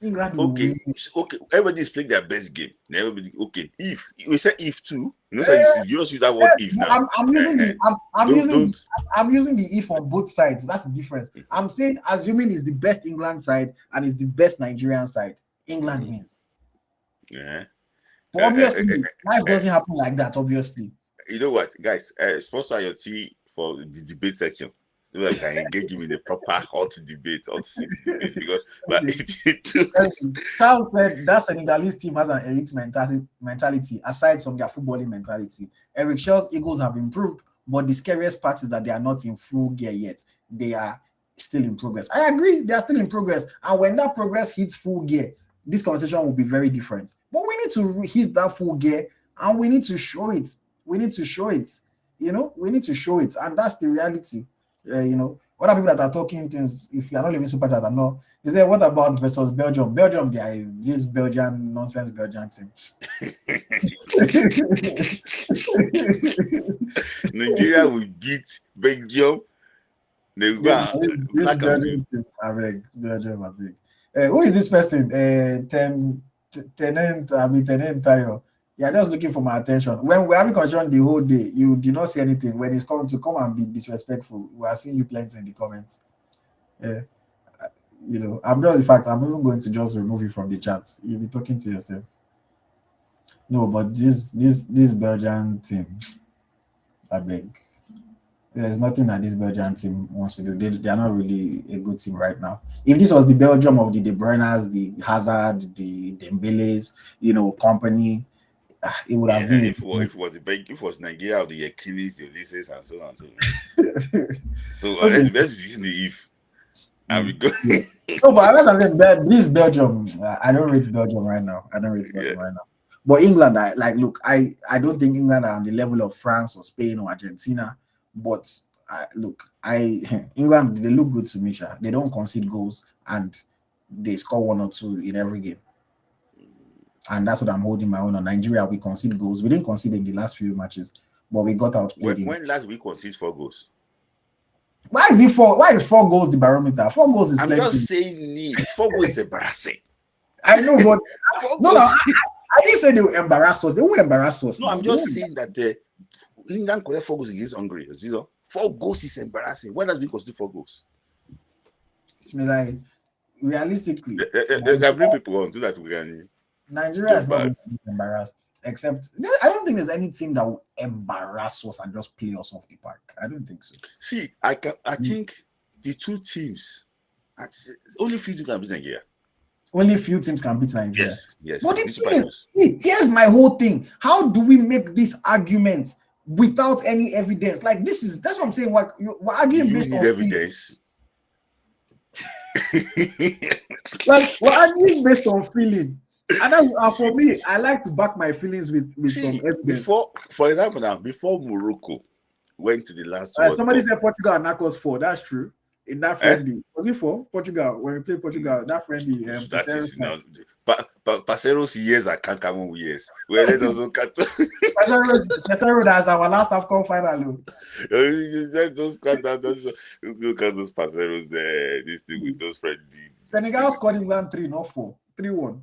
England will Okay, win. okay. Everybody is playing their best game. Everybody, okay. If we say if too, so you just use that word Yes, if but now. I'm using Don't. I'm using the if on both sides. That's the difference. I'm saying assuming it's the best England side and it's the best Nigerian side, England wins. Yeah. But obviously, life doesn't happen like that. Obviously, You know what, guys? Sponsor AyoT for the debate section, so that I can engage him in a proper hot debate, hot seat debate. Because, but Charles said that Senegalese team has an elite mentality aside from their footballing mentality. Eric Shaw's Eagles have improved, but the scariest part is that they are not in full gear yet. They are still in progress. I agree, they are still in progress. And when that progress hits full gear, this conversation will be very different. But we need to hit that full gear and we need to show it. We need to show it. We need to show it. And that's the reality. Other people that are talking things, if you are not living super chat, I know. They say, what about versus Belgium? Belgium, they are this Belgian nonsense Belgian team. Nigeria will beat Belgium. They go this Belgium team, Belgium. Who is this person? Tenant Tayo. You're just looking for my attention. When we're having conversation the whole day, you did not say anything. When it's come and be disrespectful, we are seeing you plenty in the comments. I'm just, in fact, I'm even going to just remove you from the chat. You'll be talking to yourself. No, but this Belgian team, I beg. There's nothing that this Belgian team wants to do. They are not really a good team right now. If this was the Belgium of the De Bruyne's, the Hazard, the Dembeles, company, it would have been. If it was Nigeria of the Achilles, the Ulysses, and so on. So Okay. let's use the if. And we go. No, but I'm saying this Belgium, I don't rate Belgium right now. But England, I don't think England are on the level of France or Spain or Argentina. But England, they look good to me. They don't concede goals and they score 1 or 2 in every game. And that's what I'm holding my own on. Nigeria, we concede goals. We didn't concede in the last few matches, but we got out. When last week conceded 4 goals? Why is 4 goals the barometer? 4 goals is I'm plenty. just saying it. 4 goals is embarrassing. I know, but I didn't say they will embarrass us. They won't embarrass us. No, I'm just saying that England collect 4 goals against Hungary. 4 goals is embarrassing. When last week conceded 4 goals? Realistically, they can bring people on so that we can. Nigeria is not going to be embarrassed, except I don't think there's any team that will embarrass us and just play us off the park. I don't think so. See, I think the 2 teams, only few teams can beat Nigeria. Only few teams can beat Nigeria. Yes. But here's my whole thing. How do we make this argument without any evidence? That's what I'm saying. We're arguing based on evidence. We're arguing based on feeling. And for me, I like to back my feelings with some evidence. For example, now before Morocco went to the last somebody said Portugal and knock us 4. That's true. In that friendly, was it 4 Portugal when we played Portugal? That friendly, that is now. Pacero's years are Kankamu years. Where they also cut. Pacero, that's our last AFCON final. Those look at those Paceros. This thing with those friendly. Senegal scored England 3, not 4, 3-1.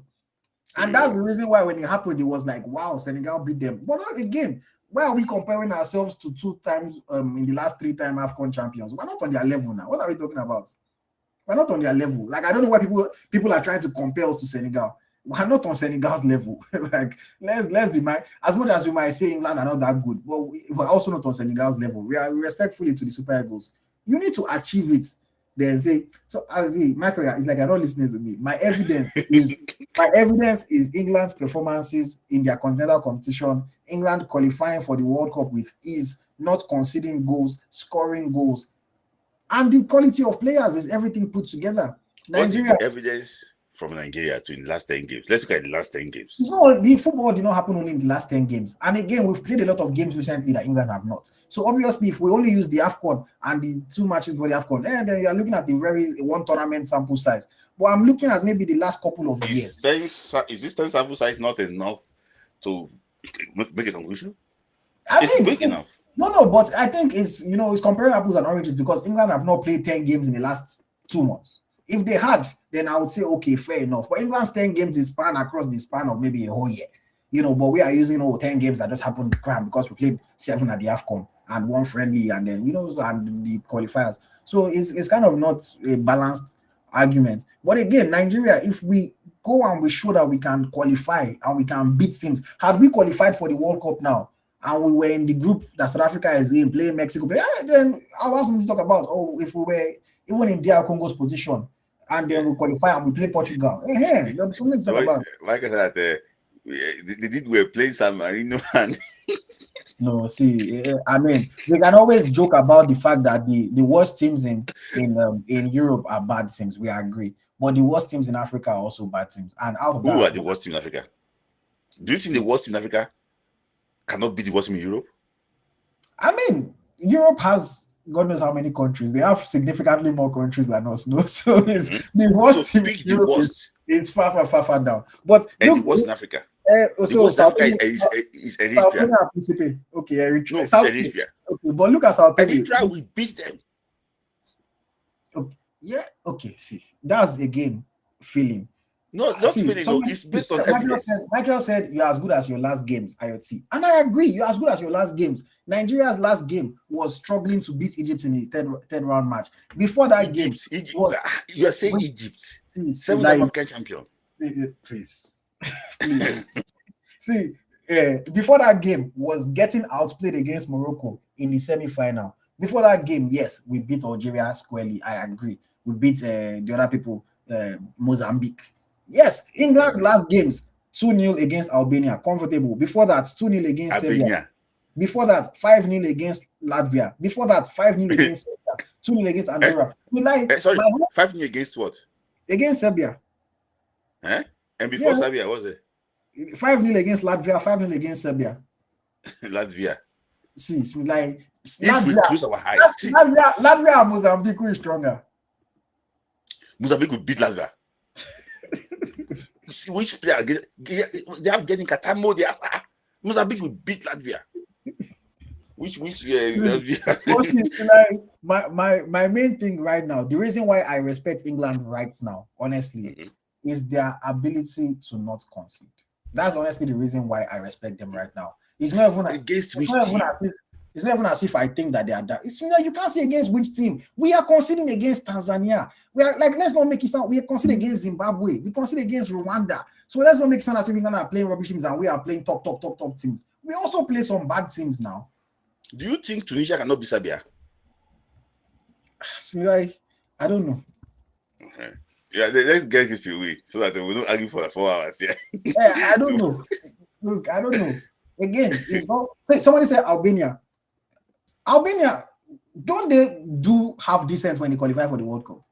And that's the reason why when it happened, it was like, wow, Senegal beat them. But again, why are we comparing ourselves to 2 times in the last 3-time AFCON champions? We're not on their level now. What are we talking about? We're not on their level. I don't know why people are trying to compare us to Senegal. We're not on Senegal's level. Let's be as much as we might say England are not that good, but we're also not on Senegal's level. We are respectfully to the Super Eagles. You need to achieve it. Then say, so I see Michael, it's like you're not listening to me. My evidence is England's performances in their continental competition, England qualifying for the World Cup with ease, not conceding goals, scoring goals, and the quality of players is everything put together. Nigeria, what is the evidence from Nigeria to in the last 10 games? Let's look at the last 10 games. So the football did not happen only in the last 10 games. And again, we've played a lot of games recently that England have not. So obviously, if we only use the AFCON and the 2 matches for the AFCON, then you are looking at the very 1 tournament sample size. But I'm looking at maybe the last couple of years. Is this 10 sample size not enough to make a conclusion? It's big enough. No, but I think it's comparing apples and oranges because England have not played 10 games in the last 2 months. If they had, then I would say, okay, fair enough. But England's 10 games is span across the span of maybe a whole year. But we are using 10 games that just happened to cram because we played 7 at the AFCON and 1 friendly and then, and the qualifiers. So it's kind of not a balanced argument. But again, Nigeria, if we go and we show that we can qualify and we can beat teams, had we qualified for the World Cup now and we were in the group that South Africa is in, playing Mexico, then I'll have something to talk about. If we were even in DR Congo's position and then we qualify and we play Portugal, there's something to talk about. Like I said, they did were playing San Marino and no, see, I mean, we can always joke about the fact that the worst teams in Europe are bad teams. We agree, but the worst teams in Africa are also bad teams. And out of who are the worst teams in Africa? Do you think the worst team in Africa cannot be the worst team in Europe? I mean, Europe has God knows how many countries. They have significantly more countries than us, no? So it's the worst team in Europe is far down. But and the worst in Africa. So South Africa is Eritrea. Okay, Eritrea. No, it's Eritrea. Okay, but look at South Africa. Eritrea, we beat them. Okay. Yeah, okay. See, that's again feeling. No, not feeling. No, it's based on evidence. Michael said you're as good as your last games, AyoT. And I agree, you're as good as your last games. Nigeria's last game was struggling to beat Egypt in the third round match. Before that Egypt, you are saying Egypt. 7-time African champion. Please. See, before that game was getting outplayed against Morocco in the semi-final. Before that game, yes, we beat Algeria squarely. I agree. We beat the other people, Mozambique. Yes, England's last games 2-0 against Albania, comfortable. Before that, 2-0 against Serbia. Before that, 5-0 against Latvia. Before that, 5-0 against Serbia. 2-0 against Andorra. 5-0 against what? Against Serbia. And before Serbia, what was it? 5-0 against Latvia, 5-0 against Serbia. Latvia. See, it's like if we close our height. Latvia and Mozambique is stronger. Mozambique will beat Latvia. See which player they have getting Katamo, they have Mozambique will beat Latvia. Which my main thing right now, the reason why I respect England right now, honestly, is their ability to not concede. That's honestly the reason why I respect them right now. It's not even against which team. It's not even as if I think that they are that. It's you can't say against which team. We are conceding against Tanzania. We are like, let's not make it sound. We are conceding against Zimbabwe. We concede against Rwanda. So let's not make it sound as if we're gonna play rubbish teams and we are playing top teams. We also play some bad teams now. Do you think Tunisia cannot be Serbia? See, I don't know. Okay. Yeah, let's get it your way so that we don't argue for 4 hours. Yeah. I don't know. Look, I don't know. Again, it's not. Somebody said Albania. Don't they do half decent when they qualify for the World Cup?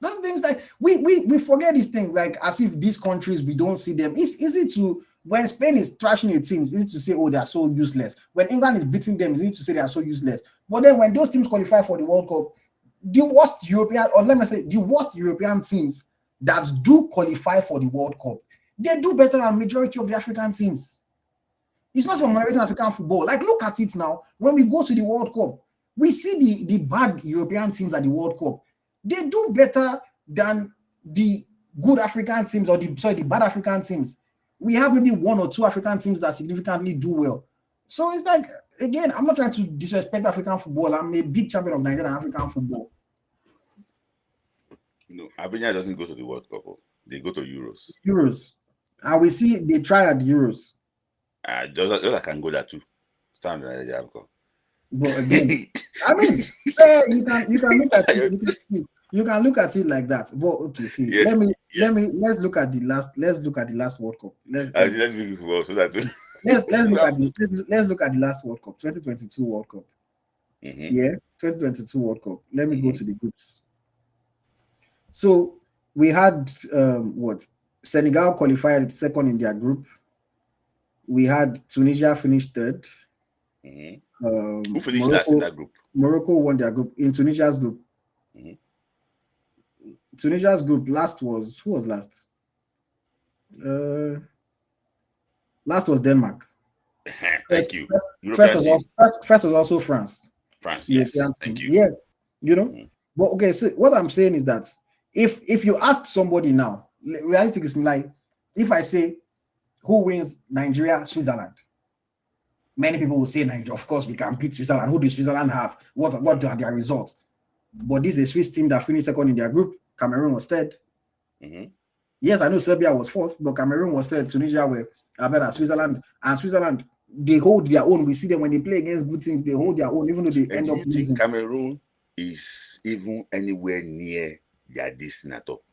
Those things like we forget these things, like as if these countries we don't see them. It's easy to, when Spain is trashing your teams, it's easy to say, oh, they are so useless. When England is beating them, it's easy to say they are so useless. But then when those teams qualify for the World Cup, the worst European teams that do qualify for the World Cup, they do better than majority of the African teams. It's not from African football. Like, look at it now. When we go to the World Cup, we see the bad European teams at the World Cup. They do better than the good African teams or the bad African teams. We have maybe 1 or 2 African teams that significantly do well. So it's like, again, I'm not trying to disrespect African football. I'm a big champion of Nigerian African football. No, Albania doesn't go to the World Cup. They go to Euros. And we see they try at the Euros. Those can go there too. Stand right there, but again, I mean, you can look at it. You can look at it like that. But okay, see, let's look at the last World Cup. Let's look at the last World Cup, 2022 World Cup. Yeah, 2022 World Cup. Let me go to the groups. So we had Senegal qualified second in their group. We had Tunisia finished third. Who finished last in that group? Morocco won their group. In Tunisia's group. Tunisia's group last was, who was last? Last was Denmark. Thank you. First was also France. Yes. Thank you. Yeah, But okay, so what I'm saying is that if you ask somebody now, realistically, like if I say who wins Nigeria, Switzerland, many people will say Nigeria. Of course, we can beat Switzerland. Who does Switzerland have? What are their results? But this is a Swiss team that finished second in their group. Cameroon was third. Mm-hmm. Yes, I know Serbia was fourth, but Cameroon was third. Tunisia were better than Switzerland. And Switzerland, they hold their own. We see them when they play against good teams, they hold their own, even though they And end do up you think losing. Cameroon is even anywhere near their destiny at all?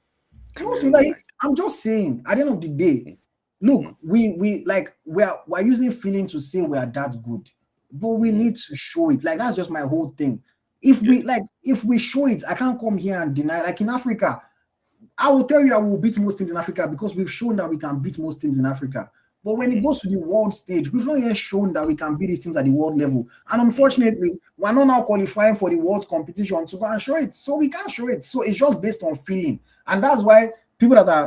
No, so like, I'm just saying, at the end of the day, look, we're using feeling to say we are that good, but we need to show it. Like, that's just my whole thing. If we show it, I can't come here and deny. Like in Africa, I will tell you that we will beat most teams in Africa because we've shown that we can beat most teams in Africa. But when it goes to the world stage, we've not yet shown that we can beat these teams at the world level. And unfortunately, we're not now qualifying for the world competition to go and show it. So we can't show it. So it's just based on feeling. And that's why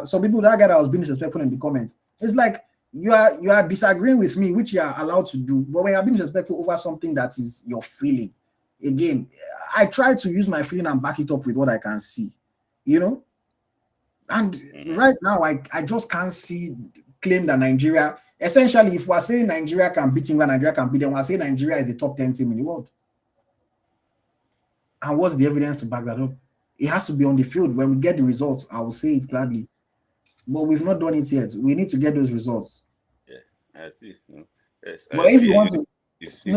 some people, that guy that was being disrespectful in the comments, it's like you are disagreeing with me, which you are allowed to do. But when you're being disrespectful over something that is your feeling, again, I try to use my feeling and back it up with what I can see, you know? And right now, I just can't see claim that Nigeria, essentially, if we're saying Nigeria can beat England, Nigeria can beat them, we're saying Nigeria is the top 10 team in the world. And what's the evidence to back that up? It has to be on the field. When we get the results, I will say it gladly. But we've not done it yet. We need to get those results. Yeah, I see. Yes, but if you want to,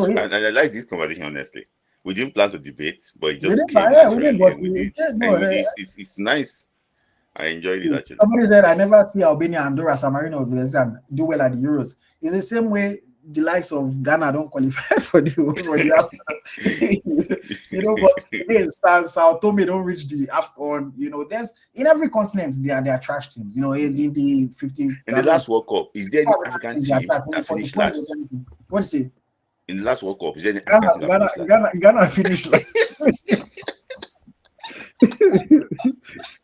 and I like this conversation, honestly. We didn't plan to debate, but it just came naturally. It's nice. I enjoyed it actually. Somebody said, I never see Albania, Andorra, San Marino, do well at the Euros. It's the same way the likes of Ghana don't qualify for the but again, Sao Tome don't reach the AFCON. There's in every continent there are trash teams. In the 50. In the last World Cup, is there any African team that finished last? What do you say? In the last World Cup, is there any African team Ghana finished last?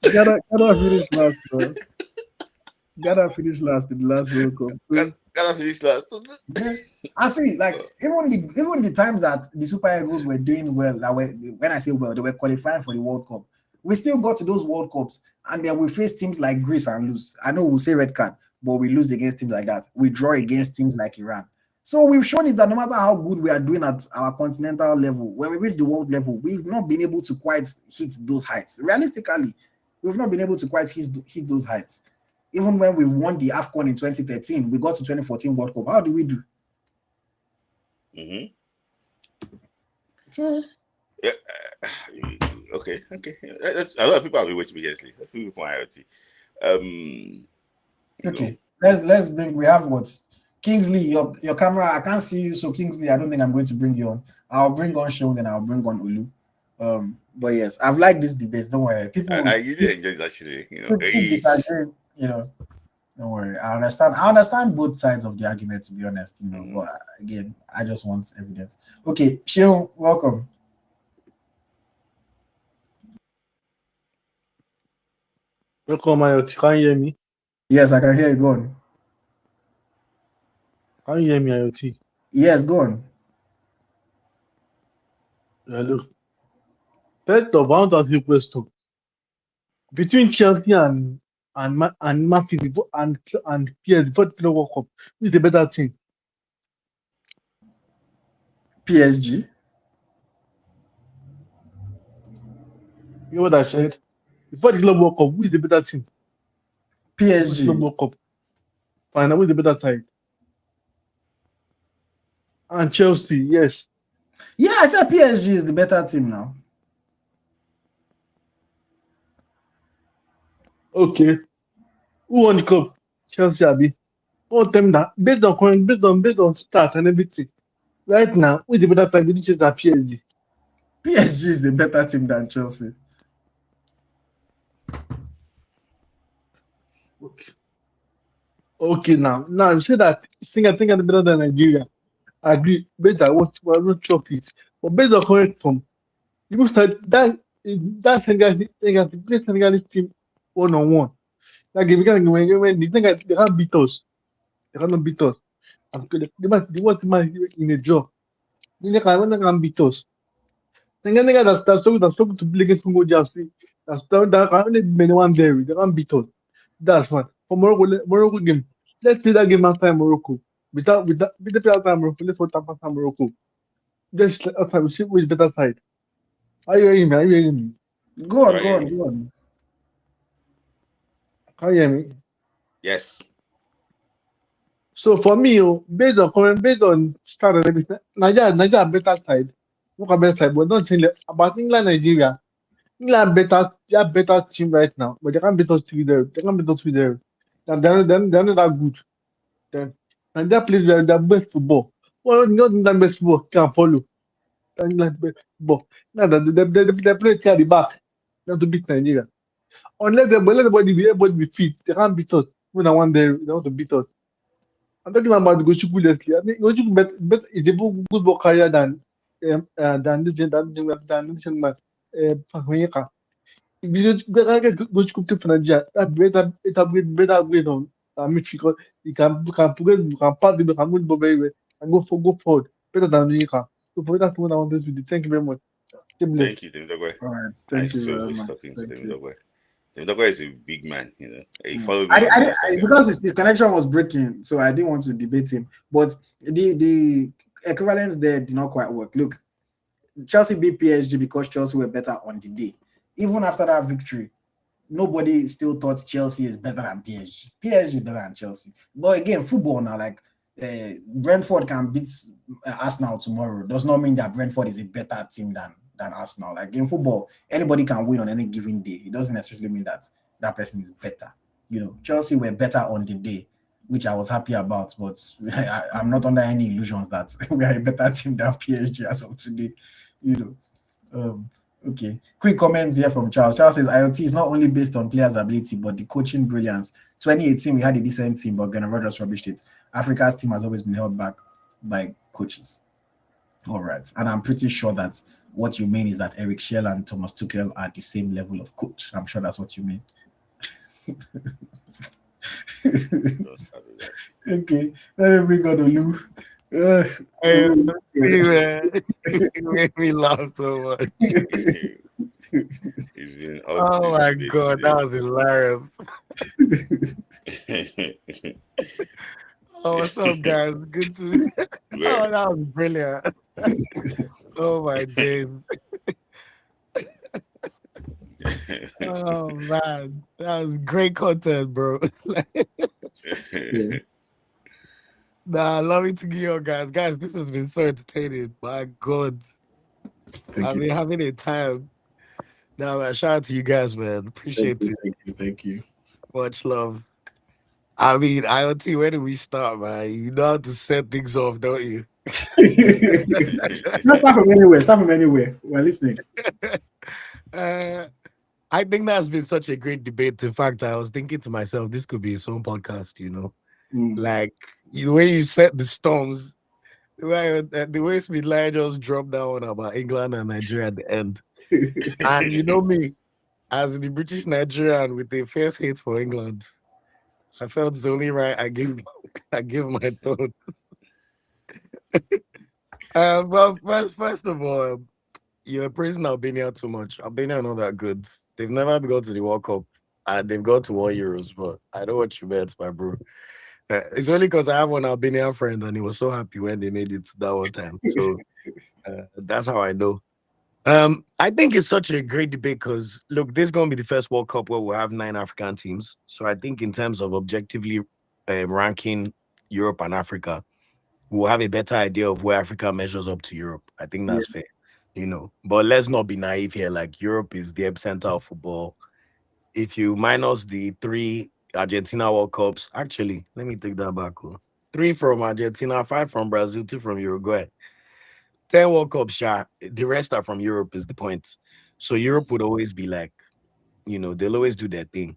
Ghana finished last, though. Ghana finished last in the last World Cup. So, Ghana finished last. I see, like even the times that the Super Eagles were doing well, when I say well, they were qualifying for the World Cup. We still got to those World Cups, and then we face teams like Greece and lose. I know we'll say red card, but we lose against teams like that. We draw against teams like Iran. So we've shown it that no matter how good we are doing at our continental level, when we reach the world level, we've not been able to quite hit those heights. Realistically, we've not been able to quite hit those heights. Even when we've won the AFCON in 2013, we got to 2014 World Cup. How do we do? So, yeah, okay. A lot of people have been waiting seriously. A few people on AyoT. Okay, let's bring. We have what? Kingsley, your camera, I can't see you, so Kingsley, I don't think I'm going to bring you on. I'll bring on Sean and I'll bring on Olu. But yes, I've liked this debate. Don't worry. I really enjoy it actually. Don't worry. I understand both sides of the argument, to be honest. But again, I just want evidence. Okay, Sean, welcome. Welcome, AyoT. Can you hear me? Yes, I can hear you. Go on. Can you hear me, AyoT? Yes, go on. Look, first of all, I want to ask you a question. Between Chelsea and Man City and PSG before the World Cup, who is the better team? PSG. You know what I said? Before the World Cup, who is the better team? PSG. The World Cup. Fine, who is the better side? And Chelsea, yes. Yeah, I said PSG is the better team now. Okay. Who won the cup? Chelsea, Abi. Don't tell me that. Based on start and everything. Right now, who is the better team between Chelsea and PSG? PSG is the better team than Chelsea. Okay, now you say that I think I'm better than Nigeria. I agree. Based on what not chop it. But based on current form, you said that Senegalese team 1-on-1. Like if when they can't beat us. They cannot beat us. They want in a draw. They can't beat us. That's struggle to play against Congo FC. That can only be anyone there. They can't beat us. That's fine. For Morocco game, let's play that game outside Morocco. Without we play outside Morocco. Let's put outside Morocco. Just outside we see which better side. Are you hearing me? Are you hearing me? Go Do on, I go hear on, you? go on. Can you hear me? Yes. So for me, based on start and everything, Nigeria better side. Look at better side, but don't think about England, Nigeria. England better, they are better team right now, but they can't beat us 3-0. They can't beat us 3-0. They're not that good. Then Nigeria plays their best football. Well, not the best football can follow. England best football. Now they play at the back. Not to beat Nigeria. Unless they let everybody be fit, they can't beat us. When I want they want to beat us. I'm talking about Gochukwu lately. I think Gochukwu is a good ball carrier than this young man. Onyeka. If you get Gochukwu keep for Nigeria, that better upgrade on midfield. You can progress, you can pass the ball, you can move the ball very well, and go forward better than Onyeka. So for that one, I want this with you. Thank you very much. Stay blessed. Thank you, Temidogwe. All right, I thank you so very much much. talking to Thank you. Temidogwe. Temidogwe is a big man, you know. He Mm. followed me on Instagram. Because his connection was breaking, so I didn't want to debate him. But the equivalence there did not quite work. Look, Chelsea beat PSG because Chelsea were better on the day. Even after that victory, nobody still thought Chelsea is better than PSG. PSG is better than Chelsea. But again, football now, like Brentford can beat Arsenal tomorrow. Does not mean that Brentford is a better team than Arsenal. Like in football, anybody can win on any given day. It doesn't necessarily mean that that person is better. You know, Chelsea were better on the day, which I was happy about. But I'm not under any illusions that we are a better team than PSG as of today. You know. Okay. Quick comments here from Charles. Charles says IoT is not only based on players' ability, but the coaching brilliance. 2018, we had a decent team, but Gunnar Rodgers rubbished it. Africa's team has always been held back by coaches. All right. And I'm pretty sure that what you mean is that Eric Schell and Thomas Tuchel are the same level of coach. I'm sure that's what you mean. Okay. Let me bring on Olu. You make me laugh so much. He's been Oh my god, that was hilarious. Oh, what's up, guys? Good to. Oh, that was brilliant. Oh my days. Oh man, that was great content, bro. Yeah. Nah, love it to you guys. Guys, this has been so entertaining. My god, I've been having a time. Now, man, shout out to you guys, man. Appreciate it. Thank you. Much love. I mean, IoT, where do we start, man? You know how to set things off, don't you? No, start from anywhere. Start from anywhere. We're listening. I think that's been such a great debate. In fact, I was thinking to myself, this could be its own podcast, you know? Like, the way you set the storms, the way Smith Layi just dropped that one about England and Nigeria at the end. And you know me, as the British Nigerian with a fierce hate for England, I felt it's only right I give my thoughts. Well, first of all, you're praising Albania too much. Albania are not that good. They've never gone to the World Cup, and they've gone to 1 Euros. But I know what you meant, my bro. It's only because I have one Albanian friend, and he was so happy when they made it that one time. So that's how I know. I think it's such a great debate because look, this is going to be the first World Cup where we'll have 9 African teams. So I think in terms of objectively ranking Europe and Africa, we'll have a better idea of where Africa measures up to Europe. I think that's fair, you know. But let's not be naive here. Like Europe is the epicenter of football. If you minus the 3 Argentina World Cups, actually, let me take that back. 3 from Argentina, 5 from Brazil, 2 from Uruguay. 10 World Cups, the rest are from Europe is the point. So Europe would always be like, you know, they'll always do their thing.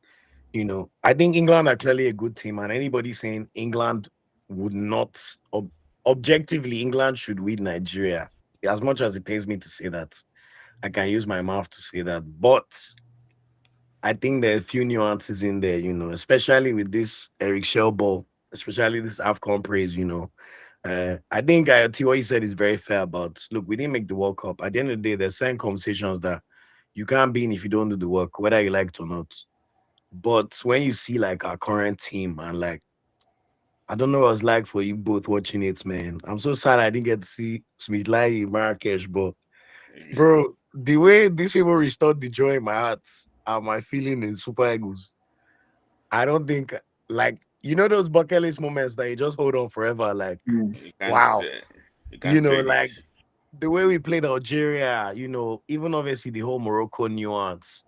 You know, I think England are clearly a good team, and anybody saying England would not, objectively, England should win Nigeria. As much as it pains me to say that, I can use my mouth to say that. But I think there are a few nuances in there, you know, especially with this Eric Schell ball, especially this AFCON praise, you know. I think IoT, what you said is very fair about, look, we didn't make the World Cup. At the end of the day, there's certain conversations that You can't be in if you don't do the work, whether you like it or not. But when you see like our current team and like I don't know what it's like for you both watching it, man. I'm so sad I didn't get to see Smith Layi in Marrakesh, but bro, the way these people restored the joy in my heart and my feeling in Super Eagles, I don't think like those bucket list moments that you just hold on forever. Like, Mm. You can't wow, you can't trade it. like the way we played Algeria, even obviously the whole Morocco nuance.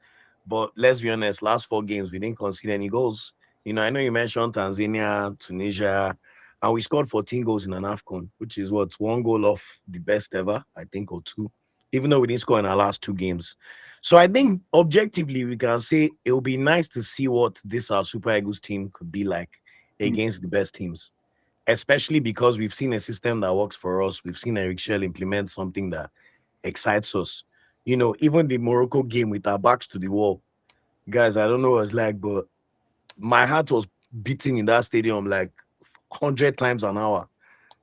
But let's be honest, last 4 games we didn't concede any goals. I know you mentioned Tanzania, Tunisia, and we scored 14 goals in an AFCON, which is what 1 goal off the best ever, I think, or two, even though we didn't score in our last 2 games. So I think objectively we can say it will be nice to see what this our Super Eagles team could be like against the best teams, especially because we've seen a system that works for us. We've seen Eric Shell implement something that excites us. Even the Morocco game with our backs to the wall, guys, I don't know what it's like, but my heart was beating in that stadium like 100 times an hour.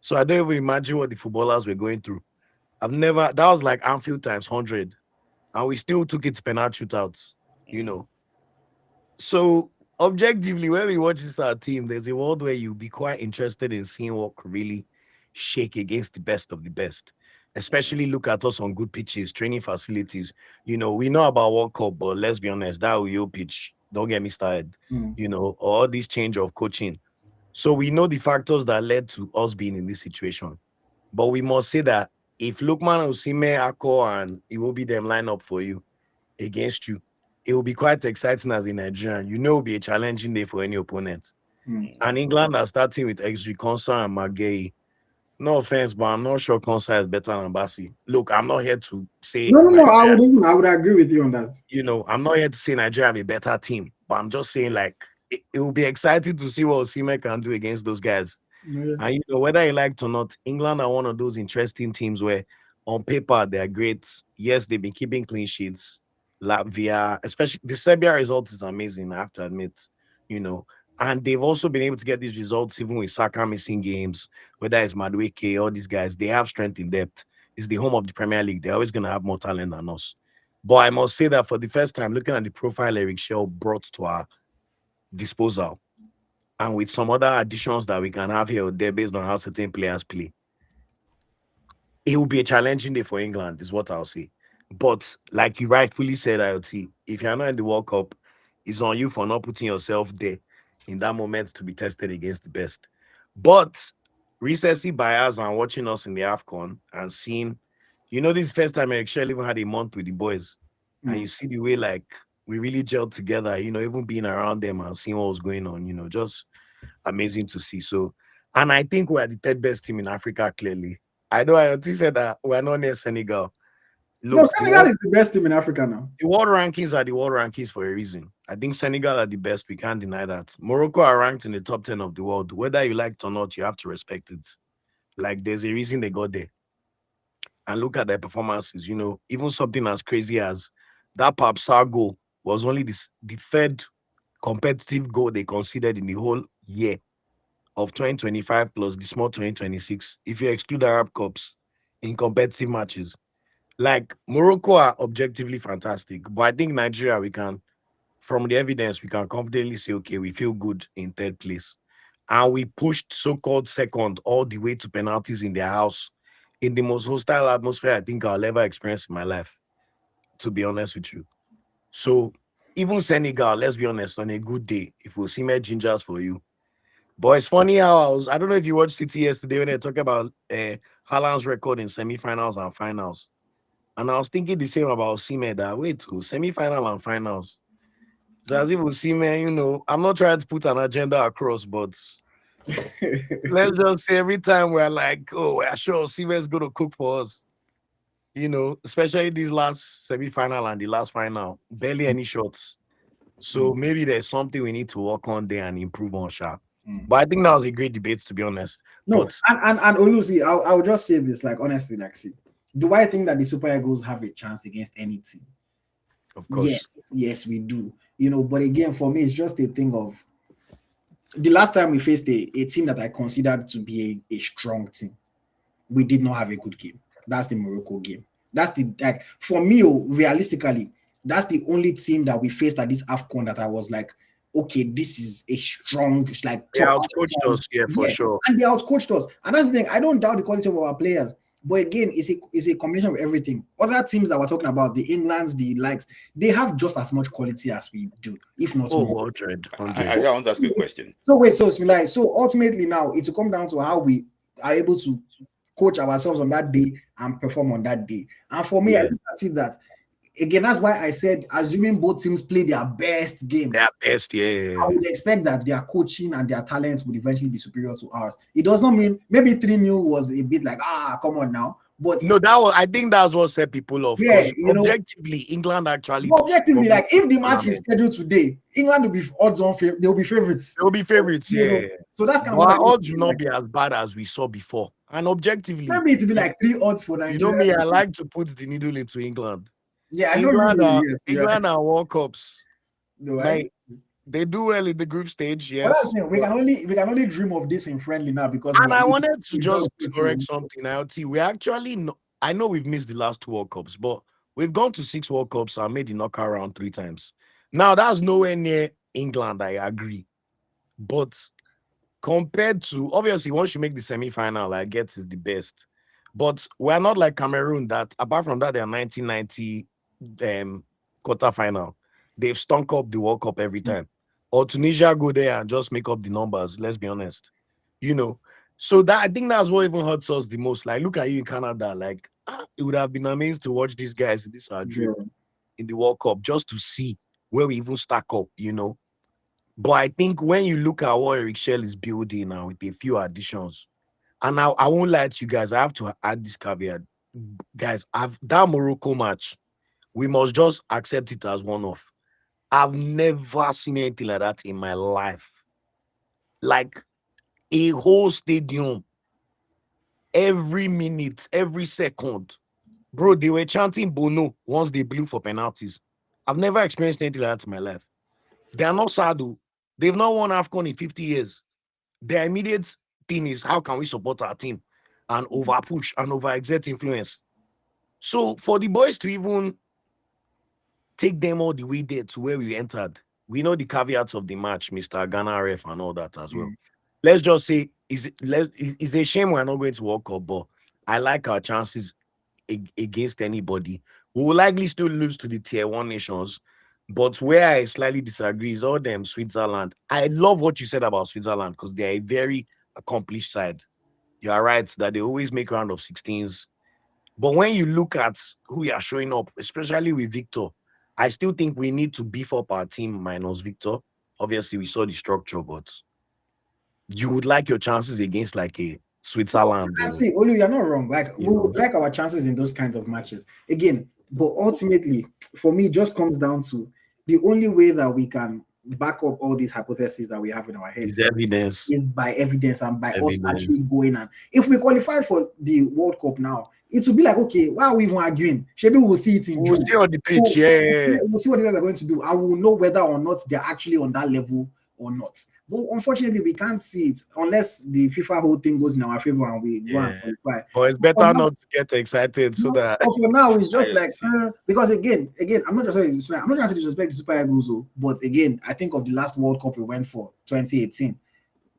So I don't even imagine what the footballers were going through. That was like Anfield times 100, and we still took it to penalty shootouts, you know. So objectively, when we watch this our team, there's a world where you'll be quite interested in seeing what could really shake against the best of the best. Especially look at us on good pitches, training facilities. We know about World Cup, but let's be honest, that Uyo pitch, don't get me started. Mm. All this change of coaching. So we know the factors that led to us being in this situation. But we must say that if Lookman, Osimhen, Ako, and it will be them line up for you against you, it will be quite exciting as a Nigerian. It will be a challenging day for any opponent. Mm. And England are starting with Exri Konsa and Maguire. No offense, but I'm not sure Konsa is better than Bassi. Look, I'm not here to say No. I would agree with you on that. I'm not here to say Nigeria have a better team, but I'm just saying like it will be exciting to see what Osimhen can do against those guys. Yeah. And whether you like it or not, England are one of those interesting teams where on paper they're great. Yes, they've been keeping clean sheets. Latvia, especially the Serbia result is amazing, I have to admit, And they've also been able to get these results even with Saka missing games, whether it's Madueke, all these guys, they have strength in depth. It's the home of the Premier League. They're always going to have more talent than us. But I must say that for the first time, looking at the profile Eric Shell brought to our disposal, and with some other additions that we can have here or there based on how certain players play, it will be a challenging day for England, is what I'll say. But like you rightfully said, AyoT, if you're not in the World Cup, it's on you for not putting yourself there in that moment to be tested against the best. But recency bias and watching us in the AFCON and seeing, this first time Eric Shell even had a month with the boys. And you see the way like we really gelled together, even being around them and seeing what was going on, just amazing to see. So, and I think we're the third best team in Africa, clearly. I know AyoT said that we're not near Senegal. Look, Senegal is the best team in Africa now. The world rankings are the world rankings for a reason. I think Senegal are the best. We can't deny that. Morocco are ranked in the top 10 of the world. Whether you like it or not, you have to respect it. Like, there's a reason they got there. And look at their performances. Even something as crazy as that Papsa goal was only the third competitive goal they considered in the whole year of 2025 plus the small 2026. If you exclude Arab Cups in competitive matches. Like, Morocco are objectively fantastic, but I think Nigeria, from the evidence, we can confidently say, okay, we feel good in third place. And we pushed so-called second all the way to penalties in their house in the most hostile atmosphere I think I'll ever experience in my life, to be honest with you. So even Senegal, let's be honest, on a good day, if Osimhen gingers for you. But it's funny how I don't know if you watched City yesterday when they talk about Haaland's record in semi-finals and finals. And I was thinking the same about Osimhen, that wait, semi-final and finals. So as if Osimhen, I'm not trying to put an agenda across, but let's just say every time we're like, oh, we're sure Osimhen's going to cook for us. Especially these last semi-final and the last final, barely any shots. So maybe there's something we need to work on there and improve on, sharp. But I think that was a great debate, to be honest. No, and Olusi, I'll just say this, like, honestly, like, see, do I think that the Super Eagles have a chance against any team? Of course. Yes, we do. But again, for me, it's just a thing of the last time we faced a team that I considered to be a strong team, we did not have a good game. That's the Morocco game. That's for me, realistically, That's the only team that we faced at this AFCON that I was like, okay, this is a strong, it's like They top outcoached us, for sure. and they outcoached us. And that's the thing. I don't doubt the quality of our players, but again, it's a combination of everything. Other teams that we're talking about, the Englands, the likes, they have just as much quality as we do, if not more. 100. I want to ask you a question. So wait, so Smilai, so ultimately now it will come down to how we are able to coach ourselves on that day and perform on that day. And for me, I think that's it. That again, that's why I said, assuming both teams play their best games, Their best, I would expect that their coaching and their talents would eventually be superior to ours. It does not mean maybe 3-0 was a bit like, come on now. But no, I think that's what set people off. Yeah, objectively, England actually. Objectively, like if the match is scheduled today, England will be odds on. They'll be favorites. They'll be favorites, yeah. So that's kind of our odds will not be as bad as we saw before. And objectively, maybe it will be like 3 odds for Nigeria. You know me, I like to put the needle into England. Yeah, I know. England are World Cups. No, right? They do well in the group stage, yes. Well, we can only dream of this in friendly now because. And I wanted to just correct something. AyoT, we actually I know we've missed the last 2 World Cups, but we've gone to 6 World Cups and made the knockout round 3 times. Now that's nowhere near England, I agree. But compared to, obviously, once you make the semi-final, I get is the best. But we're not like Cameroon that, apart from that, they're 1990 quarterfinal. They've stunk up the World Cup every time. Or Tunisia go there and just make up the numbers, let's be honest. So that I think that's what even hurts us the most. Like, look at you in Canada. Like, it would have been amazing to watch these guys in this in the World Cup just to see where we even stack up, But I think when you look at what Eric Shell is building now with a few additions, and now I won't lie to you guys, I have to add this caveat. Guys, that Morocco match, we must just accept it as one-off. I've never seen anything like that in my life. Like a whole stadium, every minute, every second. Bro, they were chanting Bono once they blew for penalties. I've never experienced anything like that in my life. They are not sad. They've not won AFCON in 50 years. Their immediate thing is, how can we support our team and over-push and over-exert influence? So for the boys to even take them all the way there to where we entered, we know the caveats of the match, Mr. Ghana ref and all that as well. Let's just say, it's a shame we're not going to World Cup, but I like our chances against anybody. We will likely still lose to the tier 1 nations, but where I slightly disagree is all them Switzerland. I love what you said about Switzerland because they are a very accomplished side. You are right that they always make round of 16s. But when you look at who we are showing up, especially with Victor, I still think we need to beef up our team minus Victor. Obviously, we saw the structure, but you would like your chances against like a Switzerland. See, Olu, you're not wrong. Like, we would like our chances in those kinds of matches. Again, but ultimately, for me, it just comes down to the only way that we can back up all these hypotheses that we have in our head is by evidence and by us actually going. And if we qualify for the World Cup now, it will be like, okay, why are we even arguing? Maybe we'll see it in June. We'll see on the pitch, We'll see what they're going to do. I will know whether or not they're actually on that level or not. But unfortunately, we can't see it unless the FIFA whole thing goes in our favor and we go and qualify. But it's better not to get excited so that. But for now, it's just like because again, I'm not just saying I'm not going to disrespect the Super Eagles, but again, I think of the last World Cup we went for 2018,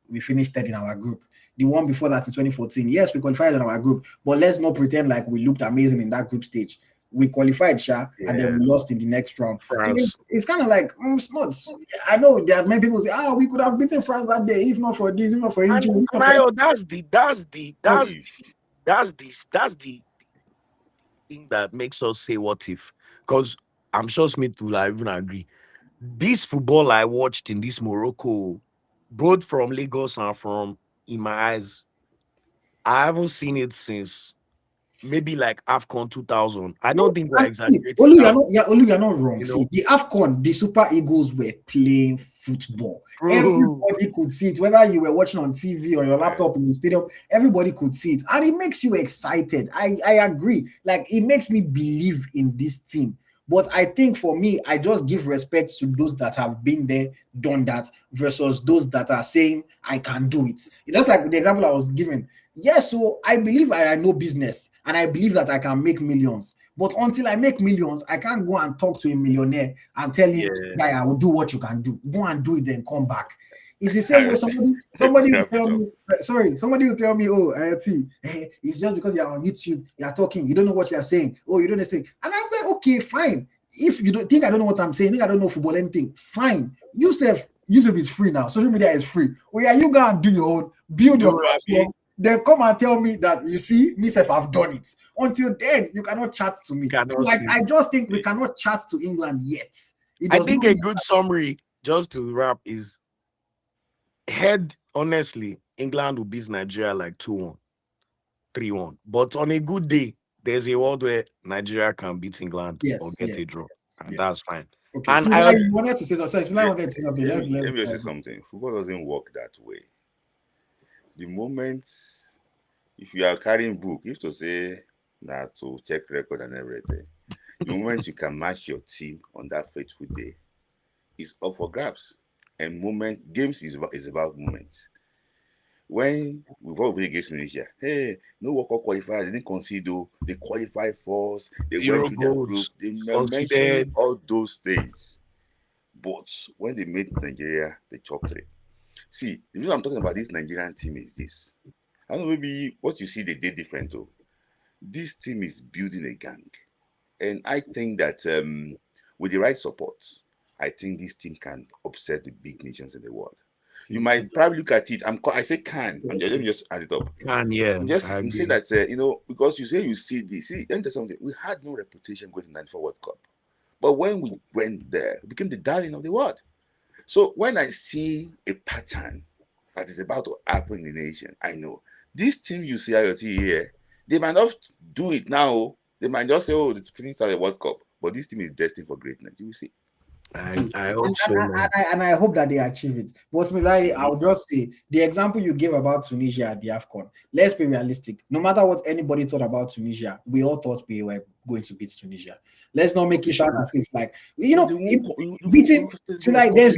we finished third in our group. The one before that in 2014, yes, we qualified in our group, but let's not pretend like we looked amazing in that group stage. We qualified, and then we lost in the next round. So it's kind of like it's not. I know there are many people say, we could have beaten France that day if not for this, if not for injury. That's the thing that makes us say what if. Because I'm sure Smith will even agree. This football I watched in this Morocco, both from Lagos and from in my eyes, I haven't seen it since maybe like AFCON 2000. I don't think we're exaggerating. Olu, you're not wrong. See, the AFCON, the Super Eagles were playing football. Everybody could see it, whether you were watching on TV or your laptop in the stadium, everybody could see it. And it makes you excited. I agree. Like, it makes me believe in this team. But I think for me, I just give respect to those that have been there, done that, versus those that are saying, I can do it. Just like the example I was giving. Yes, so I believe I know business and I believe that I can make millions. But until I make millions, I can't go and talk to a millionaire and tell him, guy, I will do what you can do. Go and do it, then come back. It's the same way somebody will tell me, somebody will tell me, oh, AyoT, it's just because you're on YouTube, you're talking, you don't know what you're saying. Oh, you don't understand. And I'm like, okay, fine. If you don't think I don't know what I'm saying, think I don't know football, anything, fine. YouTube is free now. Social media is free. Oh, yeah, you go and do your own, build your platform. Then come and tell me that, you see, myself, I've done it. Until then, you cannot chat to me. I just think we cannot chat to England yet. I think a good summary, just to wrap, is honestly, England will beat Nigeria like 2-1, 3-1. But on a good day, there's a world where Nigeria can beat England or get a draw. And that's fine. Okay, and so you wanted to say something. Let me say something. Football doesn't work that way. The moment, if you are carrying book, you have to say that to check record and everything. The moment you can match your team on that fateful day, it's up for grabs. And games is about moments. When we play against Indonesia, hey, no World Cup qualifiers, they didn't concede, they qualified for us, they went to their group, they mentioned all those things. But when they made Nigeria, they chopped it. See, the reason I'm talking about this Nigerian team is this. I don't know, maybe what you see they did different though. This team is building a gang. And I think that with the right support, I think this team can upset the big nations in the world. You might probably look at it. I say can. Let me just add it up. Can, yeah. I'm saying that because you say you see this. See, let me tell you something. We had no reputation going to the 94 World Cup, but when we went there, we became the darling of the world. So when I see a pattern that is about to happen in the nation, I know this team you see AyoT here. They might not do it now. They might just say, "Oh, it's finished at the World Cup," but this team is destined for greatness. You will see. I hope so. And I hope that they achieve it. But Smith Layi, I'll just say the example you gave about Tunisia at the AFCON. Let's be realistic. No matter what anybody thought about Tunisia, we all thought we were going to beat Tunisia. Let's not make it sound as if beating. So there's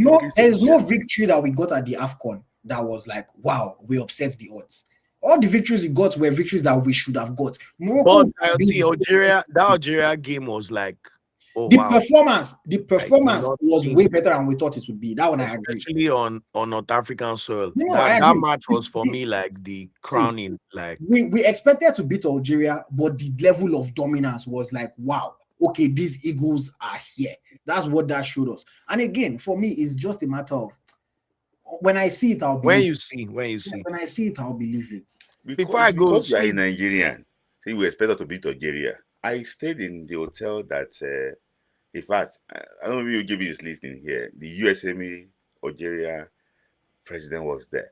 no victory that we got at the AFCON that was like, wow, we upset the odds. All the victories we got were victories that we should have got. But that Algeria game was like. Oh, the performance was way better than we thought it would be. That one I agree. Especially on North African soil. That match was for me like the crowning. Like we expected to beat Algeria, but the level of dominance was like, wow, okay, these Eagles are here. That's what that showed us. And again, for me, it's just a matter of when I see it, I'll believe it. When I see it, I'll believe it. Because you are a Nigerian, so we expected to beat Algeria. I stayed in the hotel that. In fact, I don't know if you give me this list in here. The USMA Algeria president was there.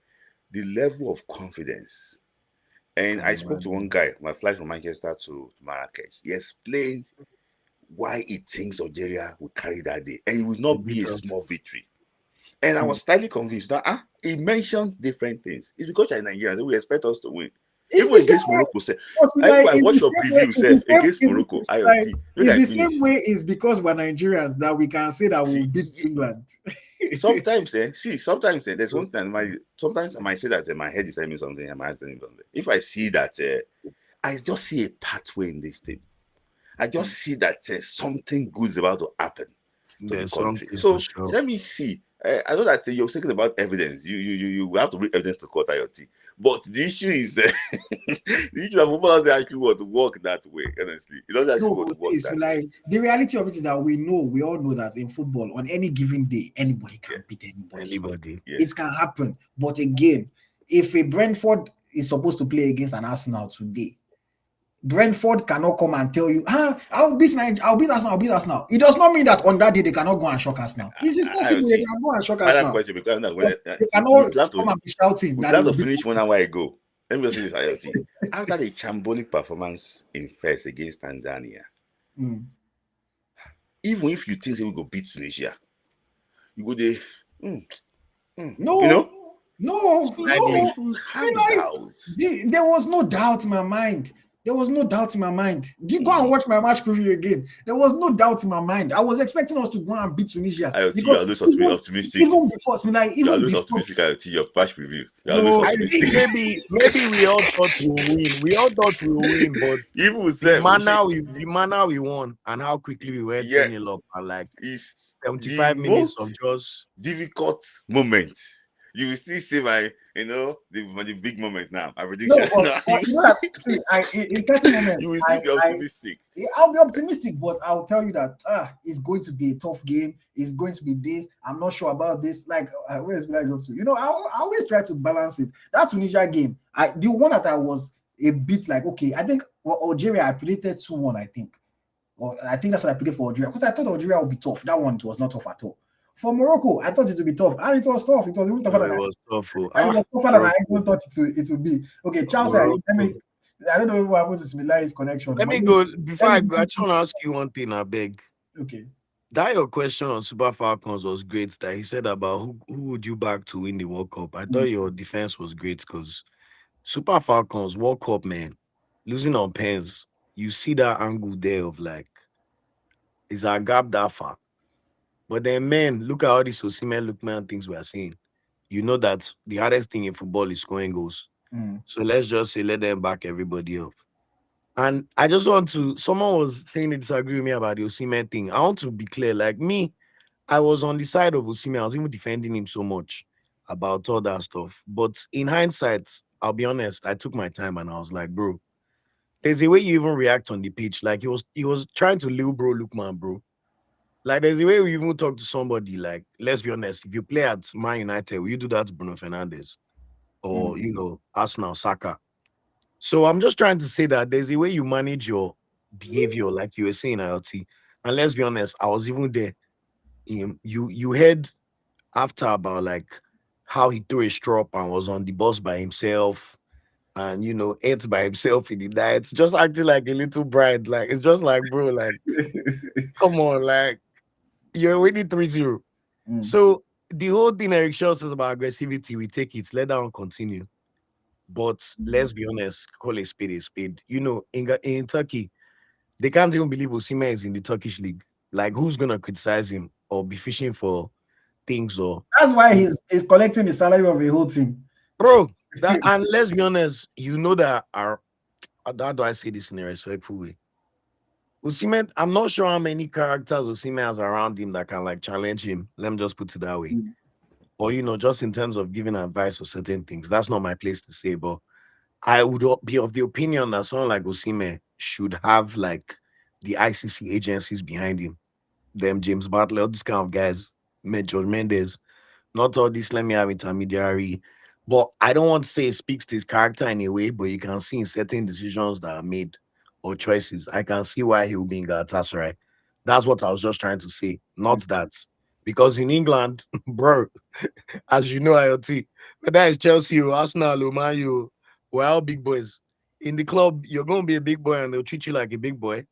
The level of confidence. And I spoke to one guy, my flight from Manchester to Marrakech. He explained why he thinks Algeria will carry that day. And it will not be a small victory. And I was slightly convinced that he mentioned different things. It's because you're Nigerians, so we expect us to win. Even against Morocco, I watched your preview against Morocco. It's the same way it's because we're Nigerians that we can say that we'll beat England. Sometimes, there's one thing. Sometimes I might say that my head is telling me something, and my head is telling me something. If I see that, I just see a pathway in this team. I just see that something good is about to happen to the country. So let me see. I know that you're thinking about evidence. You have to bring evidence to court, AyoT. But the issue is the issue that football doesn't actually want to work that way. Honestly, it doesn't actually want to work that way. The reality of it is that we all know that in football, on any given day, anybody can beat anybody. Yeah. It can happen. But again, if a Brentford is supposed to play against an Arsenal today, Brentford cannot come and tell you, I'll beat Arsenal. It does not mean that on that day they cannot go and shock us now. It's possible they can go and shock us now. They cannot come and be shouting. We have to finish 1 hour ago. Let me just say this, AyoT. After the shambolic performance in first against Tanzania, even if you think we go beat Tunisia, you go there. No. There was no doubt in my mind. There was no doubt in my mind. Did you go and watch my match preview again? There was no doubt in my mind. I was expecting us to go and beat Tunisia. AyoT, you Because are always even, optimistic. even before, like, You are even always before, optimistic, AyoT. Your patch review. You are No, always I think optimistic. maybe we all thought we'll win. We all thought we'll win, but Even we the said, we see, manner we won and how quickly we went yeah, 10 up and like is the 75 minutes of most just difficult moment. You will still say the big moment now. My no, prediction. but you know that, see, in certain moments, You will still be optimistic. I'll be optimistic, but I'll tell you that it's going to be a tough game. It's going to be this. I'm not sure about this. Like, where's Bilal go to? You know, I always try to balance it. That Tunisia game, the one that I was a bit like, okay, I think Algeria, I predicted 2-1, I think. Or I think that's what I predicted for Algeria, because I thought Algeria would be tough. That one, it was not tough at all. For Morocco, I thought it would be tough, and it was tough. It was even tougher than it was tough. and it was tougher than I even thought it would be. Okay, Charles, let me. I don't know what happened to Smith Layi's connection. Let me go before I go. I just want to ask you one thing, I beg. Okay. That your question on Super Falcons was great. That he said about who would you back to win the World Cup. I thought your defense was great because Super Falcons World Cup, man, losing on pens. You see that angle there of like, is our gap that far? But then, man, look at all these Osimhen, Lookman things we are seeing. You know that the hardest thing in football is scoring goals. So let's just say let them back everybody up. And I just want to. Someone was saying they disagree with me about the Osimhen thing. I want to be clear. Like me, I was on the side of Osimhen. I was even defending him so much about all that stuff. But in hindsight, I'll be honest. I took my time and I was like, bro, there's a way you even react on the pitch. Like he was trying to lil bro Lookman, bro. Like there's a way we even talk to somebody. Like, let's be honest, if you play at Man United, will you do that to Bruno Fernandes? Or Arsenal, Saka. So I'm just trying to say that there's a way you manage your behavior, like you were saying, IoT. And let's be honest, I was even there. You heard after about like how he threw a straw up and was on the bus by himself and ate by himself in the night, just acting like a little bride. Like it's just like, bro, like come on, like you're winning 3-0. So the whole thing Eric Shaw says about aggressivity, we take it, let that one continue. But let's be honest, call a spade a spade. In Turkey, they can't even believe Osimhen is in the Turkish league. Like, who's gonna criticize him or be fishing for things? Or that's why he's collecting the salary of a whole team, bro. And let's be honest, that how do I say this in a respectful way? Osimhen, I'm not sure how many characters Osimhen has around him that can like challenge him. Let me just put it that way. Or just in terms of giving advice or certain things. That's not my place to say, but I would be of the opinion that someone like Osimhen should have like the ICC agencies behind him. Them James Bartlett, all these kind of guys, George Mendes, not all this, let me have intermediary. But I don't want to say it speaks to his character in a way, but you can see in certain decisions that are made or choices, I can see why he will be in Galatasaray. That's what I was just trying to say. Not that. Because in England, bro, as you know, IoT, whether it's Chelsea or Arsenal or Man U, we're all big boys. In the club, you're going to be a big boy and they'll treat you like a big boy,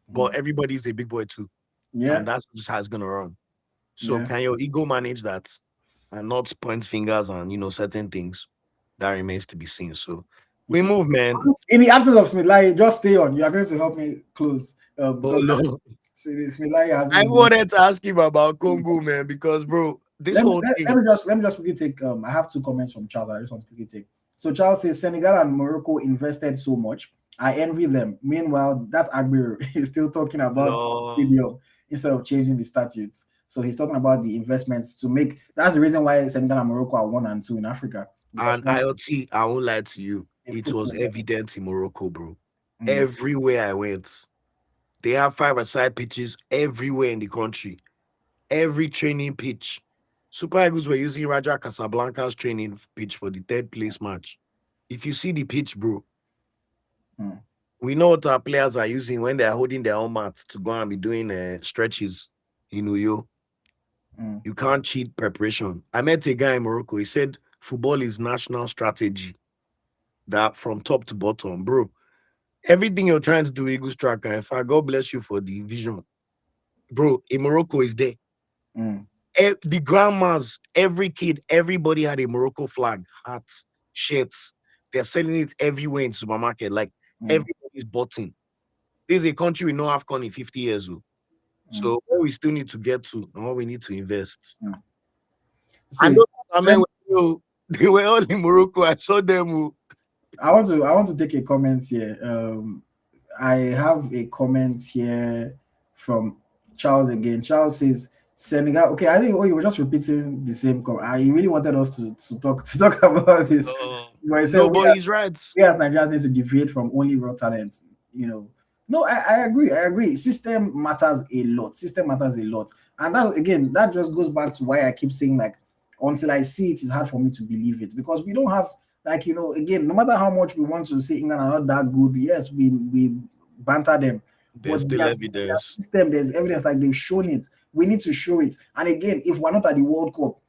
but everybody's a big boy too. Yeah. And that's just how it's going to run. So can your ego manage that and not point fingers on, certain things? That remains to be seen. So we move, man. In the absence of Smith Layi, just stay on. You are going to help me close. No. Smith Layi has. I wanted to ask him about Congo, man, because bro, let me just quickly take. I have 2 comments from Charles. I just want to quickly take. So Charles says Senegal and Morocco invested so much. I envy them. Meanwhile, that Agbero is still talking about stadium instead of changing the statutes. So he's talking about the investments to make. That's the reason why Senegal and Morocco are 1 and 2 in Africa. And IoT, I won't lie to you, it was evident in Morocco, bro. Everywhere I went, they have 5-a-side pitches everywhere in the country. Every training pitch. Super Eagles were using Raja Casablanca's training pitch for the 3rd place match. If you see the pitch, bro, we know what our players are using when they are holding their own mats to go and be doing stretches in Uyo. You can't cheat preparation. I met a guy in Morocco. He said football is national strategy. That from top to bottom, bro. Everything you're trying to do, Eagles tracker. In fact, God bless you for the vision. Bro, in Morocco is there. The grandmas, every kid, everybody had a Morocco flag, hats, shirts. They're selling it everywhere in supermarket. Like everybody this button. This is a country we know AFCON in 50 years. So what we still need to get to and what we need to invest. And See, those men they were all in Morocco. I saw them. I want to take a comment here. I have a comment here from Charles again. Charles says Senegal. Okay, I think you were just repeating the same comment. I really wanted us to talk about this. But I said No, but he's right. we as Nigerians need to deviate from only raw talent. No, I agree. I agree. System matters a lot. System matters a lot. And that just goes back to why I keep saying, like, until I see it, it's hard for me to believe it, because we don't have, like, again, no matter how much we want to say England are not that good, yes, we banter them. There's still their system, there's evidence, like they've shown it. We need to show it. And again, if we're not at the World Cup,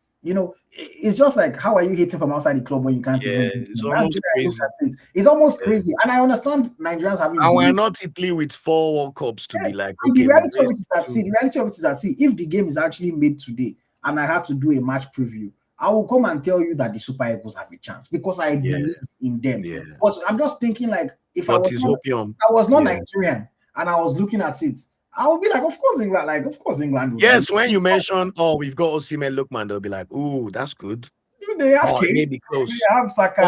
it's just like, how are you hating from outside the club when you can't even? It's almost crazy. It's almost crazy. And I understand Nigerians having. And we're not Italy with 4 World Cups to be like. Okay, the reality of it is that, if the game is actually made today and I had to do a match preview, I will come and tell you that the Super Eagles have a chance because I believe in them. Yeah. But I'm just thinking, like, if I was not Nigerian and I was looking at it, I would be like, of course England. Yes, when you mention, we've got Osimhen, Lookman, they'll be like, ooh, that's good. They have maybe close. They have Saga,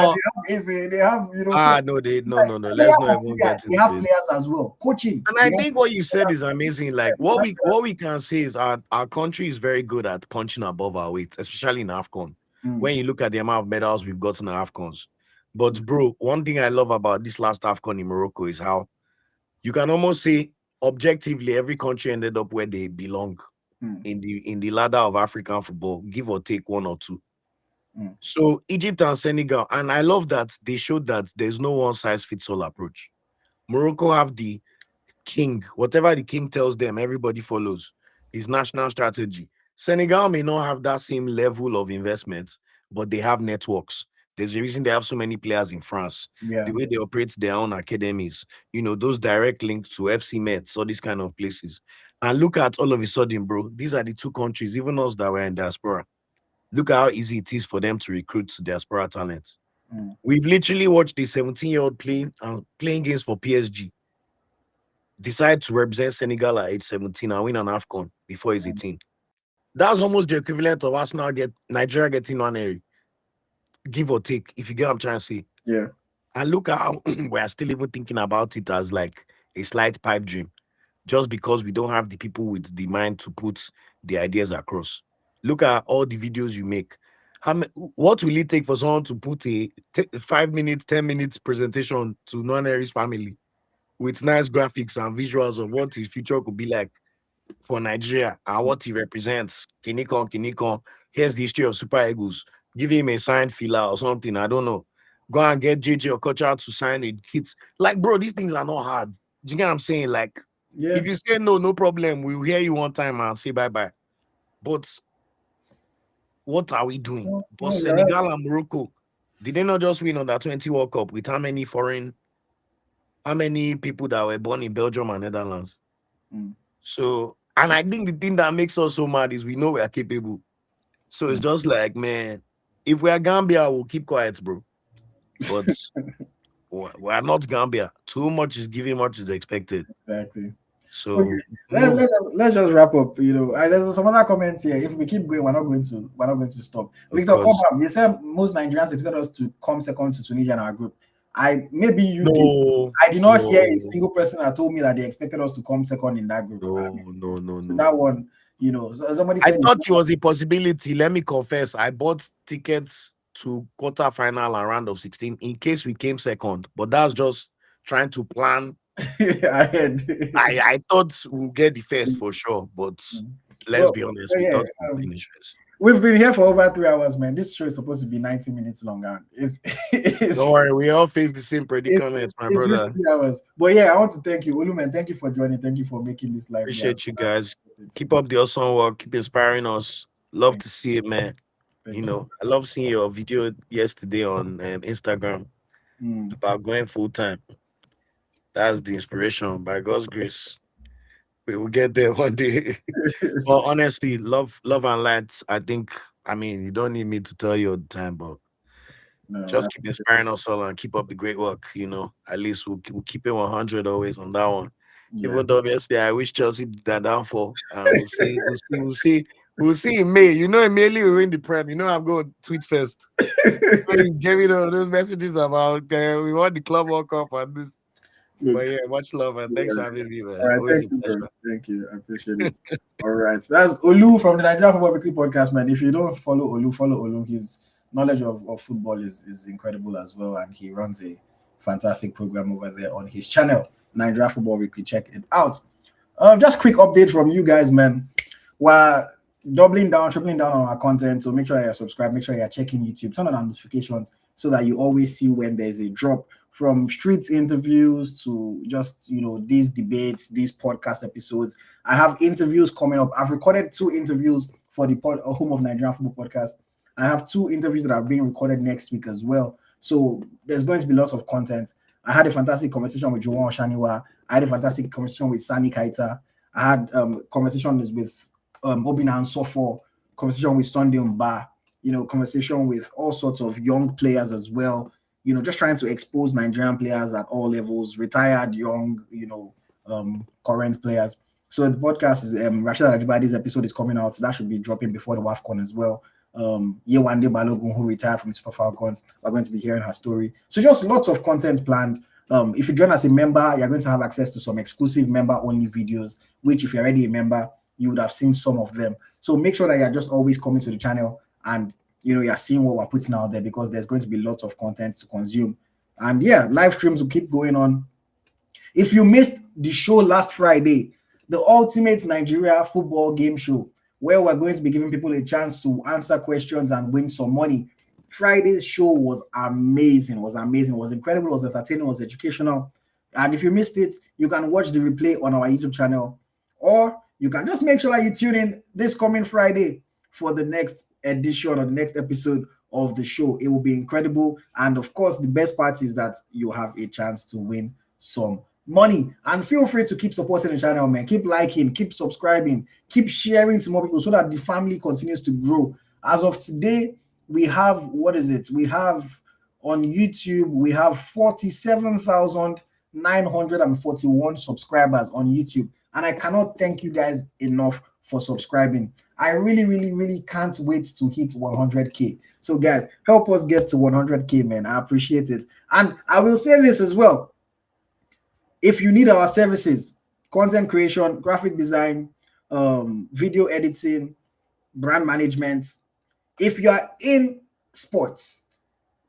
they have Eze, they have no. Let's not even get into They have players as well, coaching. And I think what you said is amazing. Like, what we can say is our country is very good at punching above our weight, especially in AFCON. When you look at the amount of medals we've gotten in AFCONs. But bro, one thing I love about this last AFCON in Morocco is how you can almost say objectively every country ended up where they belong in the ladder of African football, give or take 1 or 2. So Egypt and Senegal, and I love that they showed that there's no one size fits all approach. Morocco have the king, whatever the king tells them, everybody follows his national strategy. Senegal may not have that same level of investment, but they have networks. There's a reason they have so many players in France. The way they operate their own academies, those direct links to FC Metz, all these kind of places. And look at all of a sudden, bro, these are the 2 countries, even us that were in diaspora. Look at how easy it is for them to recruit to diaspora talents. We've literally watched the 17-year-old playing games for PSG decide to represent Senegal at age 17 and win an AFCON before he's 18. That's almost the equivalent of Arsenal Nigeria getting one area. Give or take, if you get what I'm trying to say. Yeah. And look at how we're still even thinking about it as like a slight pipe dream, just because we don't have the people with the mind to put the ideas across. Look at all the videos you make. What will it take for someone to put a 5 minutes, 10 minutes presentation to Nwaneri's family with nice graphics and visuals of what his future could be like for Nigeria and what he represents? Kinikon. Here's the history of Super Eagles. Give him a signed filler or something. I don't know. Go and get JJ or Okocha to sign it. Kids. Like, bro, these things are not hard. Do you get what I'm saying? Like, if you say no problem. We'll hear you one time and say bye-bye. But what are we doing? But Senegal and Morocco, did they not just win on that 20 World Cup with how many people that were born in Belgium and Netherlands? So, and I think the thing that makes us so mad is we know we are capable. So it's just like, man, if we are Gambia, we'll keep quiet, bro. But we are not Gambia. Too much is given, much is expected. Exactly. So let's just wrap up. There's some other comments here. If we keep going, we're not going to stop. Victor Cobham, you said most Nigerians expected us to come second to Tunisia in our group. I did not hear a single person that told me that they expected us to come second in that group. No. So that one, somebody said I thought it was a possibility. Let me confess, I bought tickets to quarterfinal and round of 16 in case we came second, but that's just trying to plan ahead. I thought we'll get the first for sure, but let's be honest, we thought we'll finish first. We've been here for over 3 hours, man. This show is supposed to be 90 minutes long. Don't worry, we all face the same predicament, my brother. 3 hours. But yeah, I want to thank you, Oluman. Thank you for joining. Thank you for making this live. Appreciate you guys. Keep up the awesome work. Keep inspiring us. Love to see it, man. I love seeing your video yesterday on Instagram about going full time. That's the inspiration. By God's grace, we will get there one day. But honestly, love and light. You don't need me to tell you all the time, but No, Just keep inspiring us all and keep up the great work. At least we'll keep it 100 always on that one. yeah. Even though obviously I wish Chelsea did that downfall. We'll see. We'll see in May. Immediately we win the Prem. I'm going to tweet first. He gave me those messages about we want the club World Cup and this. Good. But yeah, much love and thanks for having me, man. All right, Always thank you, a pleasure. bro. Thank you. I appreciate it. All right. That's Olu from the Nigerian Football Weekly podcast, man. If you don't follow Olu, follow Olu. His knowledge of football is incredible as well, and he runs a fantastic program over there on his channel, Nigerian Football Weekly. Check it out. Just quick update from you guys, man. We're tripling down on our content, so make sure you're subscribed, make sure you're checking YouTube, turn on notifications so that you always see when there's a drop. From street interviews to just these debates, these podcast episodes. I have interviews coming up. I've recorded 2 interviews for the Home of Nigerian Football podcast. I have 2 interviews that are being recorded next week as well. So there's going to be lots of content. I had a fantastic conversation with João Oshaniwa. I had a fantastic conversation with Sani Kaita. I had conversations with Obina and Sofo, conversation with Sunday Mba, conversation with all sorts of young players as well. Just trying to expose Nigerian players at all levels, retired, young, current players. So the podcast is Rashid Ajibadi's episode is coming out. That should be dropping before the WAFCON as well. Yewande Balogun, who retired from the Super Falcons, we're going to be hearing her story. So just lots of content planned. If you join as a member, you're going to have access to some exclusive member-only videos, which if you're already a member, you would have seen some of them. So make sure that you're just always coming to the channel and you're seeing what we're putting out there, because there's going to be lots of content to consume. And yeah, live streams will keep going on. If you missed the show last Friday, the ultimate Nigeria football game show, where we're going to be giving people a chance to answer questions and win some money. Friday's show was amazing, was incredible, was entertaining, was educational. And if you missed it, you can watch the replay on our YouTube channel, or you can just make sure that you tune in this coming Friday for the next edition or the next episode of the show. It will be incredible. And of course, the best part is that you have a chance to win some money. And feel free to keep supporting the channel, man. Keep liking, keep subscribing, keep sharing to more people so that the family continues to grow. As of today, we have, we have on YouTube, we have 47,941 subscribers on YouTube. And I cannot thank you guys enough for subscribing. I really, really, really can't wait to hit 100K. So guys, help us get to 100K, man. I appreciate it. And I will say this as well. If you need our services, content creation, graphic design, video editing, brand management, if you are in sports,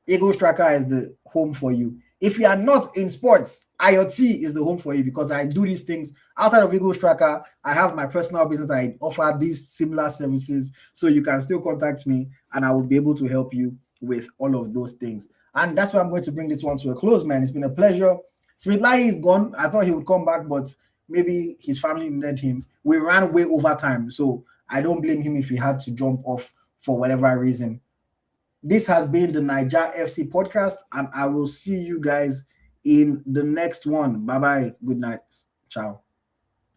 Eagles Tracker is the home for you. If you are not in sports, AyoT is the home for you, because I do these things outside of Eagles Tracker. I have my personal business that I offer these similar services, so you can still contact me and I will be able to help you with all of those things. And that's why I'm going to bring this one to a close, man. It's been a pleasure. Smith Layi is gone. I thought he would come back, but maybe his family needed him. We ran way over time, so I don't blame him if he had to jump off for whatever reason. This has been the Naija FC podcast, and I will see you guys in the next one. Bye-bye. Good night. Ciao.